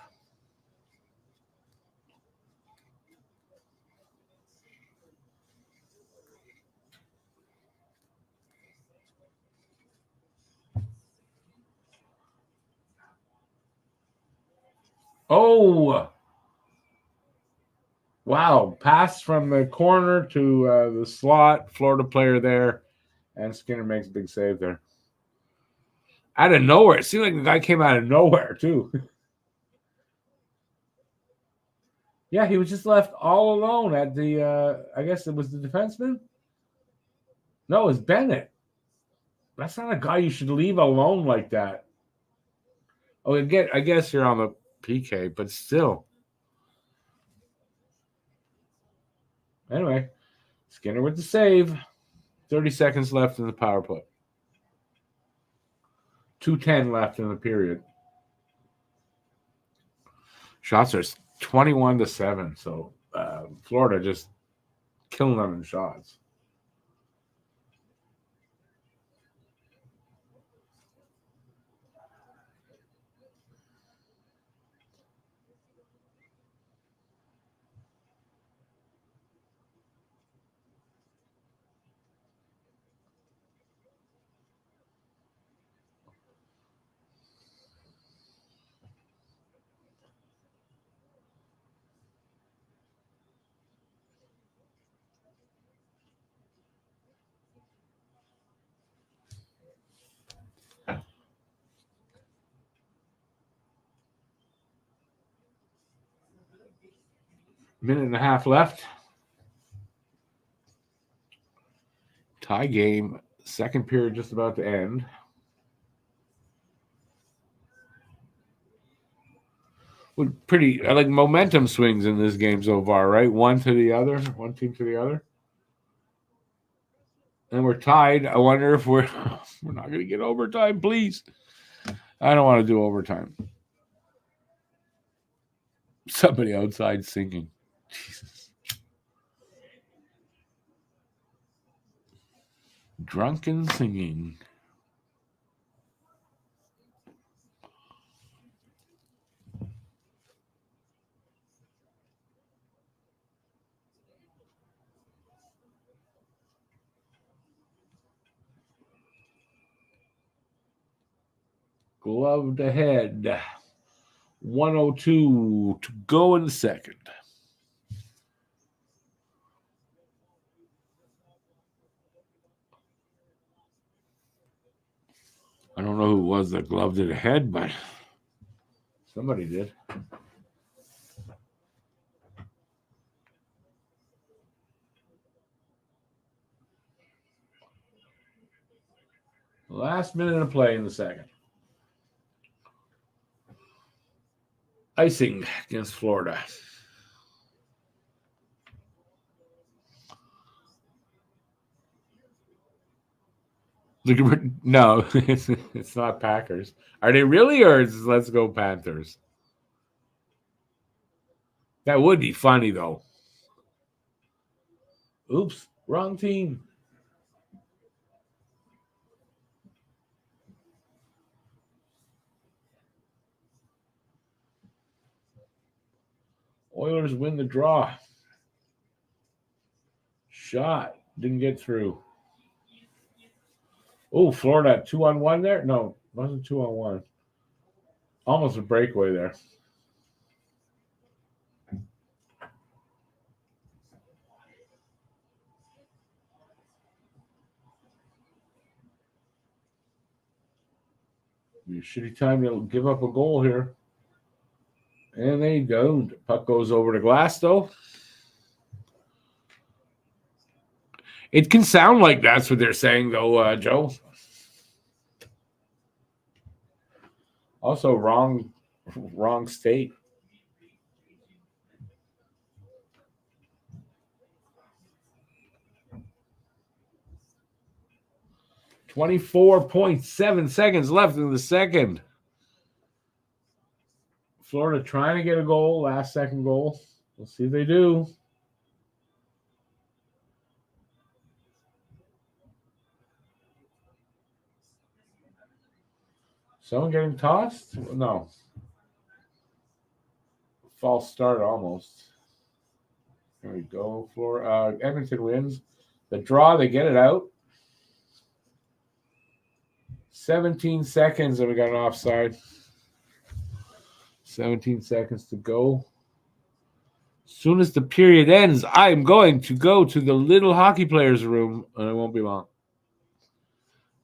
Oh! Wow. Pass from the corner to the slot. Florida player there. And Skinner makes a big save there. Out of nowhere. It seemed like the guy came out of nowhere, too. Yeah, he was just left all alone at the, I guess it was the defenseman? No, it was Bennett. That's not a guy you should leave alone like that. Oh, I guess you're on the PK, but still. Anyway, Skinner with the save. 30 seconds left in the power play. 2:10 left in the period. Shots are 21-7, so Florida just killing them in shots. Minute and a half left. Tie game. Second period just about to end. Pretty like momentum swings in this game so far, right? One to the other, one team to the other. And we're tied. I wonder if we're not going to get overtime, please. I don't want to do overtime. Somebody outside singing. Jesus. Drunken singing. Gloved ahead. 1:02 to go in the second. I don't know who it was that gloved it ahead, but somebody did. Last minute of play in the second. Icing against Florida. No, it's not Packers. Are they really, or is let's go Panthers? That would be funny, though. Oops, wrong team. Oilers win the draw. Shot. Didn't get through. Oh, Florida 2-on-1 there? No, wasn't 2-on-1. Almost a breakaway there. Be a shitty time to give up a goal here. And they don't. Puck goes over the glass, though. It can sound like that's what they're saying, though, Joe. Also, wrong state. .7 seconds left in the second. Florida trying to get a goal, last second goal. We'll see if they do. Someone getting tossed? No. False start almost. There we go. Edmonton wins. The draw, they get it out. 17 seconds, and we got an offside. 17 seconds to go. As soon as the period ends, I'm going to go to the little hockey players' room, and it won't be long.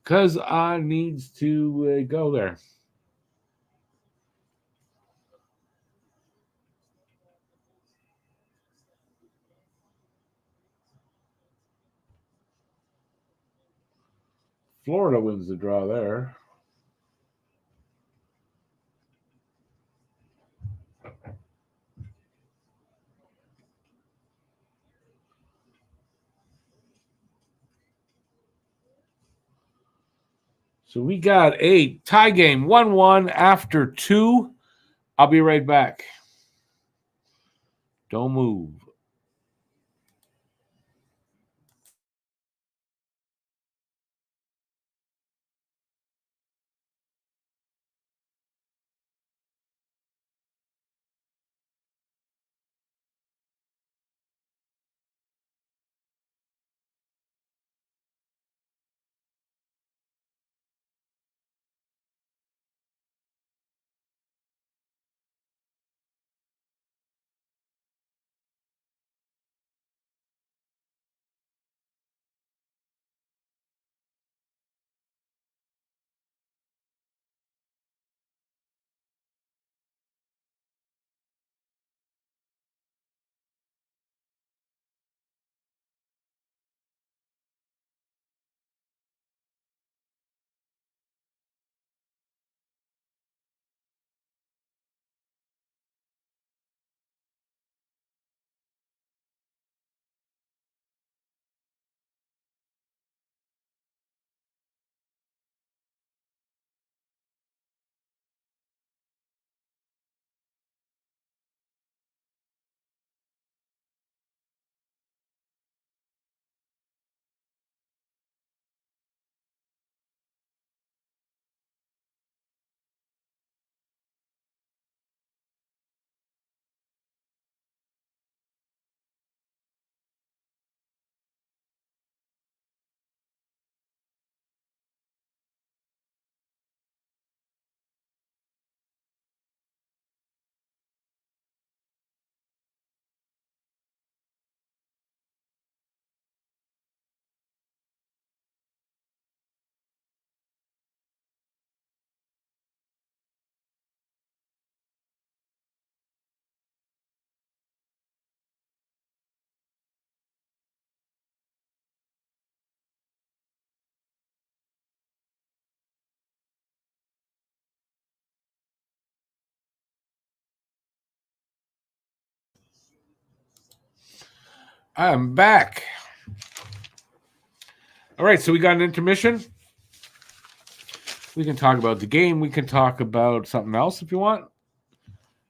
Because I need to go there. Florida wins the draw there. So we got a tie game, 1-1 after 2. I'll be right back. Don't move. I'm back. All right, so we got an intermission. We can talk about the game. We can talk about something else if you want.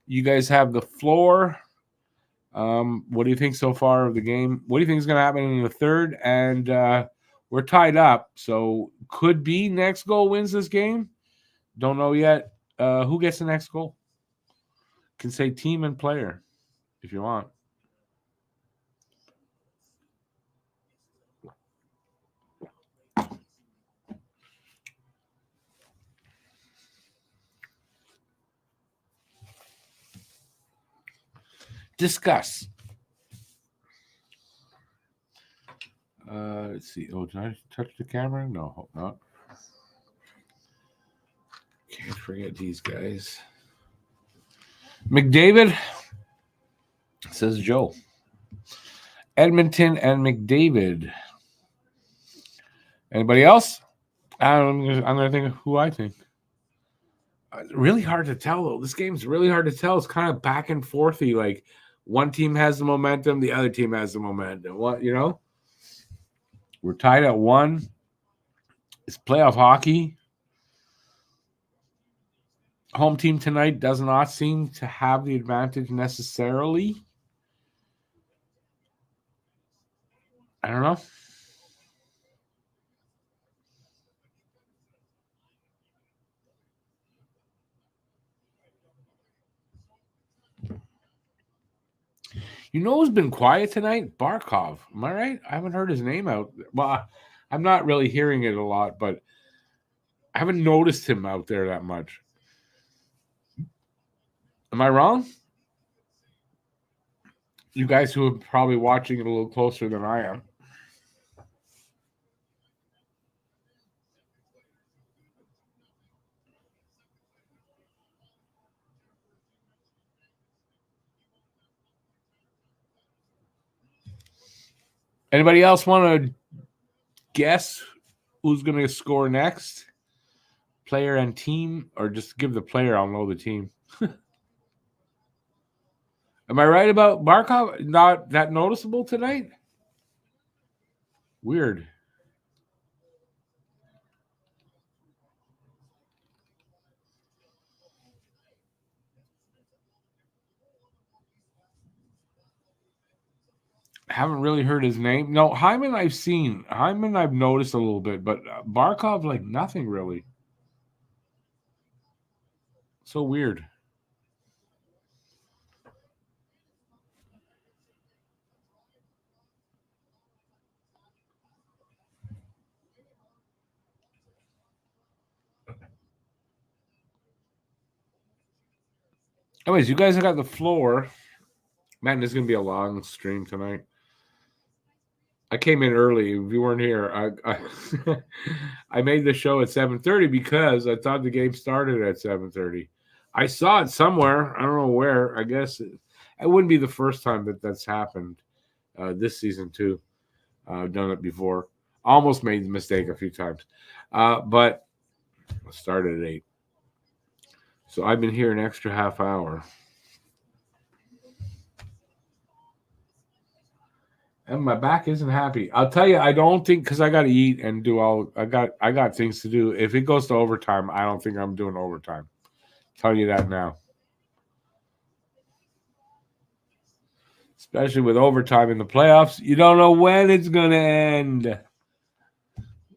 You guys have the floor. What do you think so far of the game? What do you think is going to happen in the third? And we're tied up, so could be next goal wins this game. Don't know yet. Who gets the next goal? Can say team and player if you want. Discuss. Let's see. Oh, did I touch the camera? No, hope not. Can't forget these guys. McDavid, says Joe. Edmonton and McDavid. Anybody else? I'm going to think of who I think. Really hard to tell, though. This game's really hard to tell. It's kind of back and forthy. Like, one team has the momentum, the other team has the momentum. What, you know? We're tied at 1. It's playoff hockey. Home team tonight does not seem to have the advantage necessarily. I don't know. You know who's been quiet tonight? Barkov. Am I right? I haven't heard his name out. Well, I'm not really hearing it a lot, but I haven't noticed him out there that much. Am I wrong? You guys who are probably watching it a little closer than I am. Anybody else want to guess who's going to score next? Player and team, or just give the player, I'll know the team. Am I right about Barkov? Not that noticeable tonight? Weird. Haven't really heard his name. No, Hyman I've seen. Hyman I've noticed a little bit, but Barkov, like, nothing really. So weird. Anyways, you guys have got the floor. Man, this is going to be a long stream tonight. I came in early. If you weren't here, I I made the show at 7:30 because I thought the game started at 7:30. I saw it somewhere. I don't know where. I guess it wouldn't be the first time that that's happened this season too. I've done it before. Almost made the mistake a few times, but I started at 8. So I've been here an extra half hour. And my back isn't happy. I'll tell you, I don't think, because I got to eat and do all. I got things to do. If it goes to overtime, I don't think I'm doing overtime. Tell you that now. Especially with overtime in the playoffs, you don't know when it's going to end.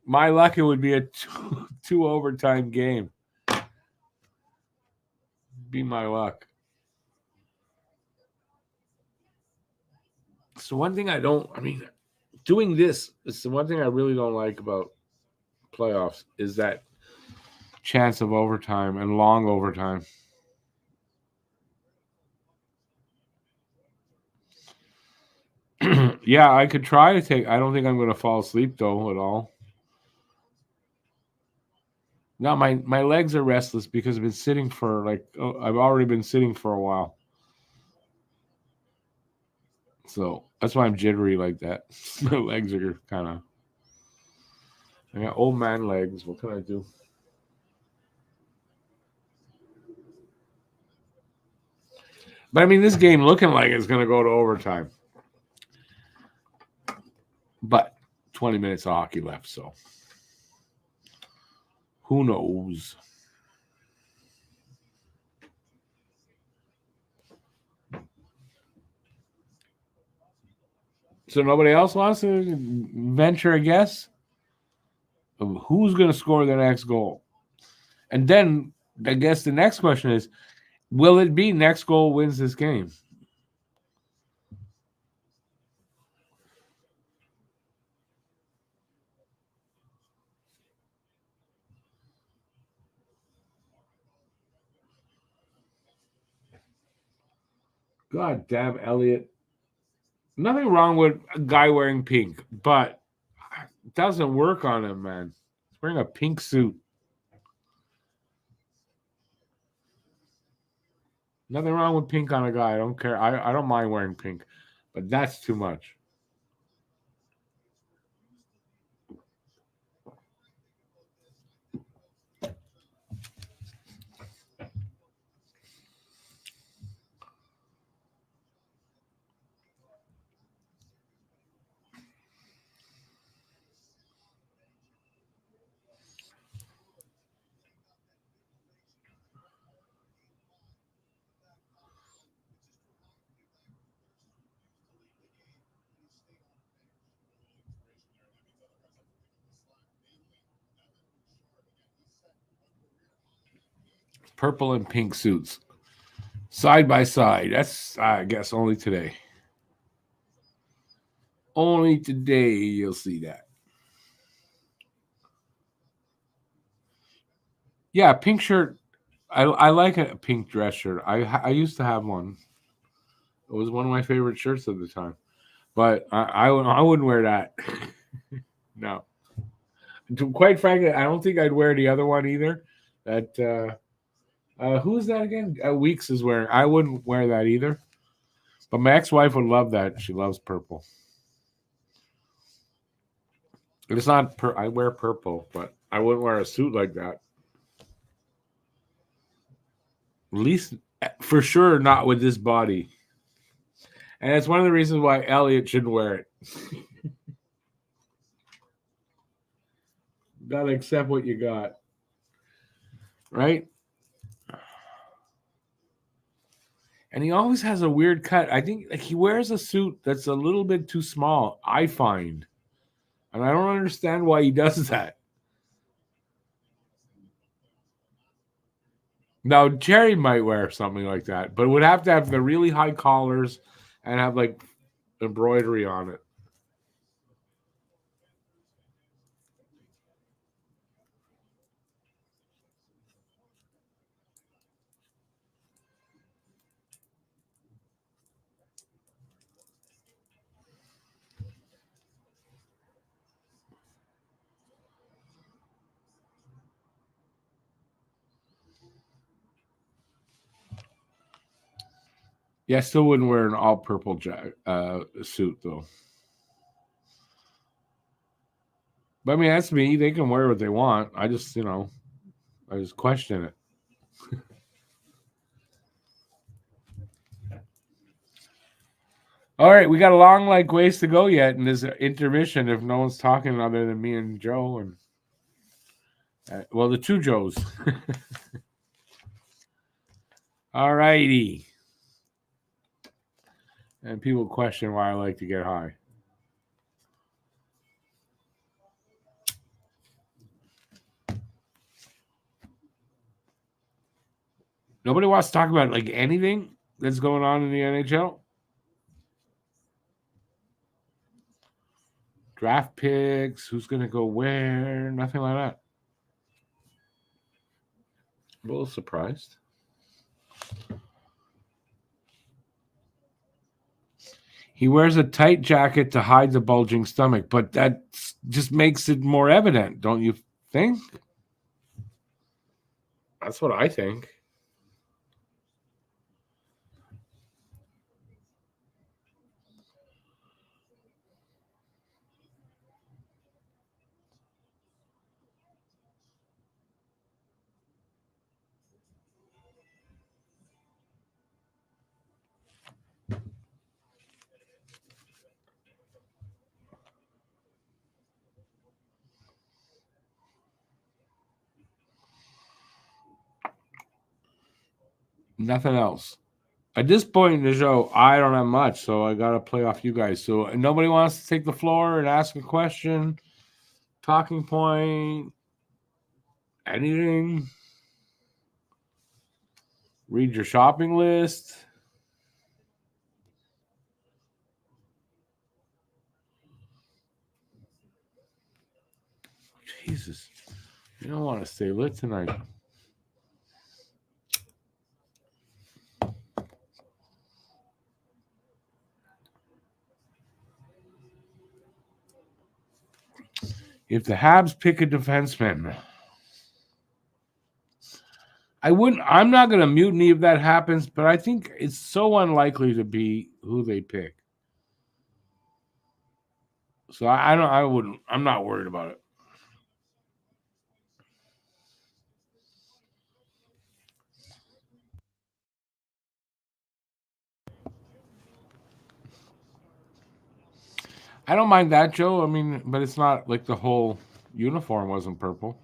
My luck, it would be a two overtime game. Be my luck. So one thing doing this is the one thing I really don't like about playoffs is that chance of overtime and long overtime. Yeah, I could try to take. I don't think I'm going to fall asleep though at all. No, my legs are restless because I've been sitting for I've already been sitting for a while. So that's why I'm jittery like that. My legs are kind of. I got old man legs. What can I do? But I mean, this game looking like it's going to go to overtime. But 20 minutes of hockey left, so who knows? So nobody else wants to venture a guess of who's going to score the next goal. And then I guess the next question is, will it be next goal wins this game? God damn, Elliot. Nothing wrong with a guy wearing pink, but it doesn't work on him, man. He's wearing a pink suit. Nothing wrong with pink on a guy. I don't care. I don't mind wearing pink, but that's too much. Purple and pink suits. Side by side. That's, I guess, only today. Only today you'll see that. Yeah, pink shirt. I like a pink dress shirt. I used to have one. It was one of my favorite shirts at the time. But I wouldn't wear that. No. Quite frankly, I don't think I'd wear the other one either. That who is that again? Weeks is wearing. I wouldn't wear that either. But my ex-wife would love that. She loves purple. It's not. I wear purple, but I wouldn't wear a suit like that. At least, for sure, not with this body. And it's one of the reasons why Elliot shouldn't wear it. Gotta accept what you got, right? And he always has a weird cut. I think like, he wears a suit that's a little bit too small, I find. And I don't understand why he does that. Now, Jerry might wear something like that, but it would have to have the really high collars and have like embroidery on it. Yeah, I still wouldn't wear an all purple suit though. But I mean, that's me. They can wear what they want. I just, I just question it. All right, we got a long ways to go yet in this intermission. If no one's talking other than me and Joe, and well, the two Joes. All righty. And people question why I like to get high. Nobody wants to talk about anything that's going on in the NHL. Draft picks, who's going to go where, nothing like that. I'm a little surprised. He wears a tight jacket to hide the bulging stomach, but that just makes it more evident, don't you think? That's what I think. Nothing else. At this point in the show, I don't have much, so I got to play off you guys. So nobody wants to take the floor and ask a question, talking point, anything. Read your shopping list. Jesus, you don't want to stay lit tonight. If the Habs pick a defenseman, I'm not going to mutiny if that happens, but I think it's so unlikely to be who they pick. So I'm not worried about it. I don't mind that, Joe. I mean, but it's not like the whole uniform wasn't purple.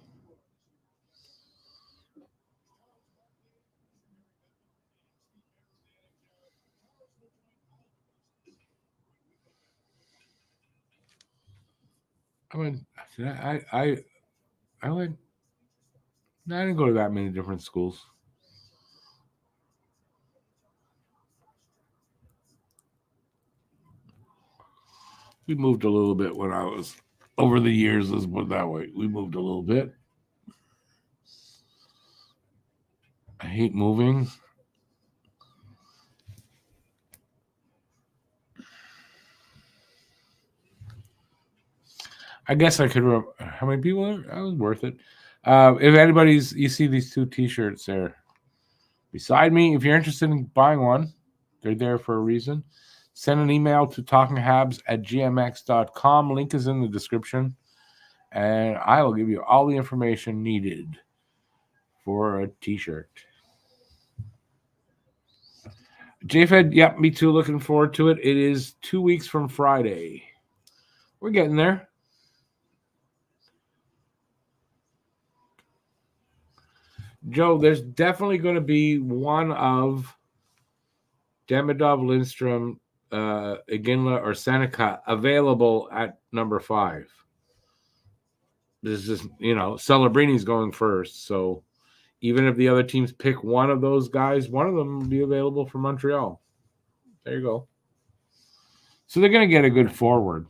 I mean, I went. I didn't go to that many different schools. We moved a little bit when I was over the years. Let's put it that way. We moved a little bit. I hate moving. I guess I could. How many people? I was worth it. If you see these 2 T-shirts there beside me. If you're interested in buying one, they're there for a reason. Send an email to talkinghabs@gmx.com. Link is in the description, and I will give you all the information needed for a T-shirt. JFed, yep, me too. Looking forward to it. It is 2 weeks from Friday. We're getting there. Joe, there's definitely going to be one of Demidov, Lindstrom, Iginla, or Seneca available at number 5. This is, Celebrini's going first. So even if the other teams pick one of those guys, one of them will be available for Montreal. There you go. So they're going to get a good forward.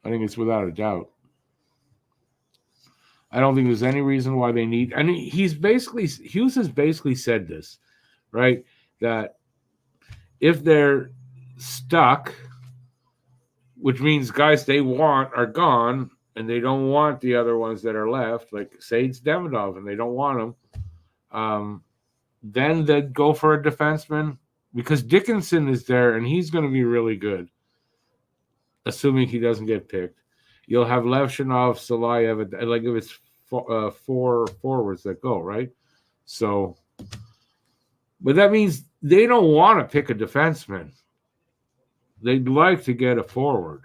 I think it's without a doubt. I don't think there's any reason why they need. And Hughes has basically said this, right? That if they're stuck, which means guys they want are gone, and they don't want the other ones that are left, like say it's Demidov, and they don't want them, then they'd go for a defenseman because Dickinson is there, and he's going to be really good, assuming he doesn't get picked. You'll have Levshinov, Salayev, like if it's 4 forwards that go, right? So, but that means they don't want to pick a defenseman. They'd like to get a forward.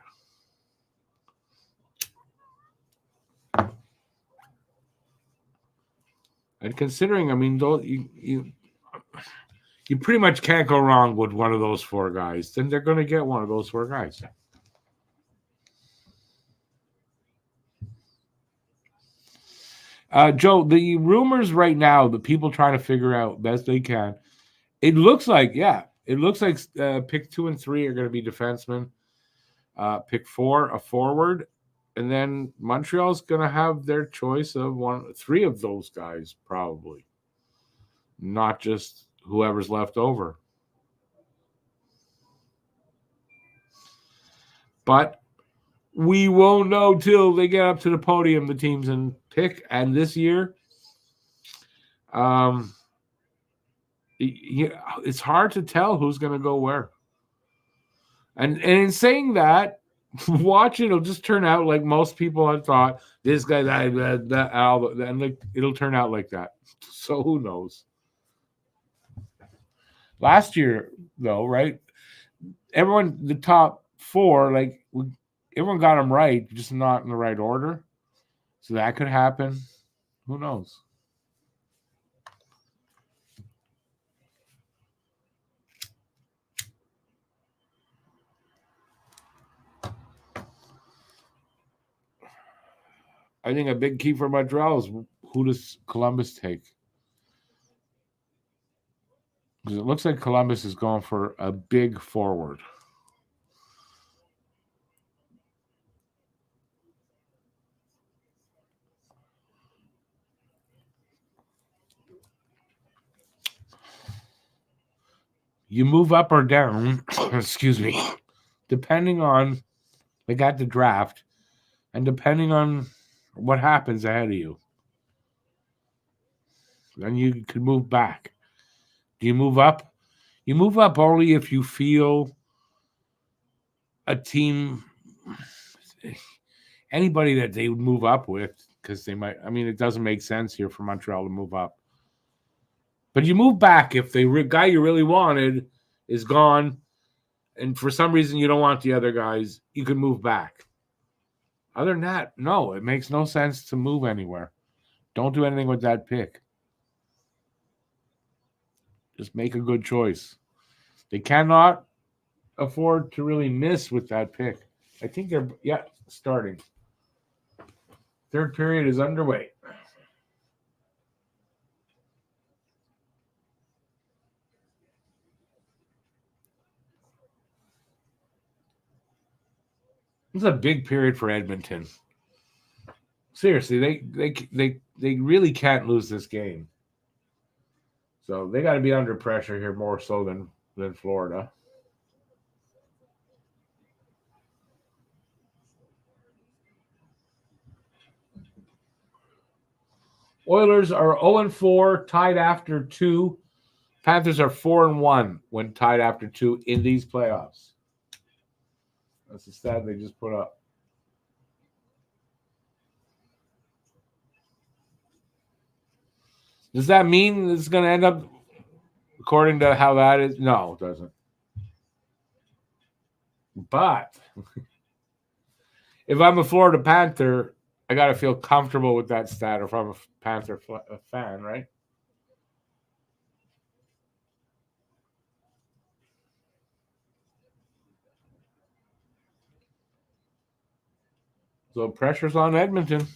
And considering, I mean, you pretty much can't go wrong with one of those 4 guys. Then they're going to get one of those 4 guys. Joe, the rumors right now, the people trying to figure out best they can, it looks like pick 2 and 3 are going to be defensemen. Pick 4, a forward, and then Montreal's going to have their choice of 3 of those guys, probably, not just whoever's left over. But we won't know till they get up to the podium, the teams, and pick. And this year, it's hard to tell who's going to go where. And in saying that, watch it'll just turn out like most people had thought. This guy, and like it'll turn out like that. So who knows? Last year, though, right? Everyone, the top 4, like everyone got them right, just not in the right order. So that could happen. Who knows? I think a big key for Montreal is who does Columbus take? Because it looks like Columbus is going for a big forward. You move up or down, excuse me, depending on they got the draft and depending on what happens ahead of you. Then you could move back. Do you move up? You move up only if you feel a team, anybody that they would move up with, because they might. I mean, it doesn't make sense here for Montreal to move up. But you move back if the guy you really wanted is gone, and for some reason you don't want the other guys, you can move back. Other than that, no, it makes no sense to move anywhere. Don't do anything with that pick. Just make a good choice. They cannot afford to really miss with that pick. I think they're, starting. Third period is underway. This is a big period for Edmonton. Seriously, they really can't lose this game. So they got to be under pressure here more so than Florida. Oilers are 0-4, tied after 2. Panthers are 4-1 when tied after 2 in these playoffs. That's the stat they just put up. Does that mean it's going to end up according to how that is? No, it doesn't. But if I'm a Florida Panther, I got to feel comfortable with that stat if I'm a Panther fan, right? So pressure's on Edmonton.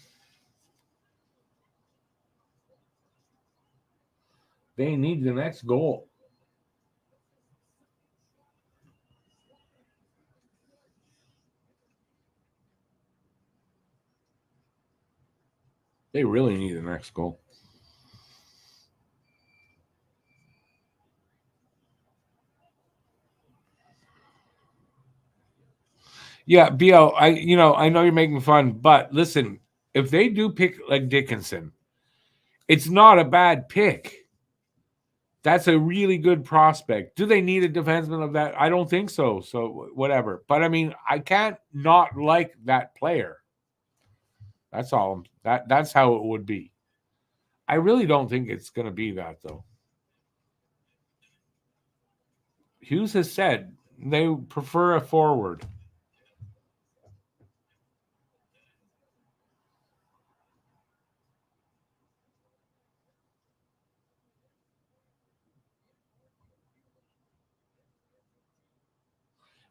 They need the next goal. They really need the next goal. Yeah, BL, I know you're making fun, but listen, if they do pick like Dickinson, it's not a bad pick. That's a really good prospect. Do they need a defenseman of that? I don't think so. So whatever. But I mean, I can't not like that player. That's all. That's how it would be. I really don't think it's going to be that though. Hughes has said they prefer a forward.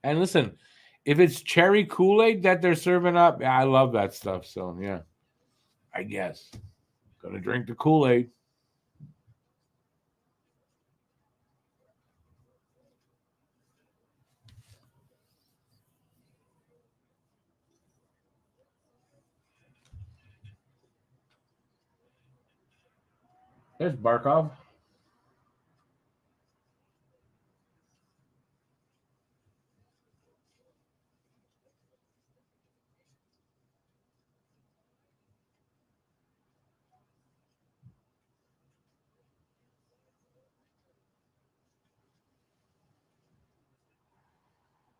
And listen, if it's cherry Kool-Aid that they're serving up, I love that stuff. So yeah, I guess. Gonna drink the Kool-Aid. There's Barkov.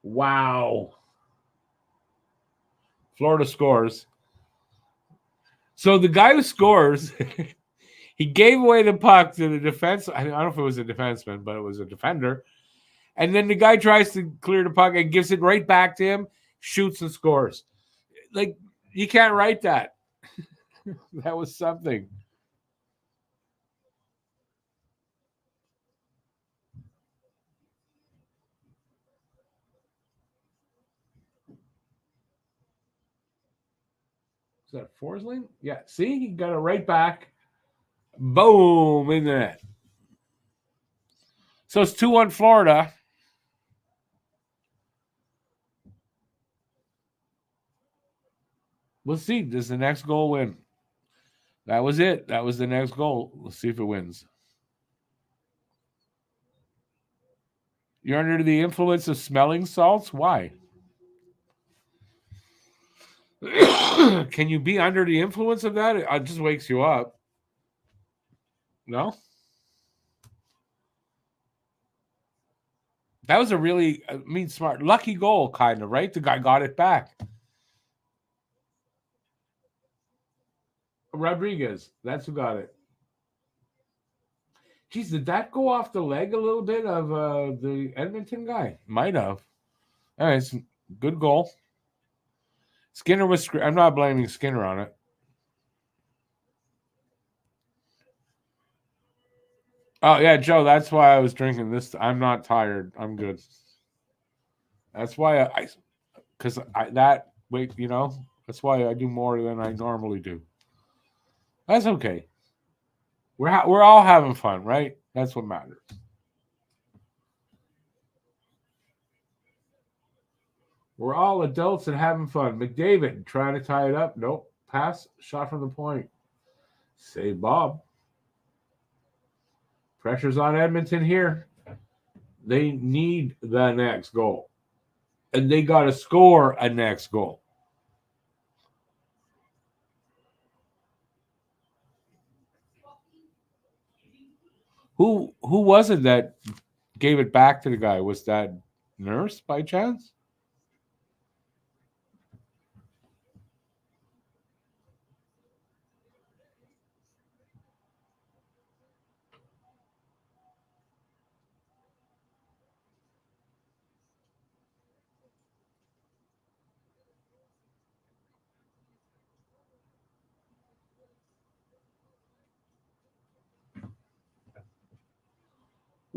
Wow. Florida scores. So the guy who scores, he gave away the puck to the defense. I don't know if it was a defenseman, but it was a defender. And then the guy tries to clear the puck and gives it right back to him, shoots and scores. Like, you can't write that. That was something. that Forsling? Yeah. See, he got it right back. Boom in the net. So it's 2-1 Florida. We'll see. Does the next goal win? That was it. That was the next goal. Let's see if it wins. You're under the influence of smelling salts? Why? Can you be under the influence of that? It just wakes you up. No? That was a really, smart, lucky goal, kind of, right? The guy got it back. Rodriguez, that's who got it. Geez, did that go off the leg a little bit of the Edmonton guy? Might have. All right, it's good goal. Skinner was. I'm not blaming Skinner on it. Oh yeah, Joe. That's why I was drinking this. I'm not tired. I'm good. That's why because that wait, that's why I do more than I normally do. That's okay. We're all having fun, right? That's what matters. We're all adults and having fun. McDavid trying to tie it up. Nope. Pass. Shot from the point. Save Bob. Pressure's on Edmonton here. They need the next goal. And they got to score a next goal. Who was it that gave it back to the guy? Was that Nurse by chance?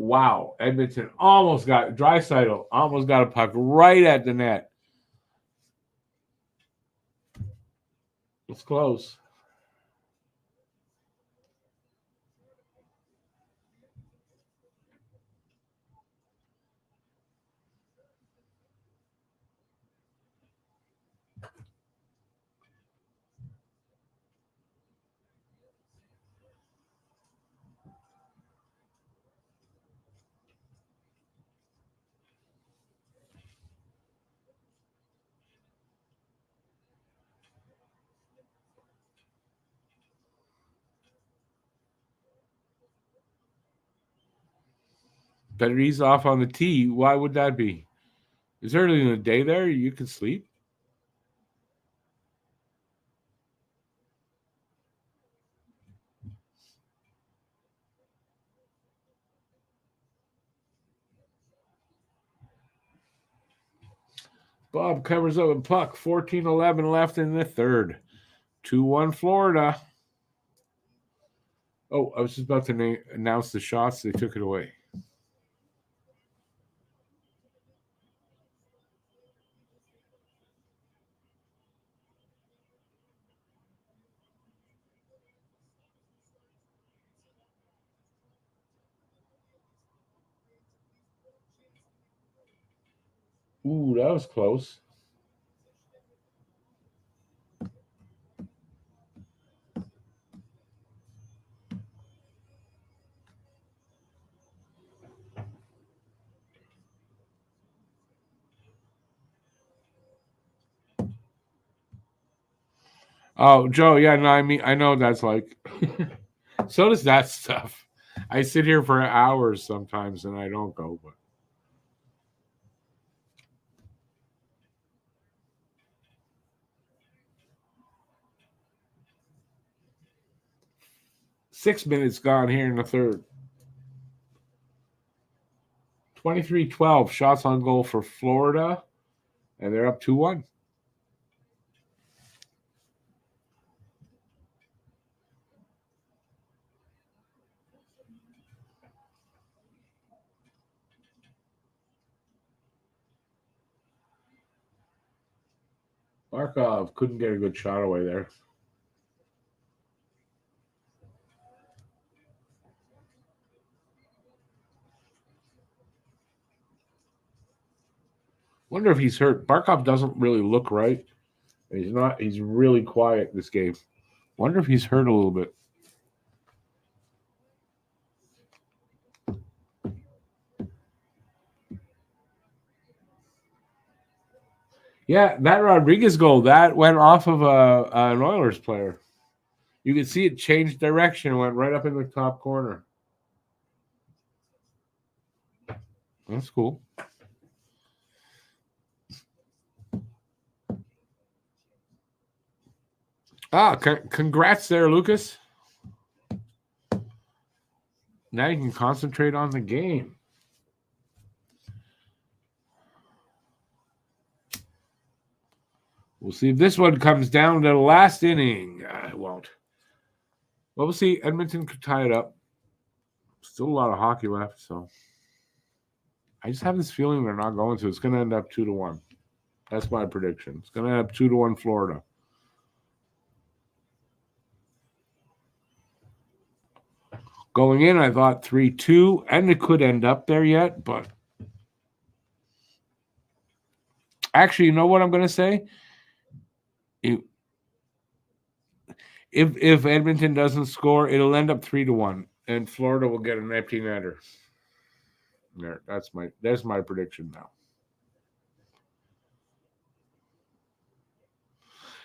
Wow. Edmonton almost got Draisaitl almost got a puck right at the net. It's close. Better ease off on the tee. Why would that be? It's early in the day there. You can sleep. Bob covers up a puck. 14-11 left in the third. 2-1 Florida. Oh, I was just about to announce the shots. They took it away. Ooh, that was close. Oh, Joe, yeah, no, I know that's like. So does that stuff. I sit here for hours sometimes and I don't go, but. Six minutes gone here in the third. 23-12 shots on goal for Florida, and they're up 2-1. Markov couldn't get a good shot away there. Wonder if he's hurt. Barkov doesn't really look right. He's not. He's really quiet this game. Wonder if he's hurt a little bit. Yeah, that Rodriguez goal, that went off of an Oilers player. You can see it changed direction, went right up in the top corner. That's cool. Congrats there, Lucas. Now you can concentrate on the game. We'll see if this one comes down to the last inning. It won't. Well, we'll see. Edmonton could tie it up. Still a lot of hockey left, so I just have this feeling they're not going to. It's going to end up 2-1. That's my prediction. It's going to end up 2-1 Florida. Going in, I thought 3-2, and it could end up there yet, but actually, you know what I'm going to say? If Edmonton doesn't score, it'll end up 3-1, and Florida will get an empty netter. There, that's my prediction now.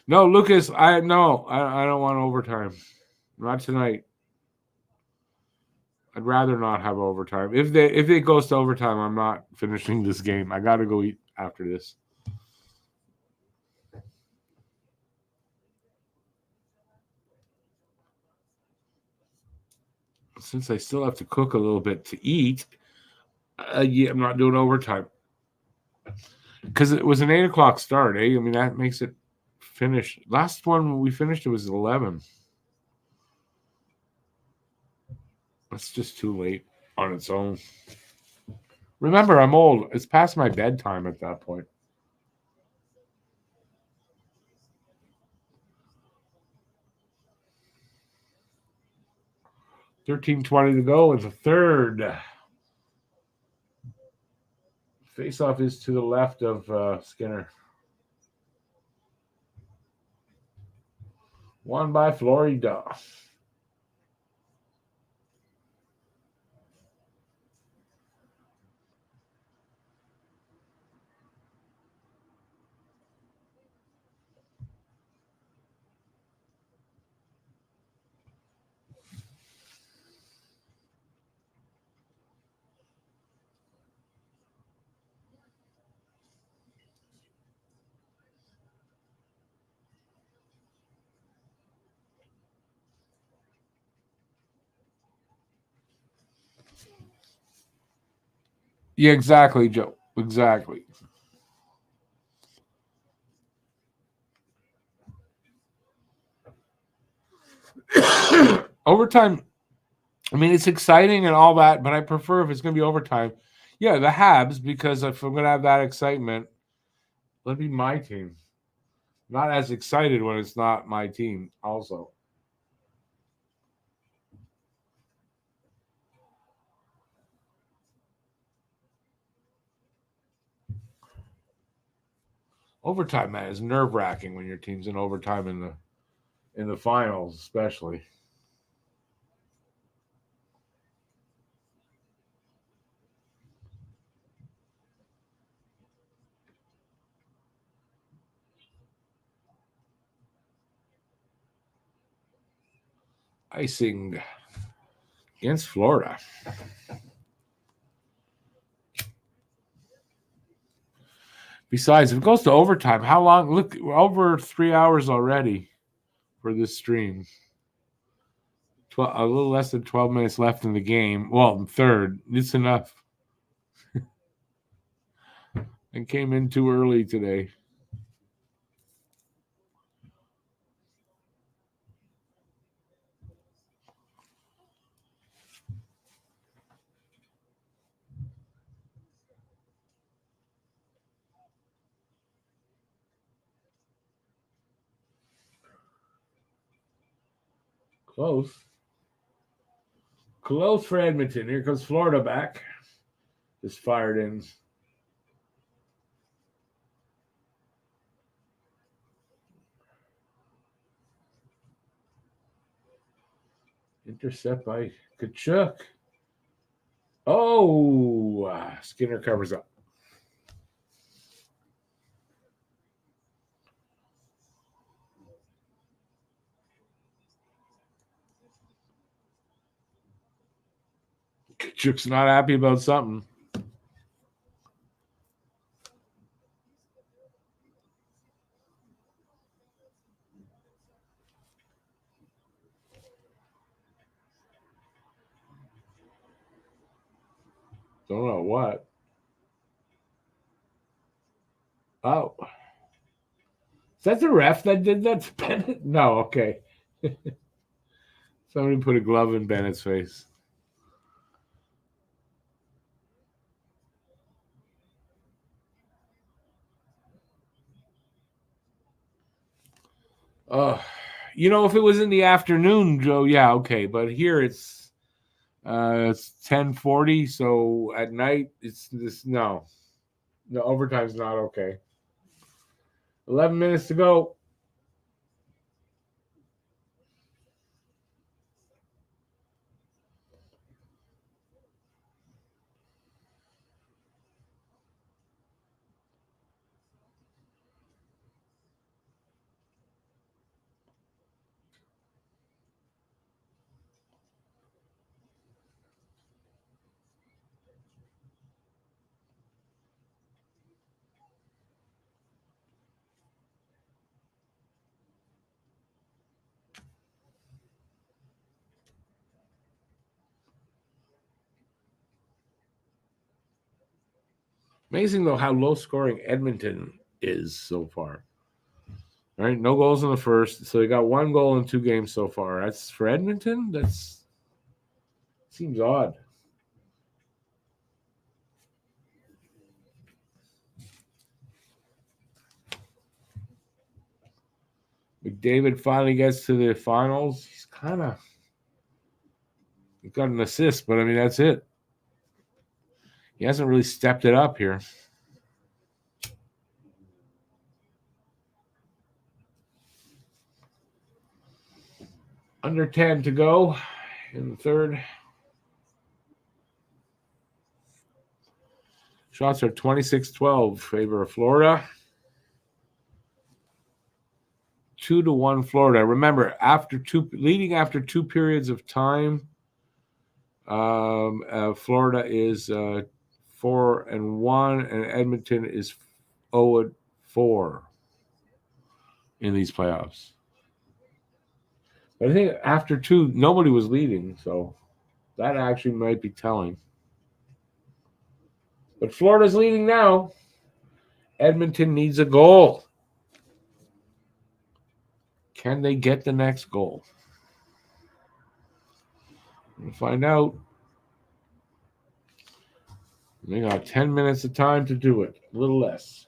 No, Lucas, I don't want overtime. Not tonight. I'd rather not have overtime. If it goes to overtime, I'm not finishing this game. I got to go eat after this. Since I still have to cook a little bit to eat, yeah, I'm not doing overtime. Because it was an 8 o'clock start, eh? I mean, that makes it finish. Last one we finished, it was 11. That's just too late on its own. Remember, I'm old. It's past my bedtime at that point. $13:20 to go in the third. Face-off is to the left of Skinner. Won by Florida. Yeah, exactly, Joe. Exactly. Overtime, I mean, it's exciting and all that, but I prefer if it's going to be overtime. Yeah, the Habs, because if I'm going to have that excitement, let it be my team. Not as excited when it's not my team, also. Overtime, man, is nerve-wracking when your team's in overtime in the finals, especially. Icing against Florida. Besides, if it goes to overtime, how long? Look, we're over 3 hours already for this stream. A little less than 12 minutes left in the game. Well, third. It's enough. I came in too early today. Close. Close for Edmonton. Here comes Florida back. Just fired in. Intercept by Kachuk. Oh, Skinner covers up. Kachuk's not happy about something. Don't know what. Oh. Is that the ref that did that to Bennett? No, okay. Somebody put a glove in Bennett's face. If it was in the afternoon, Joe, yeah, okay. But here it's 10:40, so at night it's this. No, overtime's not okay. 11 minutes to go. Amazing though how low scoring Edmonton is so far. All right, no goals in the first, so they got 1 goal in 2 games so far. That's for Edmonton. That's seems odd. McDavid finally gets to the finals. He's got an assist, but I mean that's it. He hasn't really stepped it up here. Under 10 to go in the third. Shots are 26-12 favor of Florida. 2-1 Florida. Remember, leading after 2 periods of time, Florida is 4-1, and Edmonton is 0-4 in these playoffs. But I think after 2, nobody was leading, so that actually might be telling. But Florida's leading now. Edmonton needs a goal. Can they get the next goal? We'll find out. They got 10 minutes of time to do it. A little less.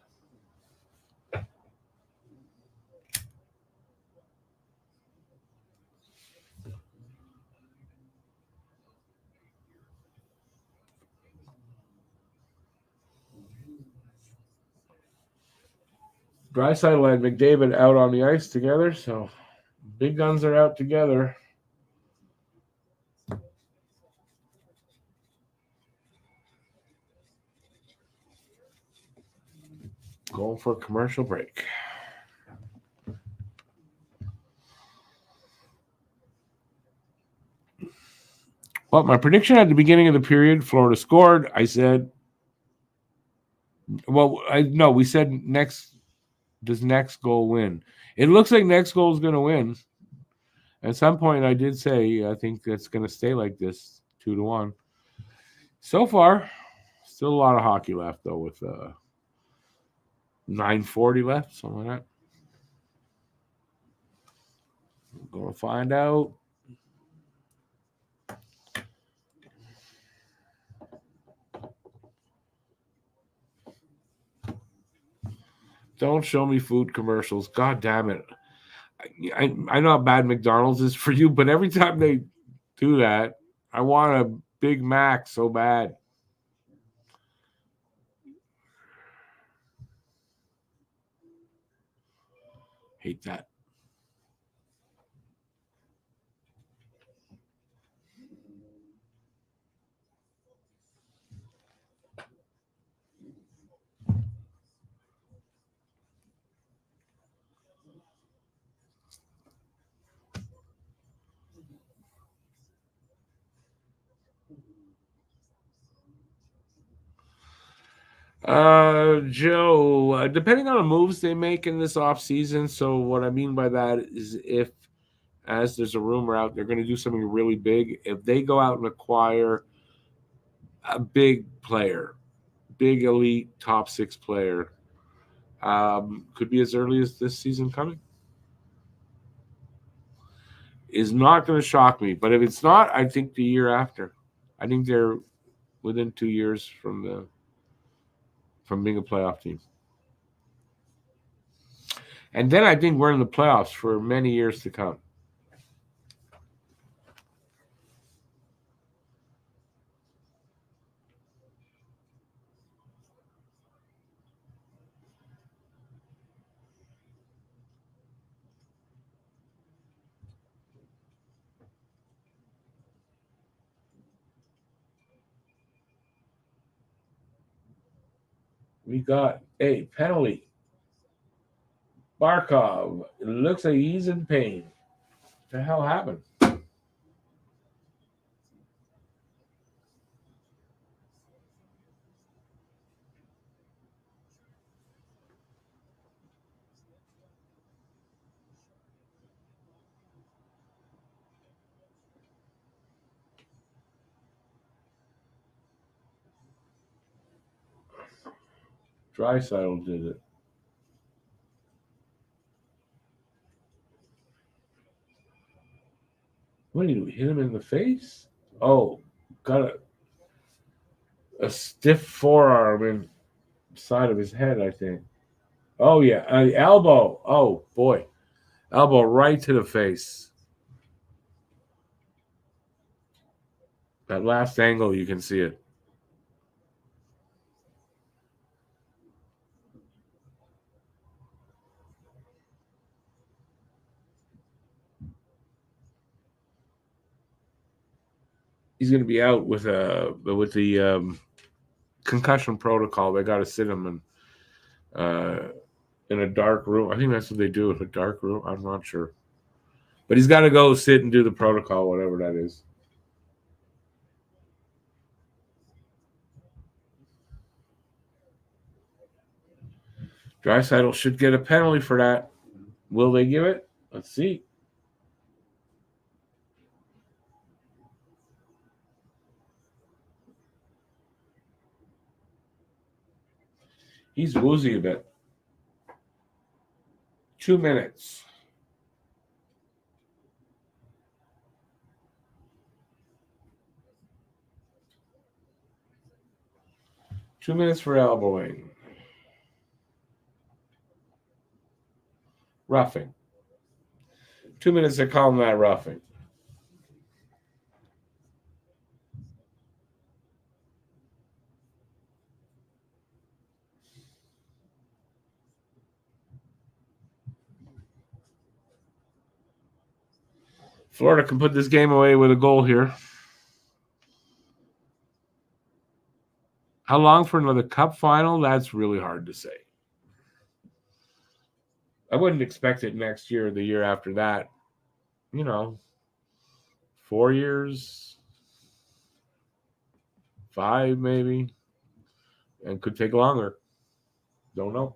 Draisaitl and McDavid out on the ice together, so big guns are out together. Going for a commercial break. Well, my prediction at the beginning of the period, Florida scored. I said, we said does next goal win? It looks like next goal is going to win. At some point, I did say I think that's going to stay like this, 2-1. So far, still a lot of hockey left though, with 9:40 left, something like that. We're going to find out. Don't show me food commercials. God damn it. I know how bad McDonald's is for you, but every time they do that, I want a Big Mac so bad. Hate that. Joe, depending on the moves they make in this offseason. So what I mean by that is if, as there's a rumor out, they're going to do something really big. If they go out and acquire a big player, big elite top 6 player, could be as early as this season coming. Is not going to shock me. But if it's not, I think the year after. I think they're within 2 years from being a playoff team. And then I think we're in the playoffs for many years to come. We got a penalty. Barkov. It looks like he's in pain. What the hell happened? Draisaitl did it. What did he hit him in the face? Oh, got a stiff forearm inside of his head, I think. Oh yeah, elbow. Oh boy, elbow right to the face. That last angle, you can see it. He's going to be out with the concussion protocol. They got to sit him in a dark room. I think that's what they do in a dark room. I'm not sure, but he's got to go sit and do the protocol, whatever that is. Draisaitl should get a penalty for that. Will they give it? Let's see. He's woozy a bit. 2 minutes. Two minutes for elbowing. Roughing. 2 minutes to call that roughing. Florida can put this game away with a goal here. How long for another cup final? That's really hard to say. I wouldn't expect it next year or the year after that. 4 years, 5 maybe, and could take longer. Don't know.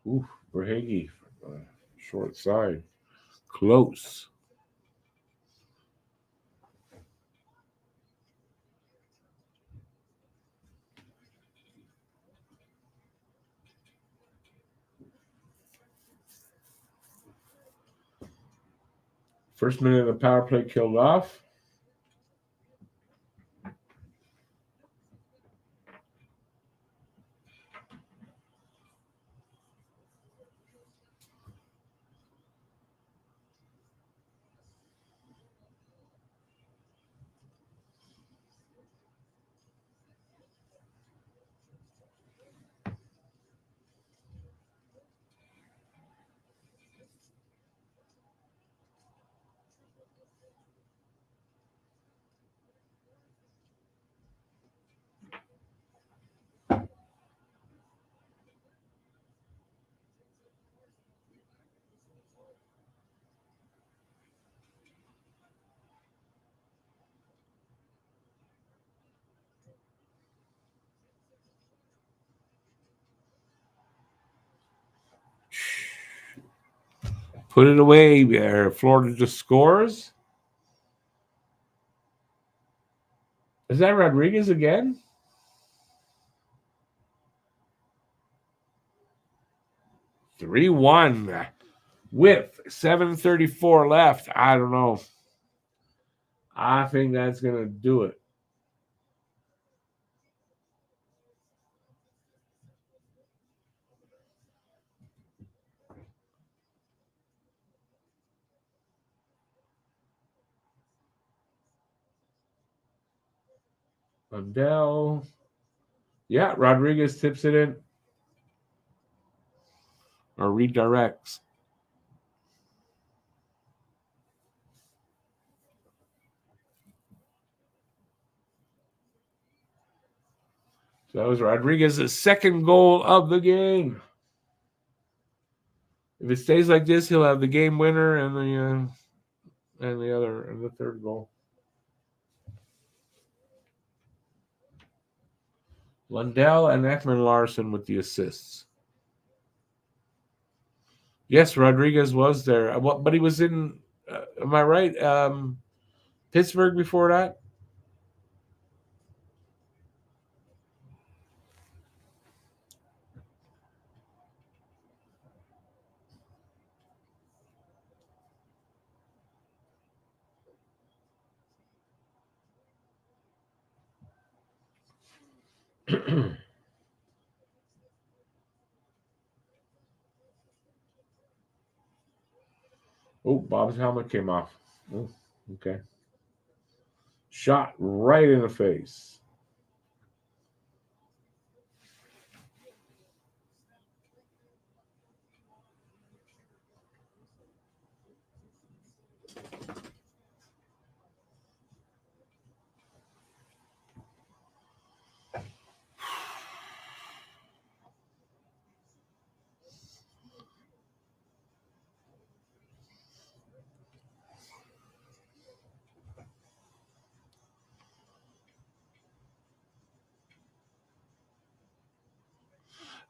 Ooh, Verhage, short side. Close. First minute of the power play killed off. Put it away there. Florida just scores. Is that Rodriguez again? (3-1) with 7:34 left. I don't know. I think that's going to do it. Lundell. Yeah, Rodriguez tips it in. Or redirects. So that was Rodriguez's second goal of the game. If it stays like this, he'll have the game winner and the third goal. Lundell and Ekman Larson with the assists. Yes, Rodriguez was there. But he was in, am I right? Pittsburgh before that? Oh, Bob's helmet came off. Oh, okay. Shot right in the face.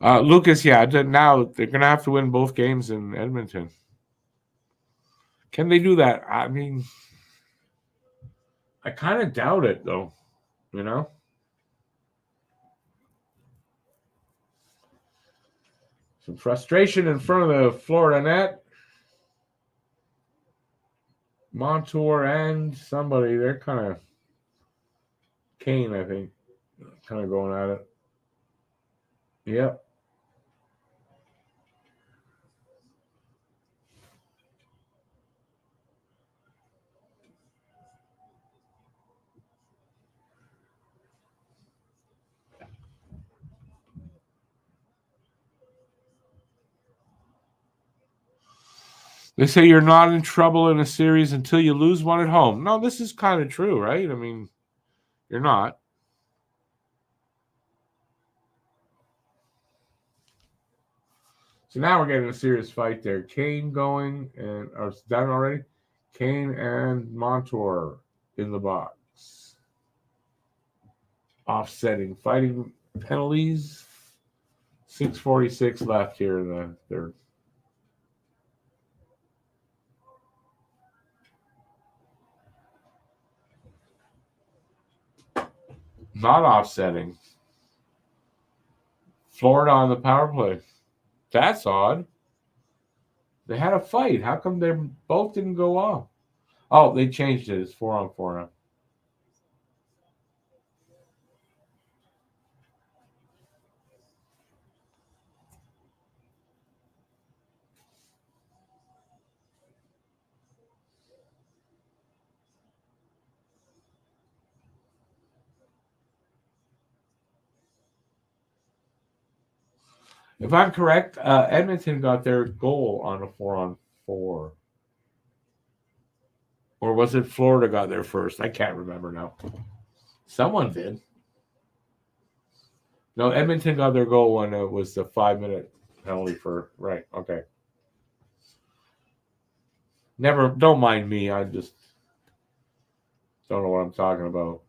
Lucas, yeah, now they're going to have to win both games in Edmonton. Can they do that? I mean, I kind of doubt it, though, you know? Some frustration in front of the Florida net. Montour and somebody, they're kind of Kane, I think, kind of going at it. Yep. They say you're not in trouble in a series until you lose one at home. No, this is kind of true, right? I mean, you're not. So now we're getting a serious fight there. Kane going, and or is that already? Kane and Montour in the box. Offsetting, fighting penalties. 6:46 left here in the third. Not offsetting. Florida on the power play. That's odd. They had a fight. How come they both didn't go off? Oh, they changed it. It's 4-on-4 now. If I'm correct, Edmonton got their goal on a 4-on-4. Or was it Florida got there first? I can't remember now. Someone did. No, Edmonton got their goal when it was the 5-minute penalty for right. Okay. Don't mind me. I just don't know what I'm talking about.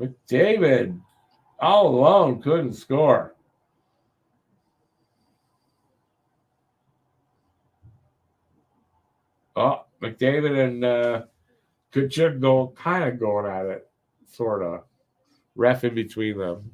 McDavid, all alone, couldn't score. Oh, McDavid and Kachuk kind of going at it, sort of. Ref in between them.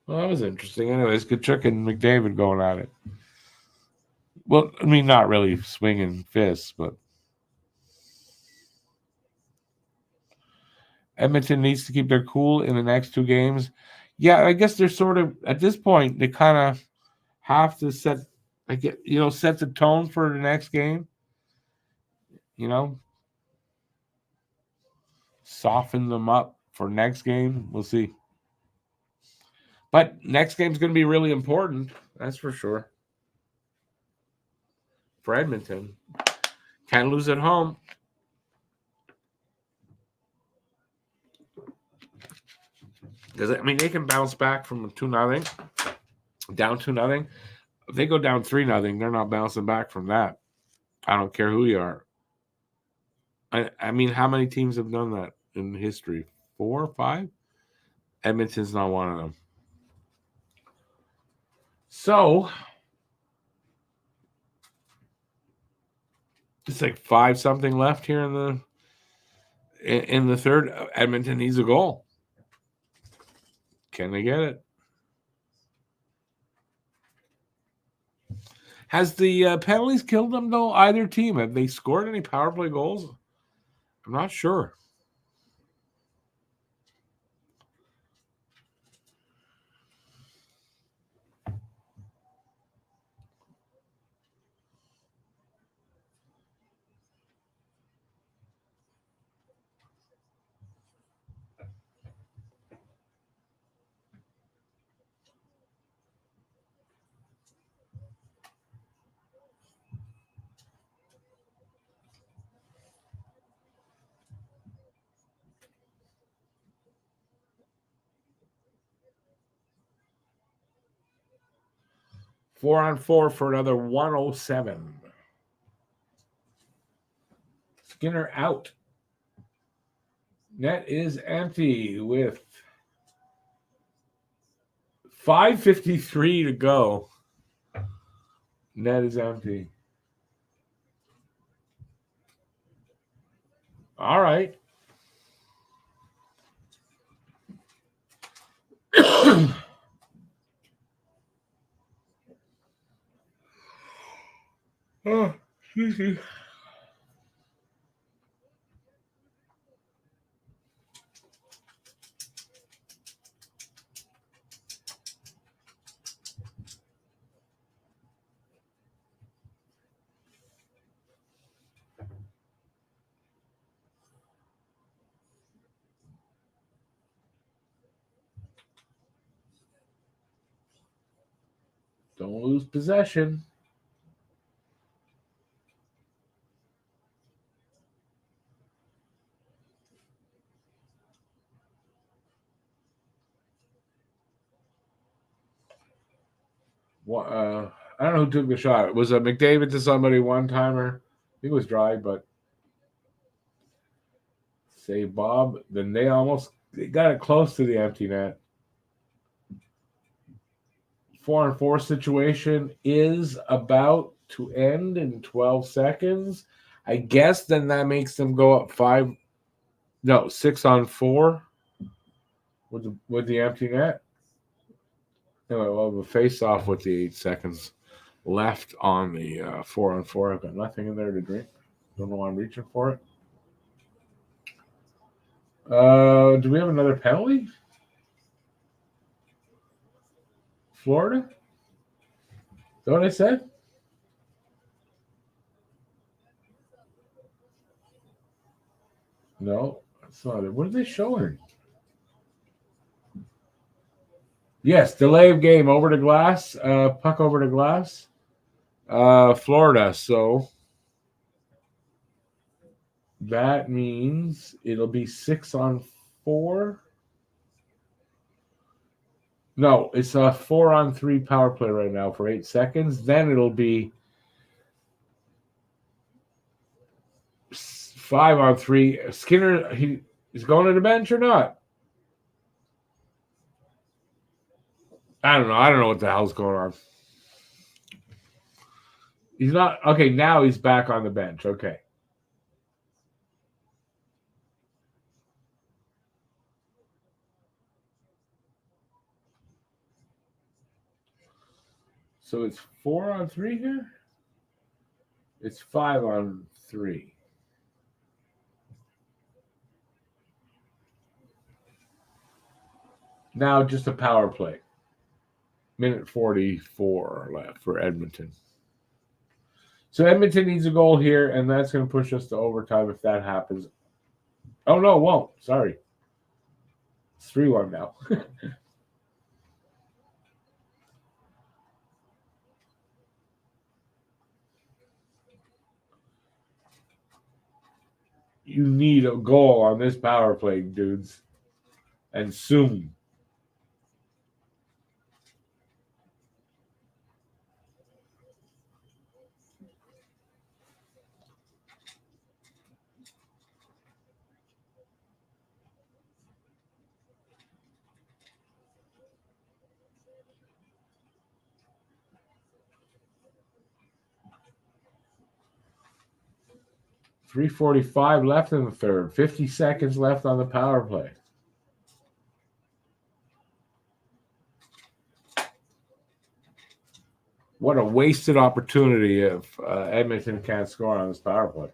Well, that was interesting. Anyways, Kachuk and McDavid going at it. Well, I mean, not really swinging fists, but Edmonton needs to keep their cool in the next two games. Yeah, I guess they're sort of at this point. They kind of have to set, set the tone for the next game. Soften them up for next game. We'll see. But next game's going to be really important. That's for sure. For Edmonton, can't lose at home. Because they can bounce back from 2-0, down 2-0. If they go down 3-0, they're not bouncing back from that. I don't care who you are. I mean, how many teams have done that in history? 4 or 5? Edmonton's not one of them. So it's like 5-something left here in the third. Edmonton needs a goal. Can they get it? Has the penalties killed them, though? Either team? Have they scored any power play goals? I'm not sure. Four on four for another 107. Skinner out. Net is empty with 5:53 to go. Net is empty. All right. Oh, excuse me. Don't lose possession. I don't know who took the shot. Was it McDavid to somebody one-timer? I think it was Dry, but say Bob. Then they got it close to the empty net. 4-on-4 situation is about to end in 12 seconds. I guess then that makes them go up 6-on-4 with the empty net. Anyway, we'll have a face-off with the 8 seconds left on the 4-on-4. I've got nothing in there to drink. Don't know why I'm reaching for it. Do we have another penalty? Florida? Is that what I said? No, that's not it. What are they showing? Yes, delay of game over to glass. Puck over to glass. Florida. So that means it'll be 6-on-4. No, it's a 4-on-3 power play right now for 8 seconds. Then it'll be 5-on-3. Skinner, he's going to the bench or not? I don't know. I don't know what the hell's going on. He's not. Okay, now he's back on the bench. Okay. So it's 4-on-3 here? It's 5-on-3. Now just a power play. Minute 44 left for Edmonton. So Edmonton needs a goal here, and that's going to push us to overtime if that happens. Oh, no, it won't. Sorry. It's 3-1 now. You need a goal on this power play, dudes. And soon. .345 left in the third. 50 seconds left on the power play. What a wasted opportunity if Edmonton can't score on this power play.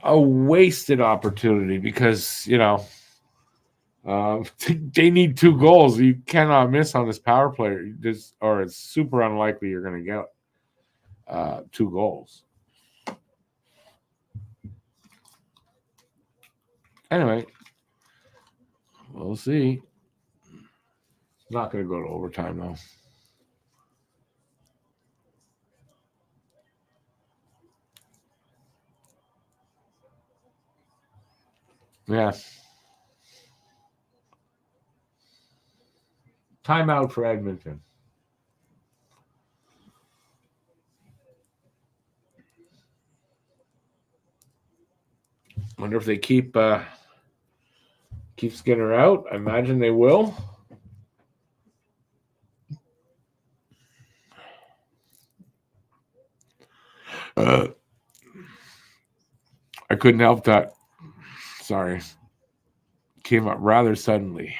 A wasted opportunity because, they need 2 goals. You cannot miss on this power play, or it's super unlikely you're going to get 2 goals. Anyway, we'll see. Not going to go to overtime, though. Yeah. Timeout for Edmonton. Wonder if they keep Skinner out. I imagine they will. I couldn't help that. Sorry. Came up rather suddenly.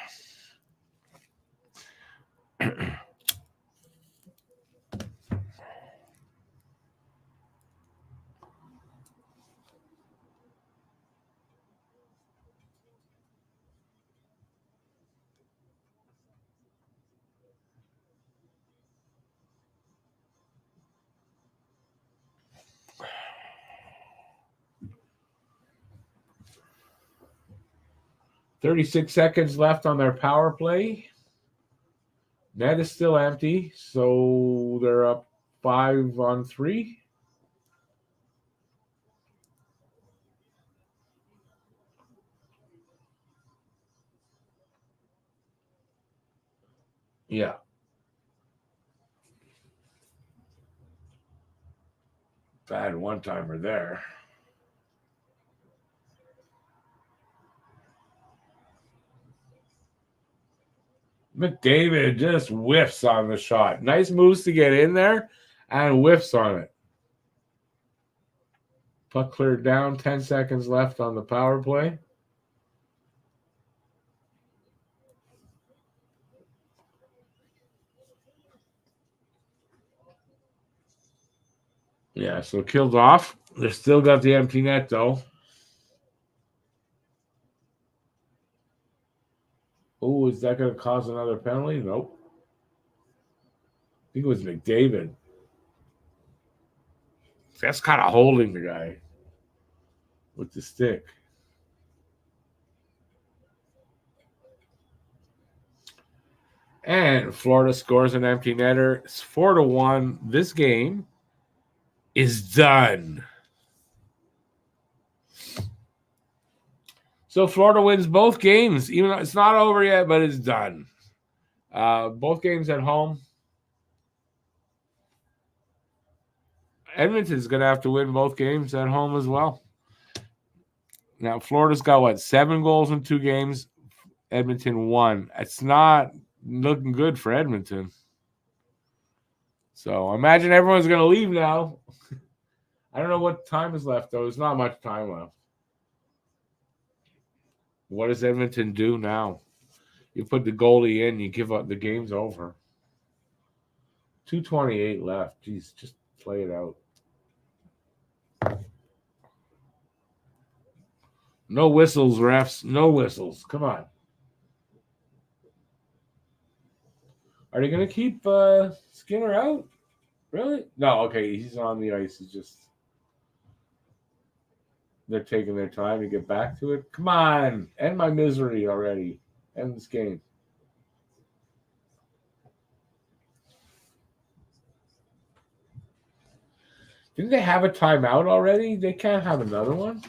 36 seconds left on their power play. Net is still empty, so they're up 5-on-3. Yeah. Bad one-timer there. McDavid just whiffs on the shot. Nice moves to get in there and whiffs on it. Puck cleared down. 10 seconds left on the power play. Yeah, so killed off. They still got the empty net, though. Oh, is that going to cause another penalty? Nope. I think it was McDavid. That's kind of holding the guy with the stick. And Florida scores an empty netter. It's 4-1. This game is done. So Florida wins both games, even though it's not over yet, but it's done. Both games at home. Edmonton's going to have to win both games at home as well. Now, Florida's got, 7 goals in 2 games? Edmonton 1. It's not looking good for Edmonton. So imagine everyone's going to leave now. I don't know what time is left, though. There's not much time left. What does Edmonton do now? You put the goalie in, you give up, the game's over. 2:28 left. Jeez, just play it out. No whistles, refs. No whistles. Come on. Are they going to keep Skinner out? Really? No, okay. He's on the ice. He's just... They're taking their time to get back to it. Come on. End my misery already. End this game. Didn't they have a timeout already? They can't have another one?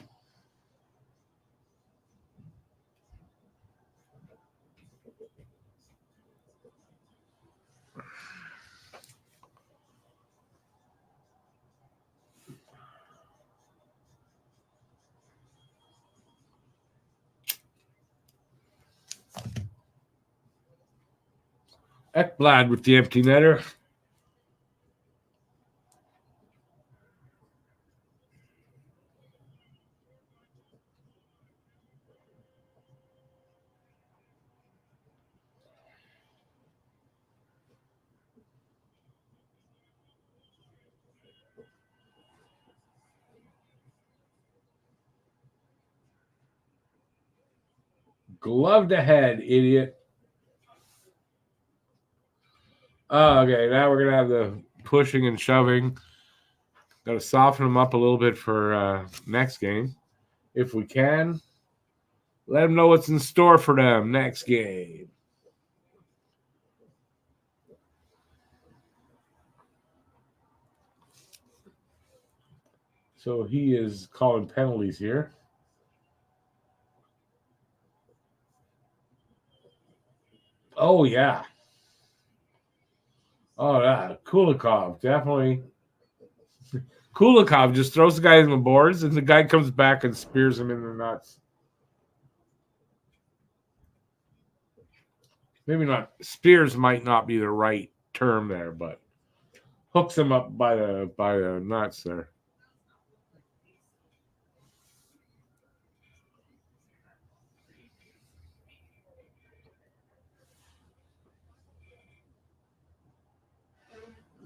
Ekblad with the empty netter. Gloved ahead, idiot. Oh, okay, now we're going to have the pushing and shoving. Got to soften them up a little bit for next game. If we can, let them know what's in store for them next game. So he is calling penalties here. Oh, yeah. Oh, yeah. Kulikov, definitely. Kulikov just throws the guy in the boards, and the guy comes back and spears him in the nuts. Maybe not. Spears might not be the right term there, but hooks him up by the nuts there.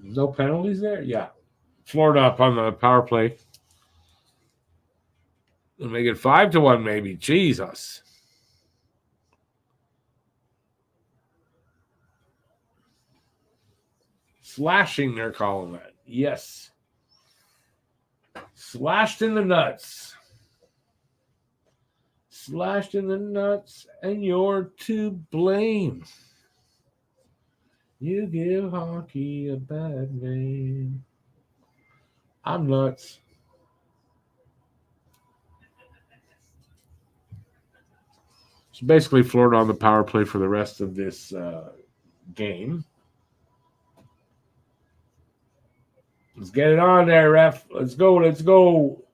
No penalties there? Yeah. Florida up on the power play. They'll make it 5-1, maybe. Jesus. Slashing, they're calling that. Yes. Slashed in the nuts. Slashed in the nuts, and you're to blame. You give hockey a bad name. I'm nuts. So basically, Florida on the power play for the rest of this game. Let's get it on there, ref. Let's go. Let's go.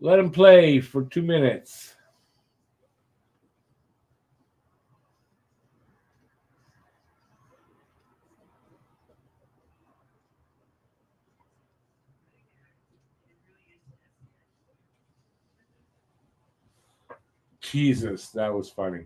Let him play for 2 minutes. Jesus, that was funny.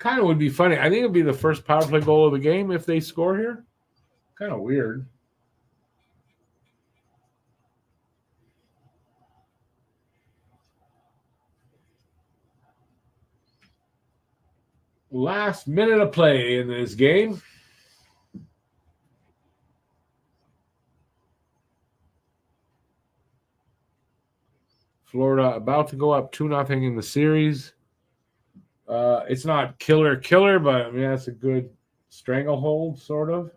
Kind of would be funny. I think it'd be the first power play goal of the game if they score here. Kind of weird. Last minute of play in this game. Florida about to go up 2-0 in the series. It's not killer, but I mean, that's a good stranglehold, sort of.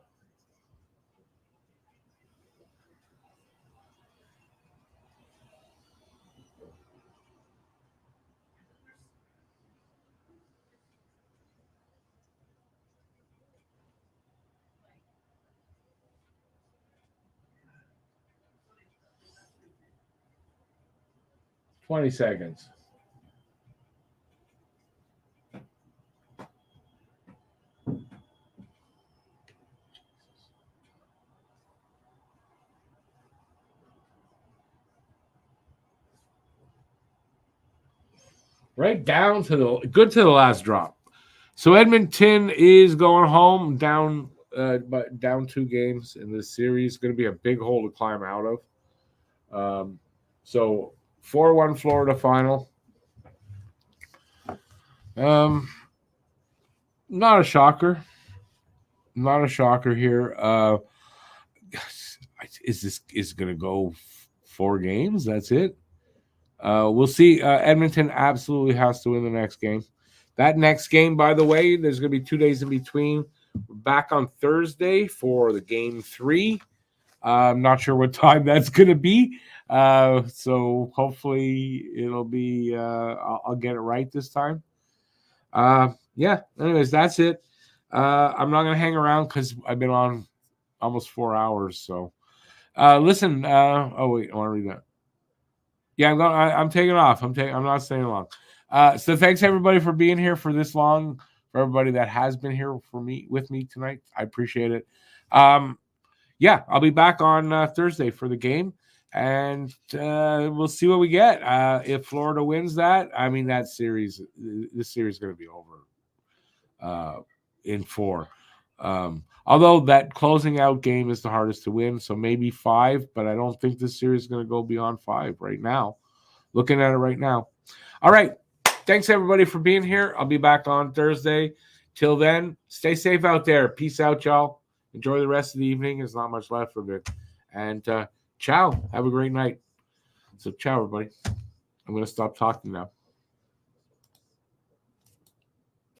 $20 seconds. Right down to the last drop. So Edmonton is going home down, but down 2 games in this series. Going to be a big hole to climb out of. So 4-1 Florida final. Not a shocker. Not a shocker here. Is going to go 4 games? That's it. We'll see. Edmonton absolutely has to win the next game. That next game, by the way, there's going to be 2 days in between. We're back on Thursday for the game 3. I'm not sure what time that's going to be. So hopefully it'll be, I'll get it right this time. Yeah, anyways, that's it. I'm not going to hang around because I've been on almost 4 hours. So listen, oh wait, I want to read that. Yeah, I'm taking off. I'm not staying long. So thanks everybody for being here for this long. For everybody that has been here with me tonight, I appreciate it. Yeah, I'll be back on Thursday for the game, and we'll see what we get. If Florida wins that, I mean this series is going to be over in 4. Although that closing out game is the hardest to win, so maybe 5, but I don't think this series is going to go beyond 5 right now. Looking at it right now. All right. Thanks, everybody, for being here. I'll be back on Thursday. Till then, stay safe out there. Peace out, y'all. Enjoy the rest of the evening. There's not much left of it. And ciao. Have a great night. So ciao, everybody. I'm going to stop talking now.